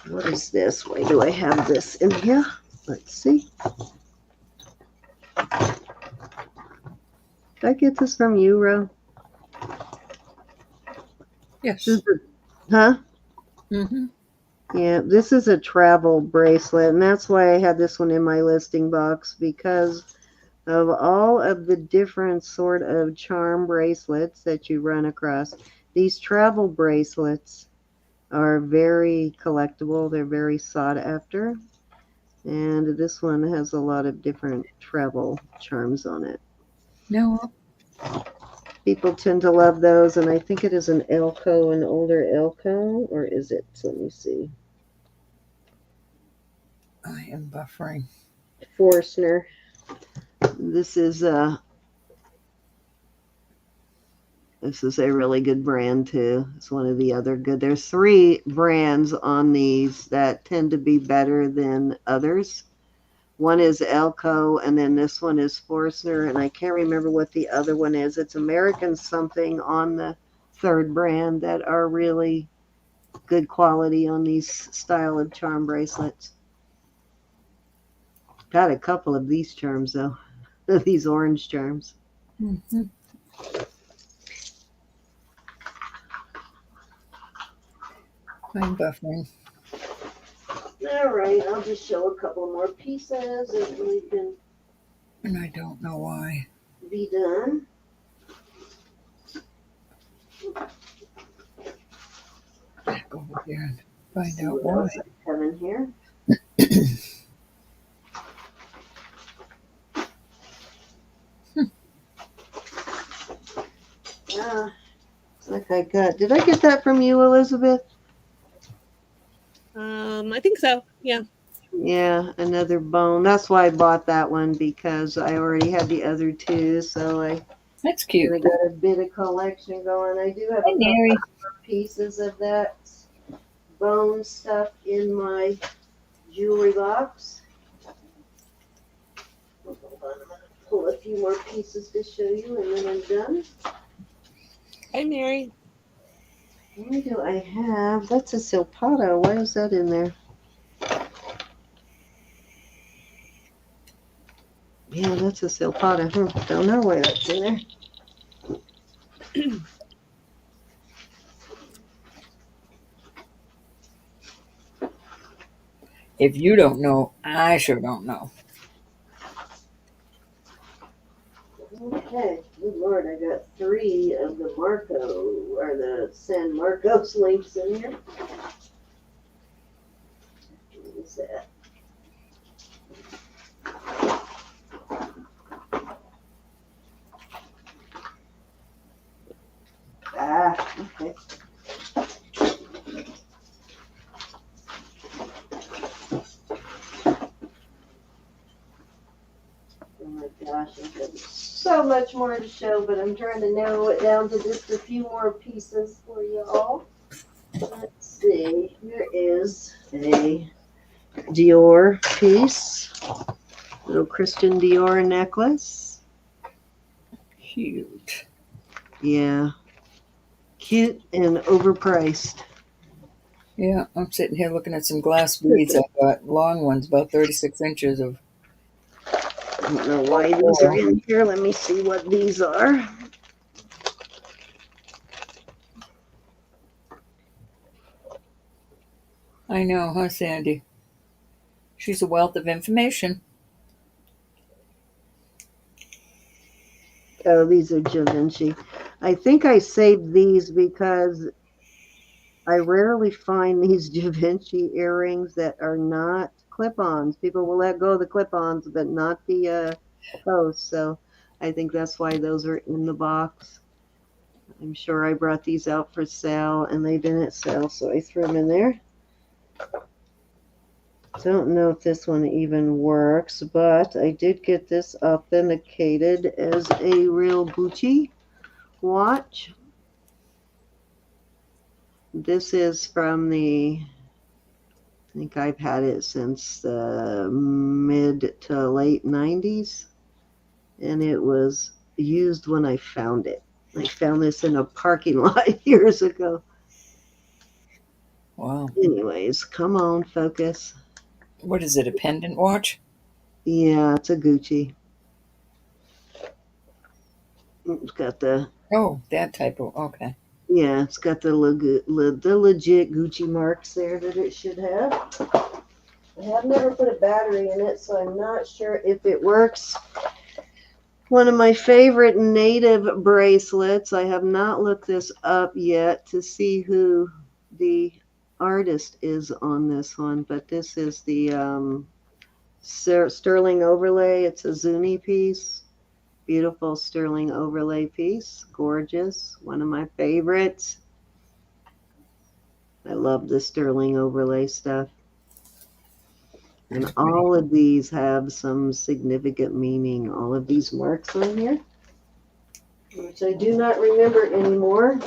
What is this? Why do I have this in here? Let's see. Did I get this from you, Ro? Yes. Huh? Mm-hmm. Yeah, this is a travel bracelet, and that's why I had this one in my listing box because of all of the different sort of charm bracelets that you run across. These travel bracelets are very collectible. They're very sought after. And this one has a lot of different travel charms on it. No, People tend to love those, and I think it is an Elko, an older Elko, or is it? Let me see. I am buffering. Forstner. This is a really good brand too. It's one of the other good. There's 3 brands on these that tend to be better than others. One is Elko, and then this one is Forstner, and I can't remember what the other one is. It's American something on the 3rd brand that are really good quality on these style of charm bracelets. Got a couple of these charms though, these orange charms. Mm-hmm. I'm buffering. All right, I'll just show a couple more pieces and we can And I don't know why. be done. Back over here and find See out what why. else I have in here. Looks like I got. Did I get that from you, Elizabeth? I think so. Yeah. Yeah, another bone. That's why I bought that one because I already had the other 2, so I That's cute. got a bit of collection going. I do have Hi, a couple Mary. more pieces of that bone stuff in my jewelry box. Hold on, I'm gonna pull a few more pieces to show you, and then I'm done. Hi, Mary. What do I have? That's a silpato. Why is that in there? Yeah, that's a silpato. Don't know why that's in there. If you don't know, I sure don't know. Okay, good lord, I got 3 of the Marco, or the San Marcos links in here. What is that? Okay. Oh my gosh, I have so much more to show, but I'm trying to narrow it down to just a few more pieces for you all. Let's see, here is a Dior piece, little Christian Dior necklace. Cute. Yeah, cute and overpriced. Yeah, I'm sitting here looking at some glass beads. I got long ones, about 36 inches of. I don't know why these are in here. Let me see what these are. I know, huh, Sandy? She's a wealth of information. Oh, these are Givenchy. I think I saved these because I rarely find these Givenchy earrings that are not clip-ons. People will let go of the clip-ons, but not the posts. So I think that's why those are in the box. I'm sure I brought these out for sale, and they didn't sell, so I threw them in there. Don't know if this one even works, but I did get this authenticated as a real Gucci watch. This is from I think I've had it since the mid to late 90s, and it was used when I found it. I found this in a parking lot years ago. Wow. Anyways, come on, focus. What is it, a pendant watch? Yeah, it's a Gucci. It's got the Oh, that type of, okay. Yeah, it's got the legit Gucci marks there that it should have. I have never put a battery in it, so I'm not sure if it works. One of my favorite native bracelets. I have not looked this up yet to see who the artist is on this one, but this is the sterling overlay. It's a Zuni piece. Beautiful sterling overlay piece. Gorgeous. One of my favorites. I love the sterling overlay stuff. And all of these have some significant meaning. All of these marks on here, which I do not remember anymore.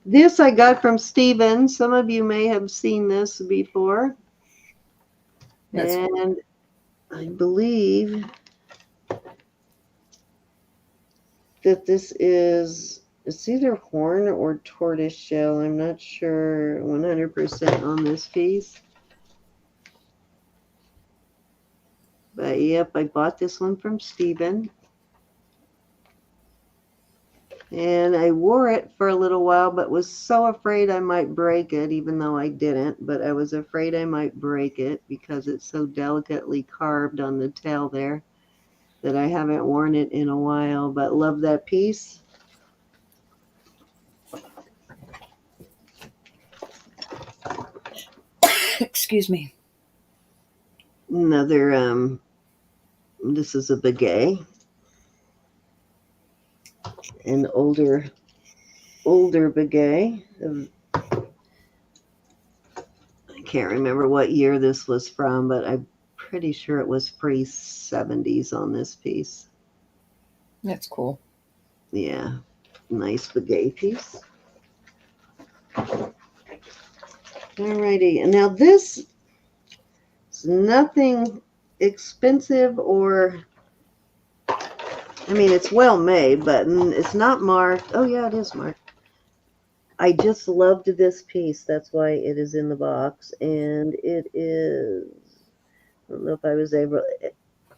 This I got from Steven. Some of you may have seen this before. That's And I believe that this is, it's either horn or tortoise shell. I'm not sure 100% on this piece. But yep, I bought this one from Steven. And I wore it for a little while, but was so afraid I might break it, even though I didn't. But I was afraid I might break it because it's so delicately carved on the tail there that I haven't worn it in a while. But love that piece. excuse me. Another, this is a baguette. An older baguette. I can't remember what year this was from, but I'm pretty sure it was pre-70s on this piece. That's cool. Yeah, nice baguette piece. Alrighty, and now this is nothing expensive or, I mean, it's well made, but it's not marked. Oh yeah, it is marked. I just loved this piece. That's why it is in the box, and it is, I don't know if I was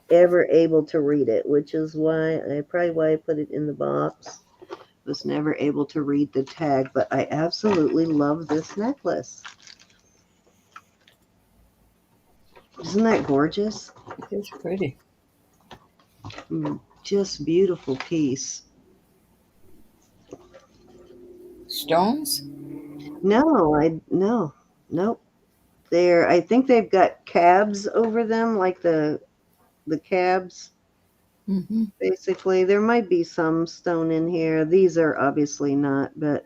ever able to read it, which is why I put it in the box. Was never able to read the tag, but I absolutely love this necklace. Isn't that gorgeous? It's pretty. Just beautiful piece. Stones? Nope. I think they've got cabs over them, like the cabs. Mm-hmm. Basically, there might be some stone in here. These are obviously not, but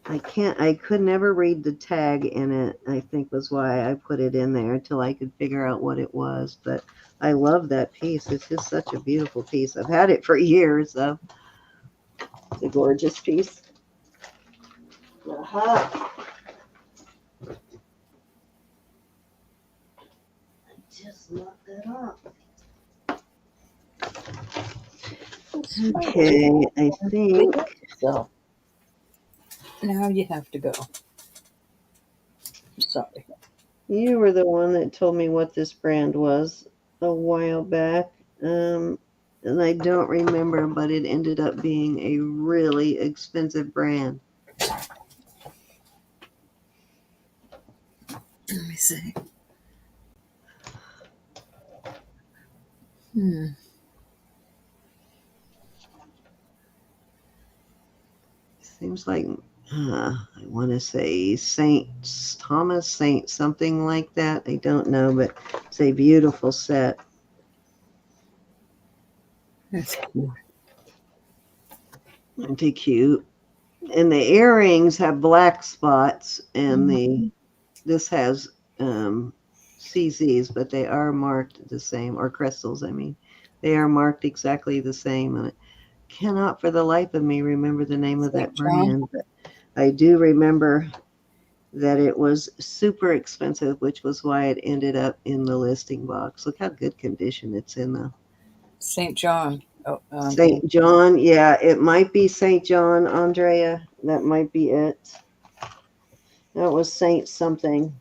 I could never read the tag in it, I think was why I put it in there until I could figure out what it was. But I love that piece. It's just such a beautiful piece. I've had it for years, so it's a gorgeous piece. Aha. I just locked that off. Okay, I think So now you have to go. Sorry. you were the one that told me what this brand was a while back. And I don't remember, but it ended up being a really expensive brand. Let me see. Seems like I want to say Saint Thomas, Saint something like that. I don't know, but it's a beautiful set. That's cute. Aren't they cute? And the earrings have black spots, and this has CZs, but they are marked the same, or crystals. I mean, they are marked exactly the same. And I cannot, for the life of me, remember the name of St. that John. brand. But I do remember that it was super expensive, which was why it ended up in the listing box. Look how good condition it's in, though. St. John. Oh, St. John, yeah, it might be St. John, Andrea. That might be it. That was Saint something.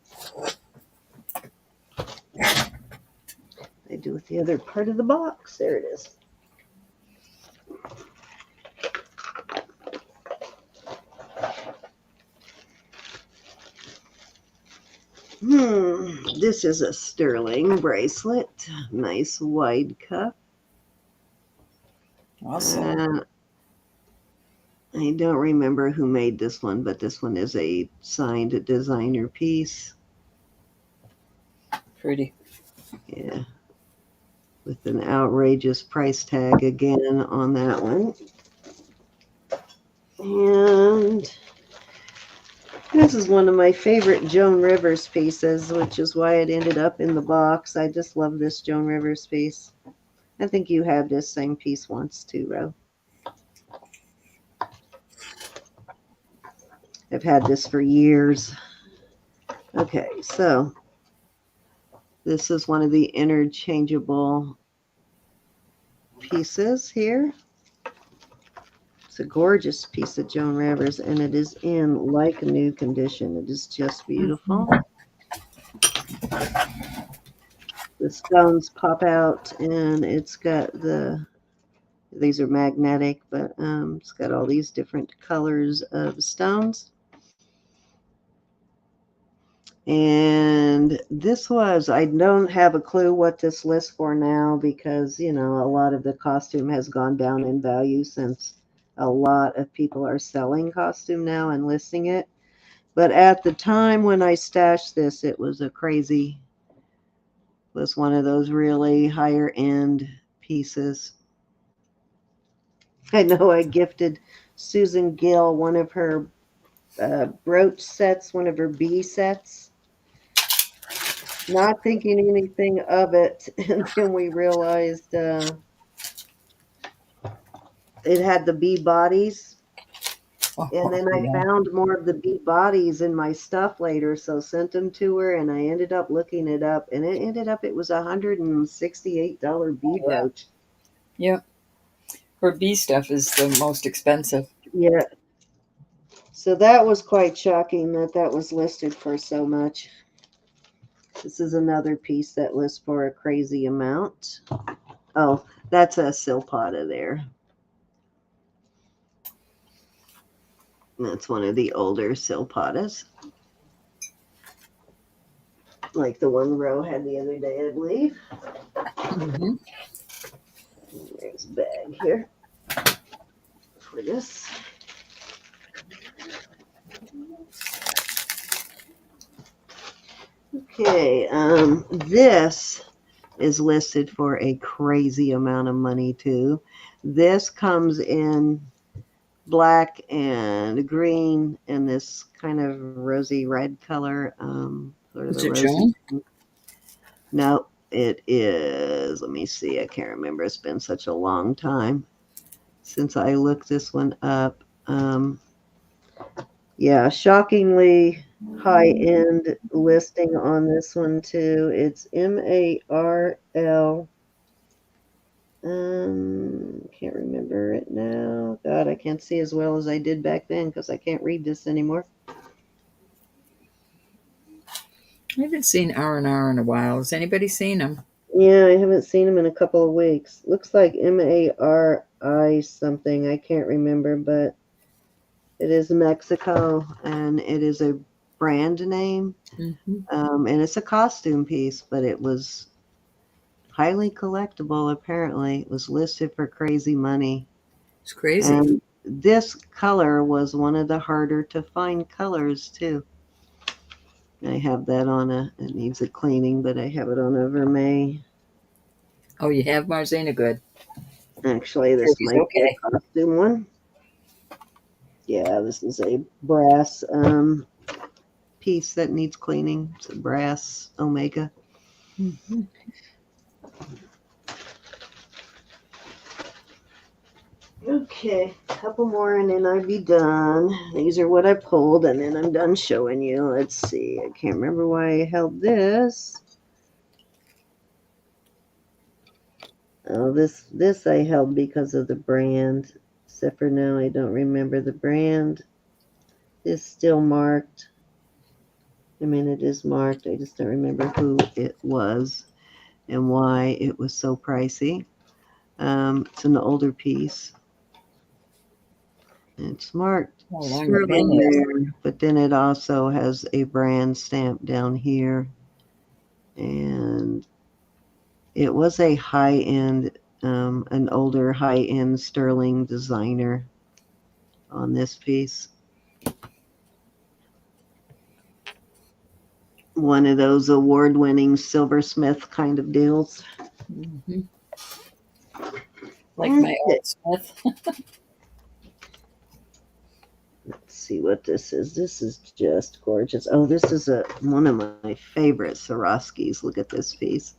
I do with the other part of the box. There it is. This is a sterling bracelet. Nice wide cuff. awesome. I don't remember who made this one, but this one is a signed designer piece. Pretty. Yeah. With an outrageous price tag again on that one. And this is one of my favorite Joan Rivers pieces, which is why it ended up in the box. I just love this Joan Rivers piece. I think you had this same piece once too, Ro. I've had this for years. Okay, so this is one of the interchangeable pieces here. It's a gorgeous piece of Joan Rivers, and it is in like new condition. It is just beautiful. The stones pop out, and it's got these are magnetic, but it's got all these different colors of stones. And this was, I don't have a clue what this lists for now because, a lot of the costume has gone down in value since a lot of people are selling costume now and listing it. But at the time when I stashed this, it was was one of those really higher end pieces. I know I gifted Susan Gill one of her brooch sets, one of her bee sets, not thinking anything of it. And then we realized it had the bee bodies. And then I Yeah. found more of the bee bodies in my stuff later, so sent them to her, and I ended up looking it up, and it was $168 bee Yeah. brooch. Yeah. Her bee stuff is the most expensive. Yeah. So that was quite shocking that was listed for so much. This is another piece that lists for a crazy amount. Oh, that's a silpata there. That's one of the older silpatas. Like the one Ro had the other day, I believe. Mm-hmm. There's a bag here for this. Okay, this is listed for a crazy amount of money too. This comes in black and green and this kind of rosy red color. Sort of Is a it rosy. Joan? No, it is. Let me see. I can't remember. It's been such a long time since I looked this one up. Yeah, shockingly high end listing on this one too. It's MARL. Can't remember it now. God, I can't see as well as I did back then because I can't read this anymore. I haven't seen R&R in a while. Has anybody seen him? Yeah, I haven't seen him in a couple of weeks. Looks like MARI something. I can't remember, but it is Mexico and it is a brand name. Mm-hmm. And it's a costume piece, but it was highly collectible, apparently. It was listed for crazy money. It's crazy. And this color was one of the harder to find colors too. I have that on it needs a cleaning, but I have it on a vermeil. Oh, you have Marzena, good. Actually, this Ruby's might be okay. a costume one. Yeah, this is a brass piece that needs cleaning. It's a brass omega. Mm-hmm. Okay, a couple more and then I'll be done. These are what I pulled and then I'm done showing you. Let's see. I can't remember why I held this. Oh, this I held because of the brand. Except for now I don't remember the brand. It's still marked. I mean, it is marked. I just don't remember who it was and why it was so pricey. It's an older piece. It's marked How long the pin Sterling is. there, but then it also has a brand stamp down here. And it was a high-end, an older high-end Sterling designer on this piece. One of those award-winning silversmith kind of deals. Mm-hmm. Like my old Smith. Let's see what this is. This is just gorgeous. Oh, this is one of my favorite Swarovskis. Look at this piece.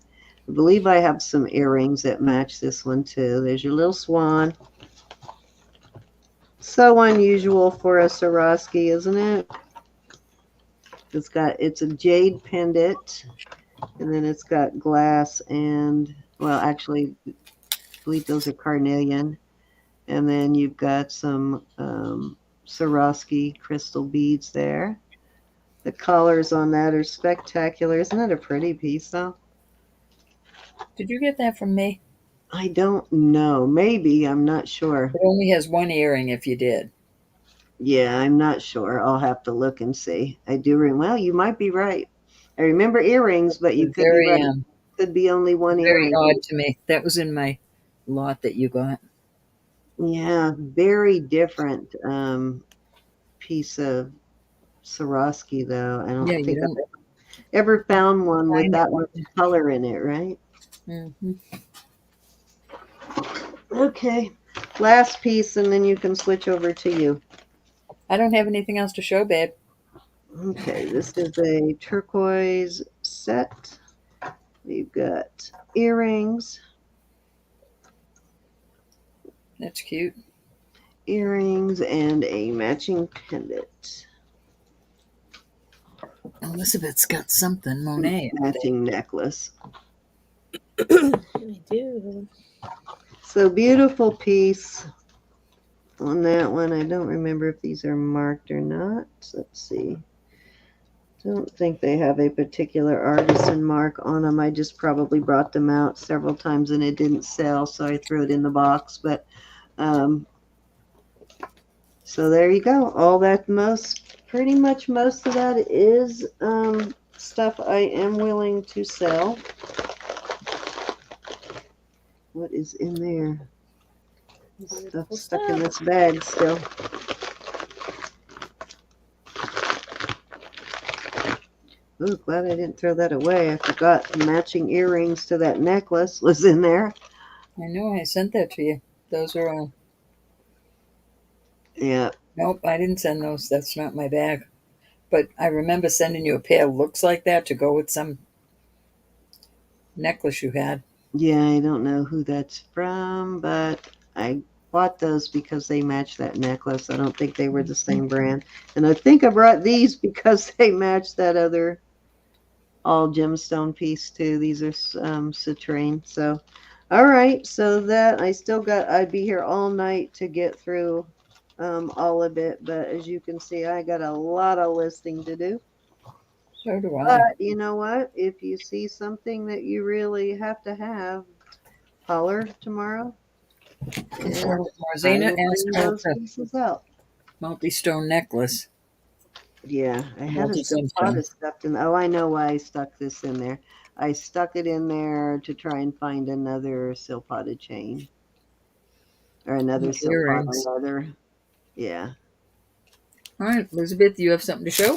I believe I have some earrings that match this one too. There's your little swan. So unusual for a Swarovski, isn't it? It's a jade pendant, and then it's got glass and, well, actually, I believe those are carnelian. And then you've got some Swarovski crystal beads there. The colors on that are spectacular. Isn't that a pretty piece, though? Did you get that from me? I don't know. Maybe. I'm not sure. It only has one earring if you did. Yeah, I'm not sure. I'll have to look and see. I do. Well, you might be right. I remember earrings, but you could be Very, right. Could be only one very earring. odd to me. That was in my lot that you got. Yeah, very different piece of Swarovski, though. I don't Yeah, you think don't I've ever found one with find it that much often. color in it, right? Mm-hmm. Okay, last piece, and then you can switch over to you. I don't have anything else to show, babe. Okay, this is a turquoise set. We've got earrings, That's cute. and a matching pendant. Elizabeth's got something, Monet. Matching necklace. I do. So beautiful piece on that one. I don't remember if these are marked or not. Let's see. Don't think they have a particular artisan mark on them. I just probably brought them out several times and it didn't sell, so I threw it in the box. But so there you go. All that pretty much most of that is stuff I am willing to sell. What is in there? Stuff stuck in this bag still. Ooh, glad I didn't throw that away. I forgot the matching earrings to that necklace was in there. I know I sent that to you. Those are all. Yeah. Nope, I didn't send those. That's not my bag. But I remember sending you a pair of looks like that to go with some necklace you had. Yeah, I don't know who that's from, but I bought those because they match that necklace. I don't think they were the same brand. And I think I brought these because they match that other all gemstone piece too. These are citrine. So, all right. So that I'd be here all night to get through all of it. But as you can see, I got a lot of listing to do. So do I. But you know what? If you see something that you really have to have, holler tomorrow. And So I Marzena will asked bring about those the pieces out. multi-stone necklace. Yeah, I had a Multi-gemstone. silpata stuffed in. Oh, I know why I stuck this in there. I stuck it in there to try and find another silpata chain or another silpata Earrings. leather. Yeah. All right, Elizabeth, you have something to show?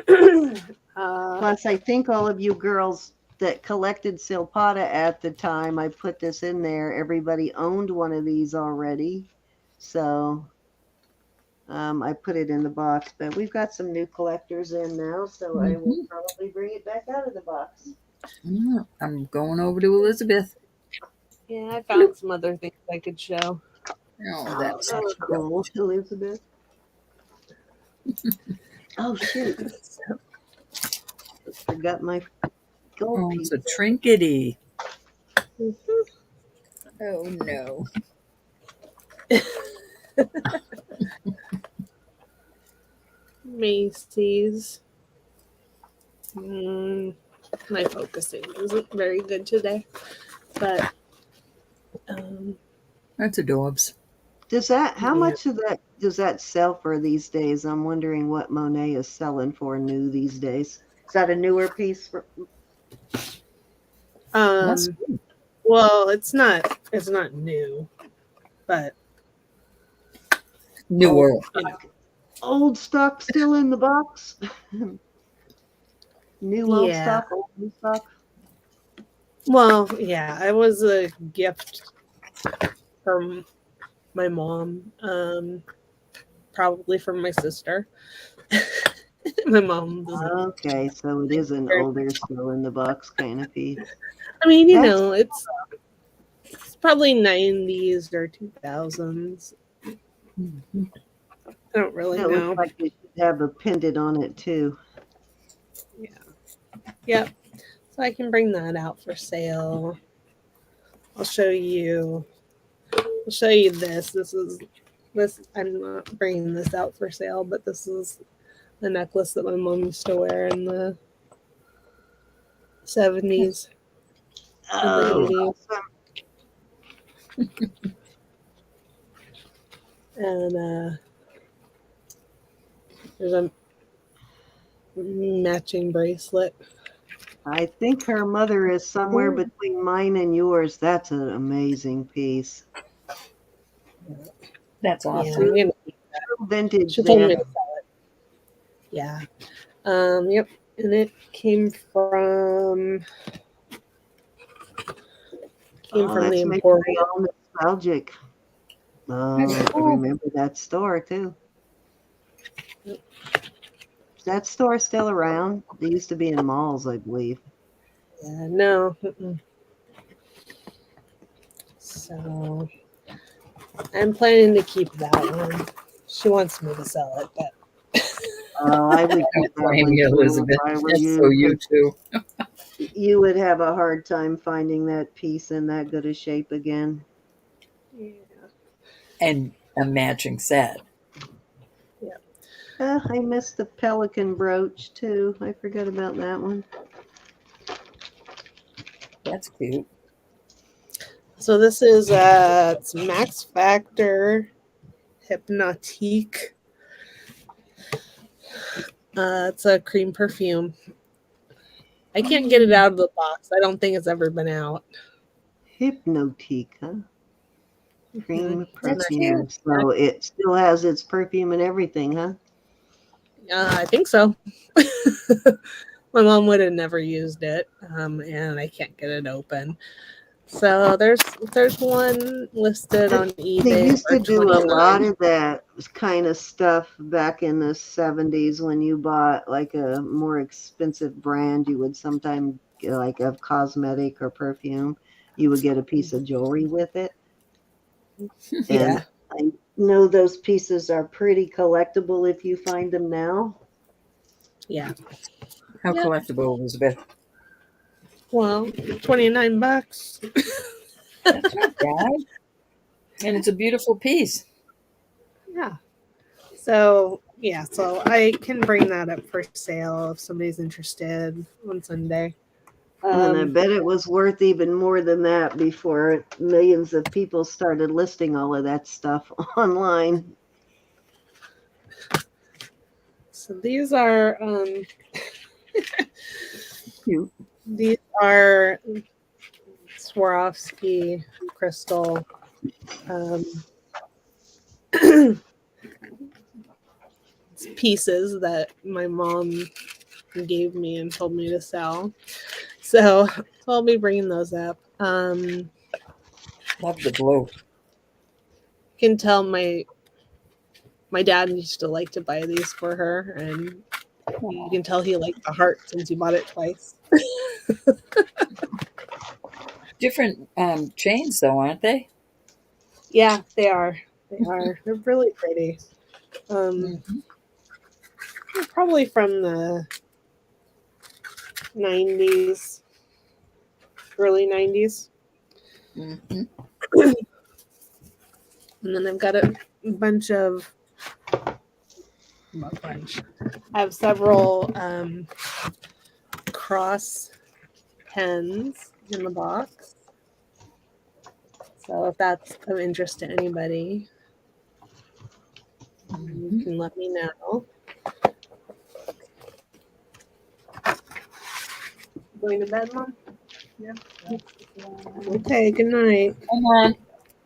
Plus, I think all of you girls that collected Silpata at the time I put this in there, everybody owned one of these already. So I put it in the box, but we've got some new collectors in now, so I will probably bring it back out of the box. Yeah, I'm going over to Elizabeth. Yeah, I found some other things I could show. Oh, Oh, that's that's cool, Elizabeth. Oh, shoot. Forgot my gold oh, piece. it's a trinkety. Mhm. Oh no. Macy's. My focusing isn't very good today, but That's adorbs. Does that, how yeah. much of that does that sell for these days? I'm wondering what Monet is selling for new these days. Is that a newer piece? Must Um, be. well, it's not new, but Newer. Old stock still in the box? New old yeah. stock, old new stock? Well, yeah, it was a gift from my mom, probably from my sister. My mom doesn't. Okay, so it is an older still in the box kind of piece. I mean, That's it's probably 90s or 2000s. Mhm. I don't really It looks know. like it should have a pendant on it too. Yeah. Yep. So I can bring that out for sale. I'll show you. I'll show you this. This. I'm not bringing this out for sale, but this is the necklace that my mom used to wear in the 70s and the Oh, 80s. awesome. And there's a matching bracelet. I think her mother is somewhere between mine and yours. That's an amazing piece. That's Yeah, awesome. I'm gonna. Vintage She told me there. to sell it. Yeah. Yep. And it came Oh, from the that's making me Emporium. all nostalgic. That's Oh, I cool. remember that store too. Is that store still around? They used to be in malls, I believe. Yeah. No. Mm-mm. So I'm planning to keep that one. She wants me to sell it, but Oh, I would keep Don't that blame one you, too if Elizabeth. I were That's so you, you because too. you would have a hard time finding that piece in that good a shape again. yeah. And a matching set. I missed the pelican brooch too. I forgot about that one. That's cute. So this is it's Max Factor Hypnotique. It's a cream perfume. I can't get it out of the box. I don't think it's ever been out. Hypnotique, huh? Mm-hmm. Cream That's perfume. cute. So it still has its perfume and everything, huh? I think so. My mom would have never used it, and I can't get it open. So there's one listed on They eBay used for to do a lot 29. of that kind of stuff back in the 70s when you bought like a more expensive brand. You would sometimes get like a cosmetic or perfume. You would get a piece of jewelry with it. And Yeah, I know those pieces are pretty collectible if you find them now. yeah. How Yep. collectible, Elizabeth? Well, $29. That's not bad. And it's a beautiful piece. Yeah. So yeah, so I can bring that up for sale if somebody's interested on Sunday. And I bet it was worth even more than that before millions of people started listing all of that stuff online. So Cute. these are Swarovski crystal. Um, pieces that my mom gave me and told me to sell. So I'll be bringing those up. Love the blue. Can tell my dad used to like to buy these for her, and you can tell he liked the heart since he bought it twice. Different chains, though, aren't they? Yeah, they are. They are. They're really pretty. Mm-hmm. They're probably from the 90s, early 90s. Mm-hmm. And then I've got a bunch of, well, a bunch. I have several cross pens in the box. So if that's of interest to anybody, you Mm-hmm. can let me know. Going to bed, Mom? Yeah. Okay, good night. Come on.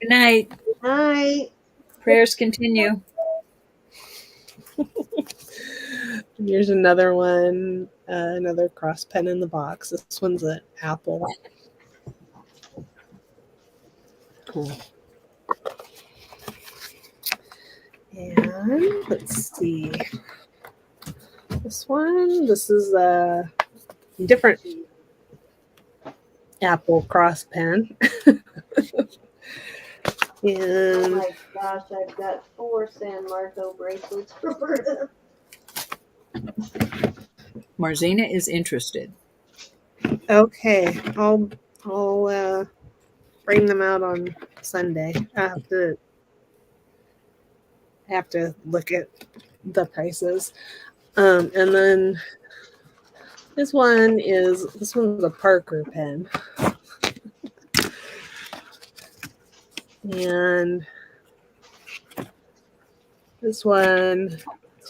Good night. Hi. Prayers continue. Here's another one, another cross pen in the box. This one's an apple. Cool. And let's see. This is a different apple cross pen. Oh And my gosh, I've got 4 San Marco bracelets for Roberta. Marzina is interested. okay, I'll bring them out on Sunday. I have to look at the prices. And then this one's a Parker pen. And this one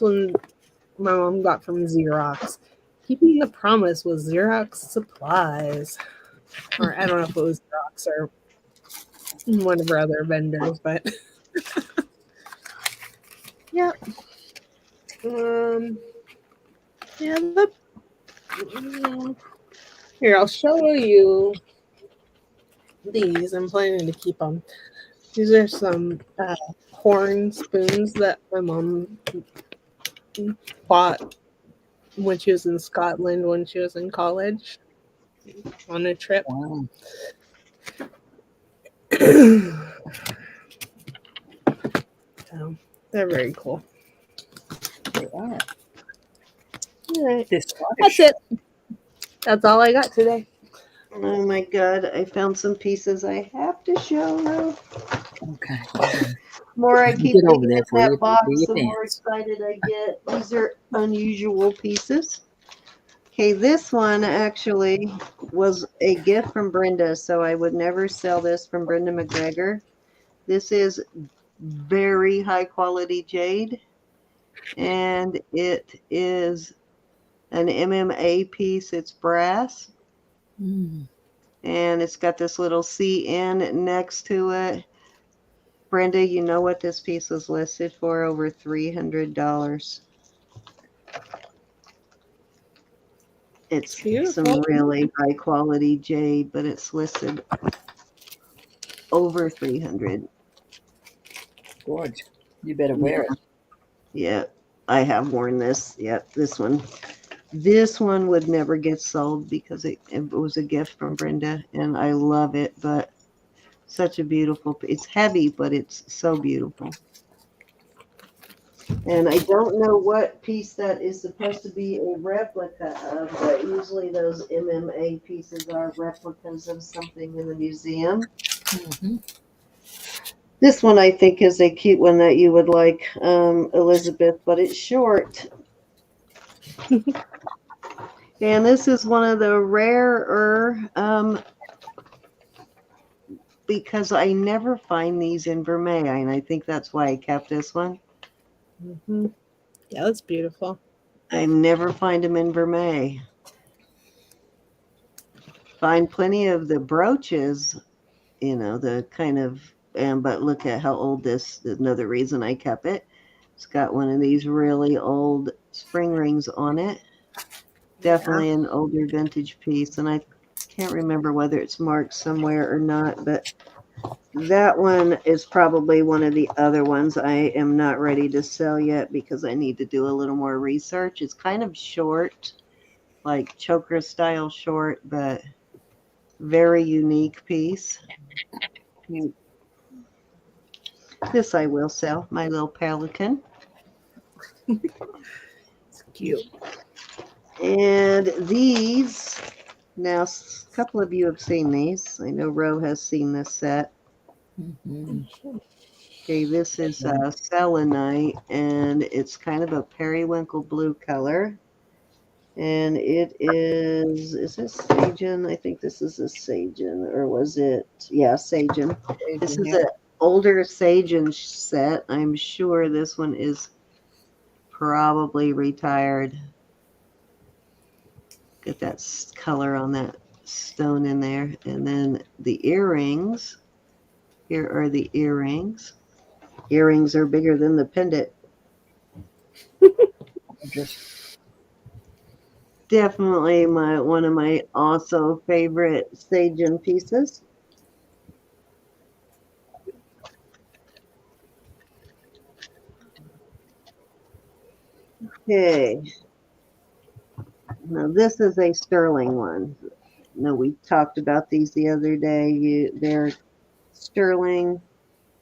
my mom got from Xerox. Keeping the Promise was Xerox Supplies. Or I don't know if it was Xerox or one of our other vendors, but yeah. Yeah, here, I'll show you these. I'm planning to keep them. These are some horn spoons that my mom bought when she was in Scotland when she was in college on a trip. Wow. So they're very cool. They are. All right. This That's it. That's all I got today. Oh my god, I found some pieces I have to show though. Okay. The more I keep Get over digging there in for that box, your the more pants. excited I get. These are unusual pieces. Okay, this one actually was a gift from Brenda, so I would never sell this from Brenda McGregor. This is very high quality jade, and it is an MMA piece. It's brass, Mm. and it's got this little CN next to it. Brenda, you know what this piece was listed for? Over $300. It's some Beautiful. really high quality jade, but it's listed over 300. Gorge. You better wear it. Yeah, I have worn this. Yep, this one. This one would never get sold because it was a gift from Brenda, and I love it. But such a beautiful. It's heavy, but it's so beautiful. And I don't know what piece that is supposed to be a replica of, but usually those MMA pieces are replicas of something in the museum. Mm-hmm. This one I think is a cute one that you would like, Elizabeth, but it's short. And this is one of the rarer, because I never find these in Vermeil, and I think that's why I kept this one. Mm-hmm. Yeah, that's beautiful. I never find them in Vermeil. Find plenty of the brooches, the kind of, but look at how old this, another reason I kept it. It's got one of these really old spring rings on it. Definitely an older vintage piece, and I can't remember whether it's marked somewhere or not, but that one is probably one of the other ones I am not ready to sell yet because I need to do a little more research. It's kind of short, like choker style short, but very unique piece. This I will sell, my little pelican. It's cute. And these, now a couple of you have seen these. I know Ro has seen this set. Mhm. Okay, this is selenite, and it's kind of a periwinkle blue color. And it is this Sagen? I think this is a Sagen, or was it? Yeah, Sagen. This is Yeah. an older Sagen set. I'm sure this one is probably retired. Get that color on that stone in there. And then the earrings. Here are the earrings. Earrings are bigger than the pendant. Just Definitely one of my also favorite Sagen pieces. Okay. Now this is a sterling one. No, we talked about these the other day. They're sterling,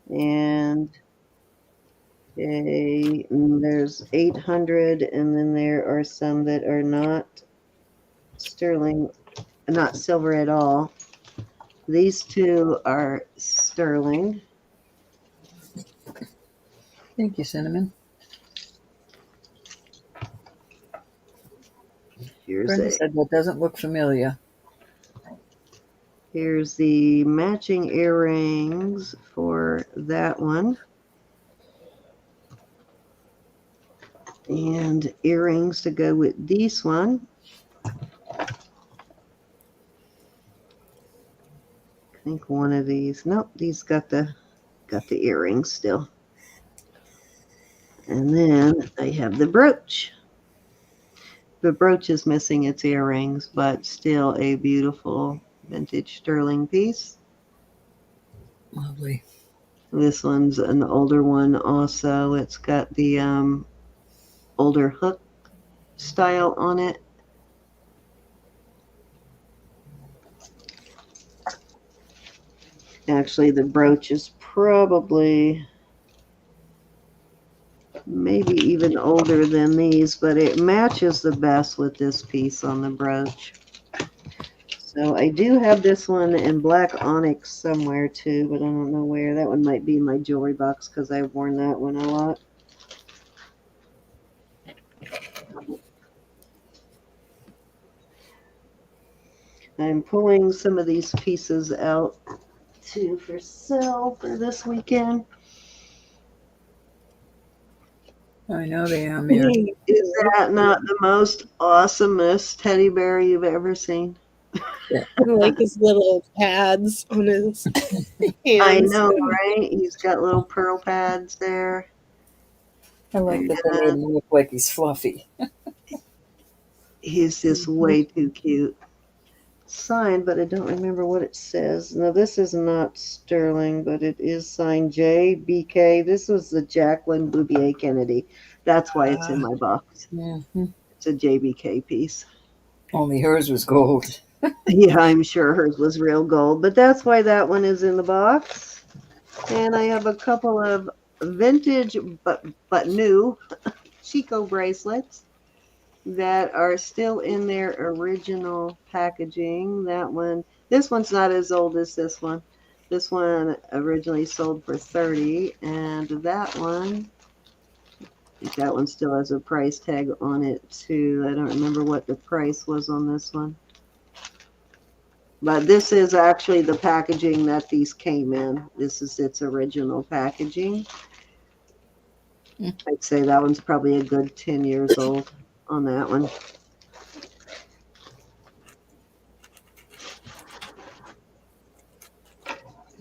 and there's 800, and then there are some that are not sterling, not silver at all. These two are sterling. thank you, Cinnamon. Here's Brenda said that doesn't look familiar. here's the matching earrings for that one. And earrings to go with this one. I think one of these. Nope, these got the earrings still. And then I have the brooch. The brooch is missing its earrings, but still a beautiful vintage sterling piece. Lovely. This one's an older one also. It's got the older hook style on it. Actually, the brooch is probably maybe even older than these, but it matches the best with this piece on the brooch. So I do have this one in black onyx somewhere too, but I don't know where. That one might be in my jewelry box because I've worn that one a lot. I'm pulling some of these pieces out too for sale for this weekend. I know they are, Mary. Is that not the most awesomest teddy bear you've ever seen? Yeah. I like his little pads on his I hands. know, right? He's got little pearl pads there. I like And that they made him look like he's fluffy. he's just way too cute. Signed, but I don't remember what it says. Now, this is not sterling, but it is signed JBK. This was the Jacqueline Bouvier Kennedy. That's why it's in my box. Mm-hmm. It's a JBK piece. Only hers was gold. Yeah, I'm sure hers was real gold, but that's why that one is in the box. And I have a couple of vintage but new Chico bracelets that are still in their original packaging. This one's not as old as this one. This one originally sold for 30, and that one, I think that one still has a price tag on it too. I don't remember what the price was on this one. But this is actually the packaging that these came in. This is its original packaging. I'd say that one's probably a good 10 years old on that one.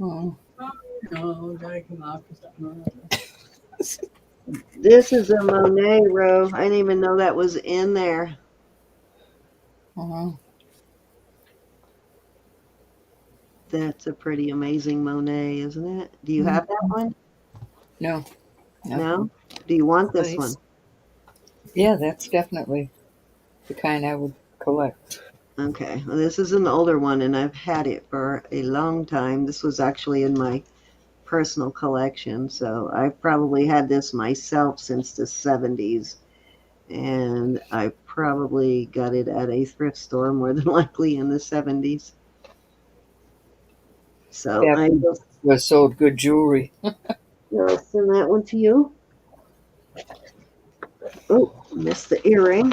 Oh, No, gotta come out for something. This is a Monet row. I didn't even know that was in there. Uh-huh. That's a pretty amazing Monet, isn't it? Do you have that Mhm. one? No, no. No? Do you want this Nice. one? Yeah, that's definitely the kind I would collect. Okay. Well, this is an older one, and I've had it for a long time. This was actually in my personal collection, so I've probably had this myself since the 70s, and I probably got it at a thrift store more than likely in the 70s. So Back I when just was sold good jewelry. I'll send that one to you. Oh, missed the earring.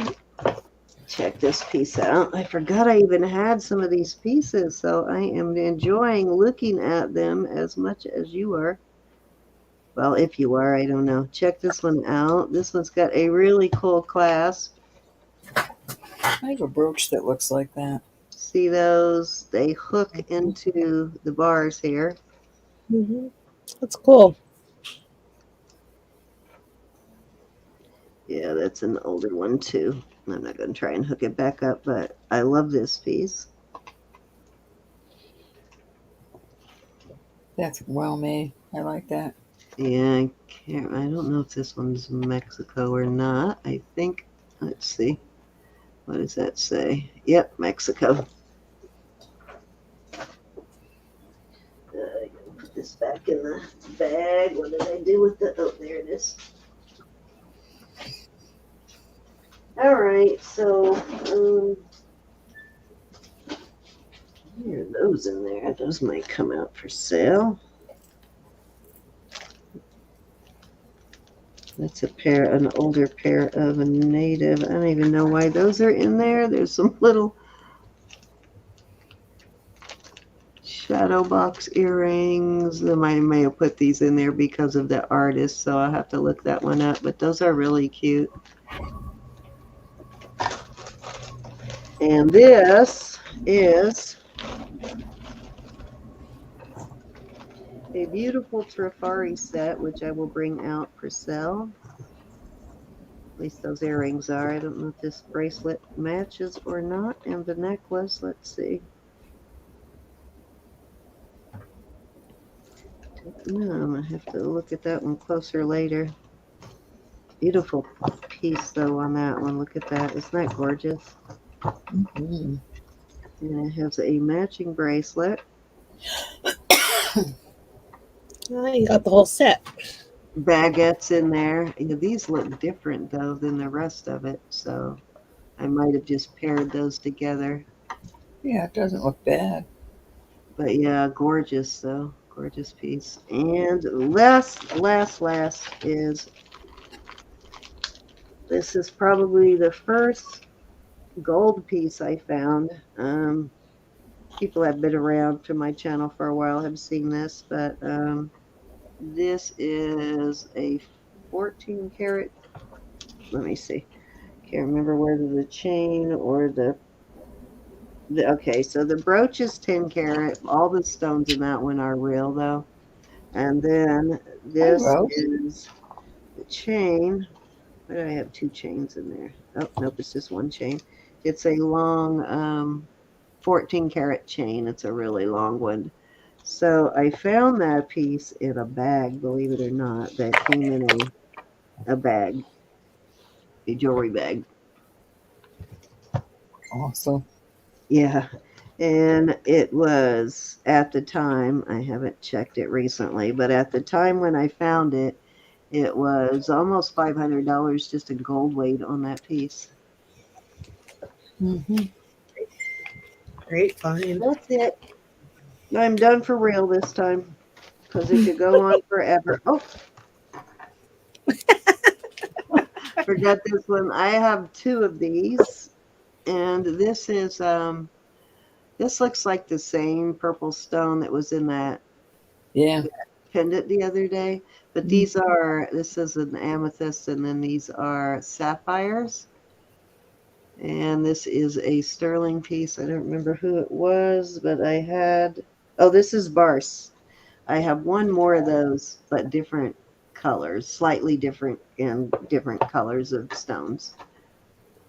Check this piece out. I forgot I even had some of these pieces, so I am enjoying looking at them as much as you are. Well, if you are, I don't know. Check this one out. This one's got a really cool clasp. I have a brooch that looks like that. See those? They hook into the bars here. Hmm. That's cool. Yeah, that's an older one too. I'm not going to try and hook it back up, but I love this piece. That's well made. I like that. Yeah, I don't know if this one's Mexico or not. I think, let's see. What does that say? Yep, Mexico. I gotta put this back in the bag. What did I do with the? Oh, there it is. All right, so there are those in there. Those might come out for sale. That's an older pair of a native. I don't even know why those are in there. There's some little shadow box earrings. May have put these in there because of the artist, so I'll have to look that one up. But those are really cute. And this is a beautiful Trifari set, which I will bring out for sale. At least those earrings are. I don't know if this bracelet matches or not. And the necklace, let's see. No, I'm going to have to look at that one closer later. Beautiful piece, though, on that one. Look at that. Isn't that gorgeous? Mm. And it has a matching bracelet. Oh, you got the whole set. Baguettes in there. These look different, though, than the rest of it. So I might have just paired those together. Yeah, it doesn't look bad. But yeah, gorgeous, though. Gorgeous piece. And last is this is probably the first gold piece I found. People have been around to my channel for a while have seen this, but this is a 14 karat. Let me see. Can't remember whether the chain or okay, so the brooch is 10 karat. All the stones in that one are real, though. And then Hi, this Rose. is the chain. Why do I have two chains in there? Oh, nope, it's just one chain. It's a long 14 karat chain. It's a really long one. So I found that piece in a bag, believe it or not, that came in a bag, a jewelry bag. Awesome. Yeah. And it was at the time, I haven't checked it recently, but at the time when I found it, it was almost $500 just in gold weight on that piece. Hmm. Great find. That's it. I'm done for real this time because it could go on forever. Oh, forgot this one. I have two of these, and this looks like the same purple stone that was in that Yeah. pendant the other day, but Mm. this is an amethyst, and then these are sapphires. And this is a sterling piece. I don't remember who it was, but oh, this is Barse. I have one more of those, but different colors, slightly different and different colors of stones.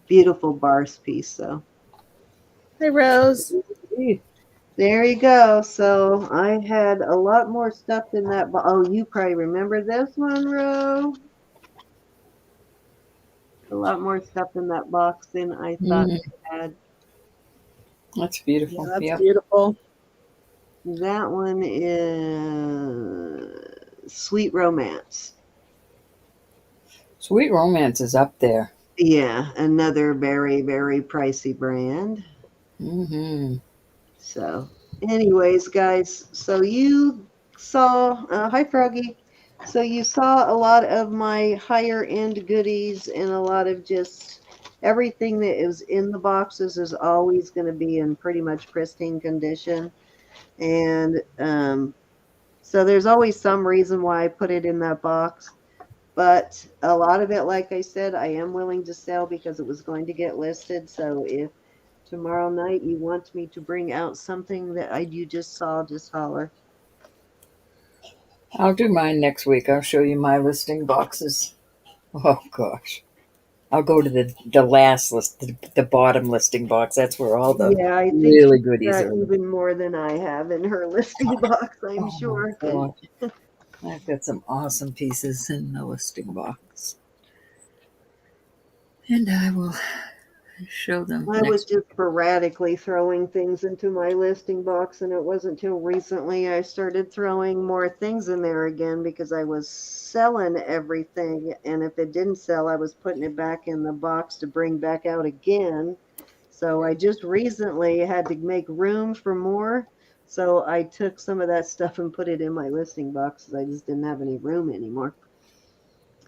Beautiful bars piece, though. Hi, Rose. There you go. So I had a lot more stuff in that. Oh, you probably remember this one, Ro. A lot more stuff in that box than I thought Mm, I had. that's Yeah, beautiful. that's Yep. beautiful. That one is Sweet Romance. Sweet Romance is up there. Yeah, another very, very pricey brand. Mm-hmm. So, anyways, guys, so you saw, hi Froggy. So you saw a lot of my higher end goodies and a lot of just everything that is in the boxes is always going to be in pretty much pristine condition. And so there's always some reason why I put it in that box. But a lot of it, like I said, I am willing to sell because it was going to get listed. So if tomorrow night you want me to bring out something that you just saw, just holler. I'll do mine next week. I'll show you my listing boxes. Oh gosh. I'll go to the last list, the bottom listing box. That's where all the Yeah, I think really she's goodies got are. even more than I have in her listing box, I'm Oh my sure. gosh. I've got some awesome pieces in the listing box. And I will show them I was next. just sporadically throwing things into my listing box, and it wasn't till recently I started throwing more things in there again because I was selling everything. And if it didn't sell, I was putting it back in the box to bring back out again. So I just recently had to make room for more. So I took some of that stuff and put it in my listing box because I just didn't have any room anymore.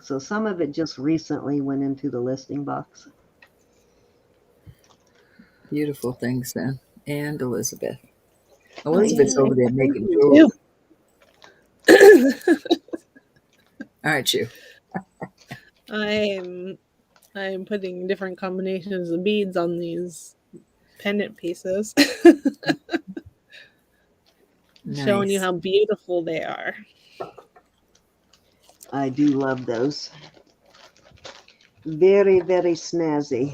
So some of it just recently went into the listing box. Beautiful things then. And Elizabeth. Oh, Elizabeth's yeah. over there Thank making you. jewelry. Too. Aren't you? I'm putting different combinations of beads on these pendant pieces. Showing you Nice. how beautiful they are. I do love those. Very, very snazzy.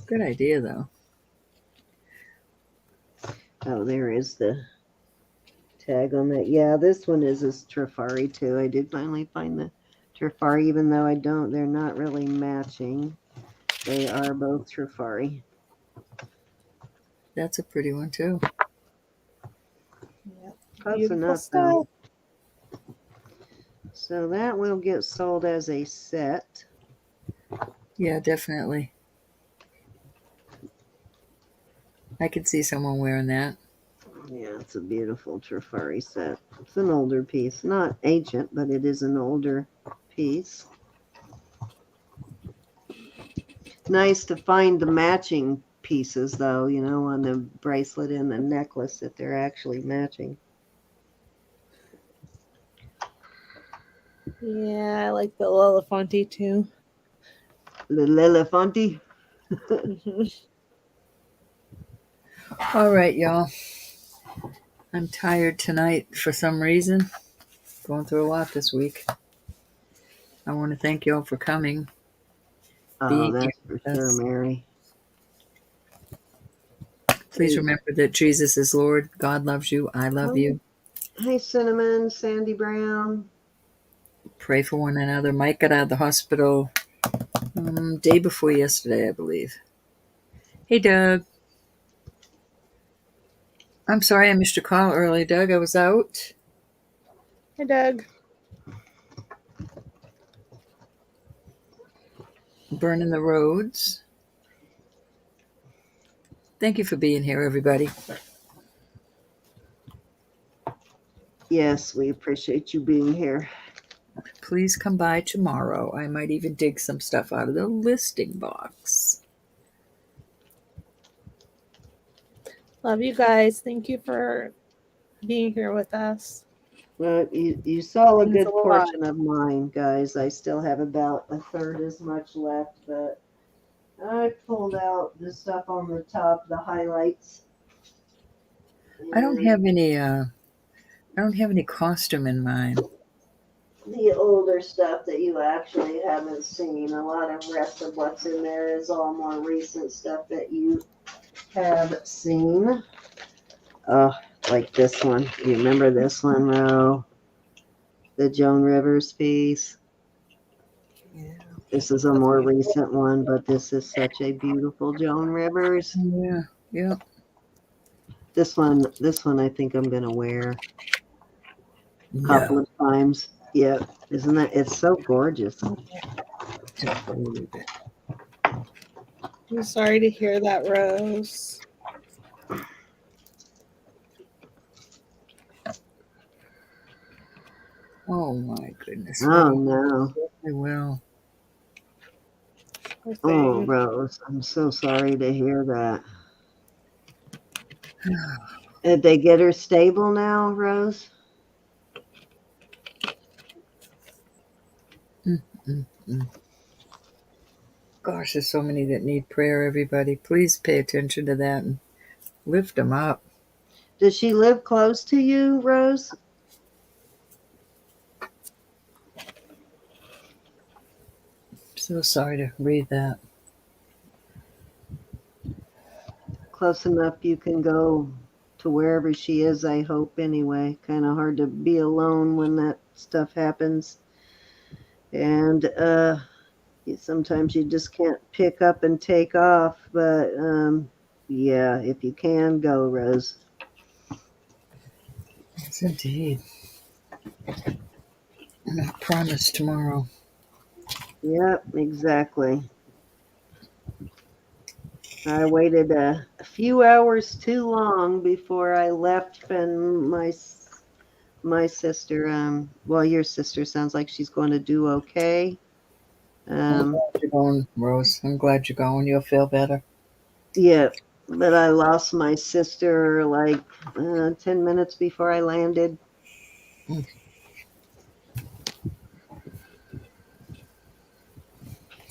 Good idea though. Oh, there is the tag on that. Yeah, this one is a Trifari too. I did finally find the Trifari, even though they're not really matching. They are both Trifari. That's a pretty one too. Yep. Close Beautiful enough though. stuff. So that will get sold as a set. Yeah, definitely. I could see someone wearing that. Yeah, it's a beautiful Trifari set. It's an older piece. Not ancient, but it is an older piece. Nice to find the matching pieces, though, on the bracelet and the necklace that they're actually matching. Yeah, I like the Lelefanti too. L'Elefanti. All right, y'all. I'm tired tonight for some reason. Going through a lot this week. I want to thank y'all for coming, Oh, being here that's for with sure, us. Mary. Please remember that Jesus is Lord. God loves you. I love you. Hey, Cinnamon, Sandy Brown. Pray for one another. Mike got out of the hospital day before yesterday, I believe. Hey, Doug. I'm sorry I missed your call early, Doug. I was out. Hi, Doug. Burning the roads. Thank you for being here, everybody. Yes, we appreciate you being here. Please come by tomorrow. I might even dig some stuff out of the listing box. Love you guys. Thank you for being here with us. Well, you saw a Means a good lot. portion of mine, guys. I still have about a third as much left, but I pulled out the stuff on the top, the highlights. I don't And have any. I don't have any costume in mine. the older stuff that you actually haven't seen. A lot of rest of what's in there is all more recent stuff that you have seen. Oh, like this one. You remember this one, Ro? The Joan Rivers piece. Yeah. This is a more recent one, but this is such a beautiful Joan Rivers. Yeah, yeah. This one I think I'm gonna wear a couple No, of times. Yeah, isn't that? It's so gorgeous. don't believe it. I'm sorry to hear that, Rose. Oh my goodness. Oh Well, no. I will. Poor Oh, thing. Rose, I'm so sorry to hear that. Did they get her stable now, Rose? Mm, mm, mm. Gosh, there's so many that need prayer, everybody. Please pay attention to that and lift them up. Does she live close to you, Rose? So sorry to read that. Close enough you can go to wherever she is, I hope, anyway. Kind of hard to be alone when that stuff happens. And sometimes you just can't pick up and take off. But yeah, if you can, go, Rose. Yes, indeed. And I promise tomorrow. Yep, exactly. I waited a few hours too long before I left, and my sister, well, your sister sounds like she's going to do okay. I'm Um, glad you're going, Rose. I'm glad you're going. You'll feel better. yeah, but I lost my sister like 10 minutes before I landed. Mm,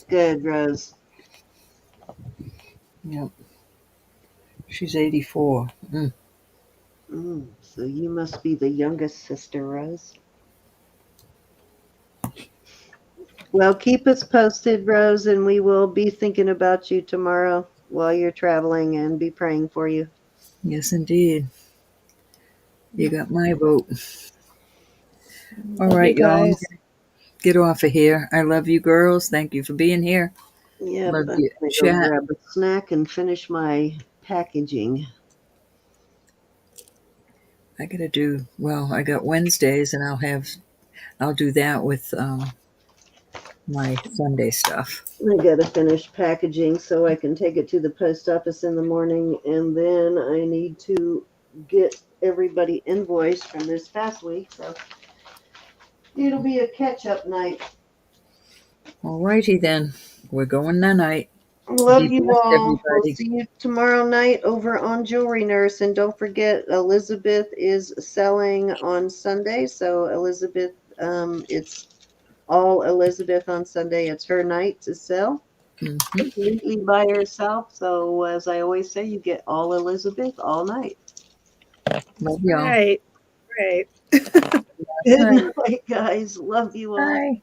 Good, Rose. yep. She's 84. So you must be the youngest sister, Rose. Well, keep us posted, Rose, and we will be thinking about you tomorrow while you're traveling and be praying for you. Yes, indeed. You got my vote. All Love you right, y'all. I'm guys. gonna get off of here. I love you, girls. Thank you for being here. Yep, Love I'm you, gonna go chat. grab a snack and finish my packaging. I gotta do well. I got Wednesdays, and I'll do that with my Sunday stuff. I gotta finish packaging so I can take it to the post office in the morning, and then I need to get everybody invoiced from this past week. So it'll be a catch-up night. All righty then. We're going night. Be Love you blessed, all. We'll everybody. see you tomorrow night over on Jewelry Nurse. And don't forget, Elizabeth is selling on Sunday. So, Elizabeth, it's all Elizabeth on Sunday. It's her night to sell Hmm. completely by herself. So, as I always say, you get all Elizabeth all night. Love y'all. Right. Right. Good Night. night, guys. Love you all. Bye.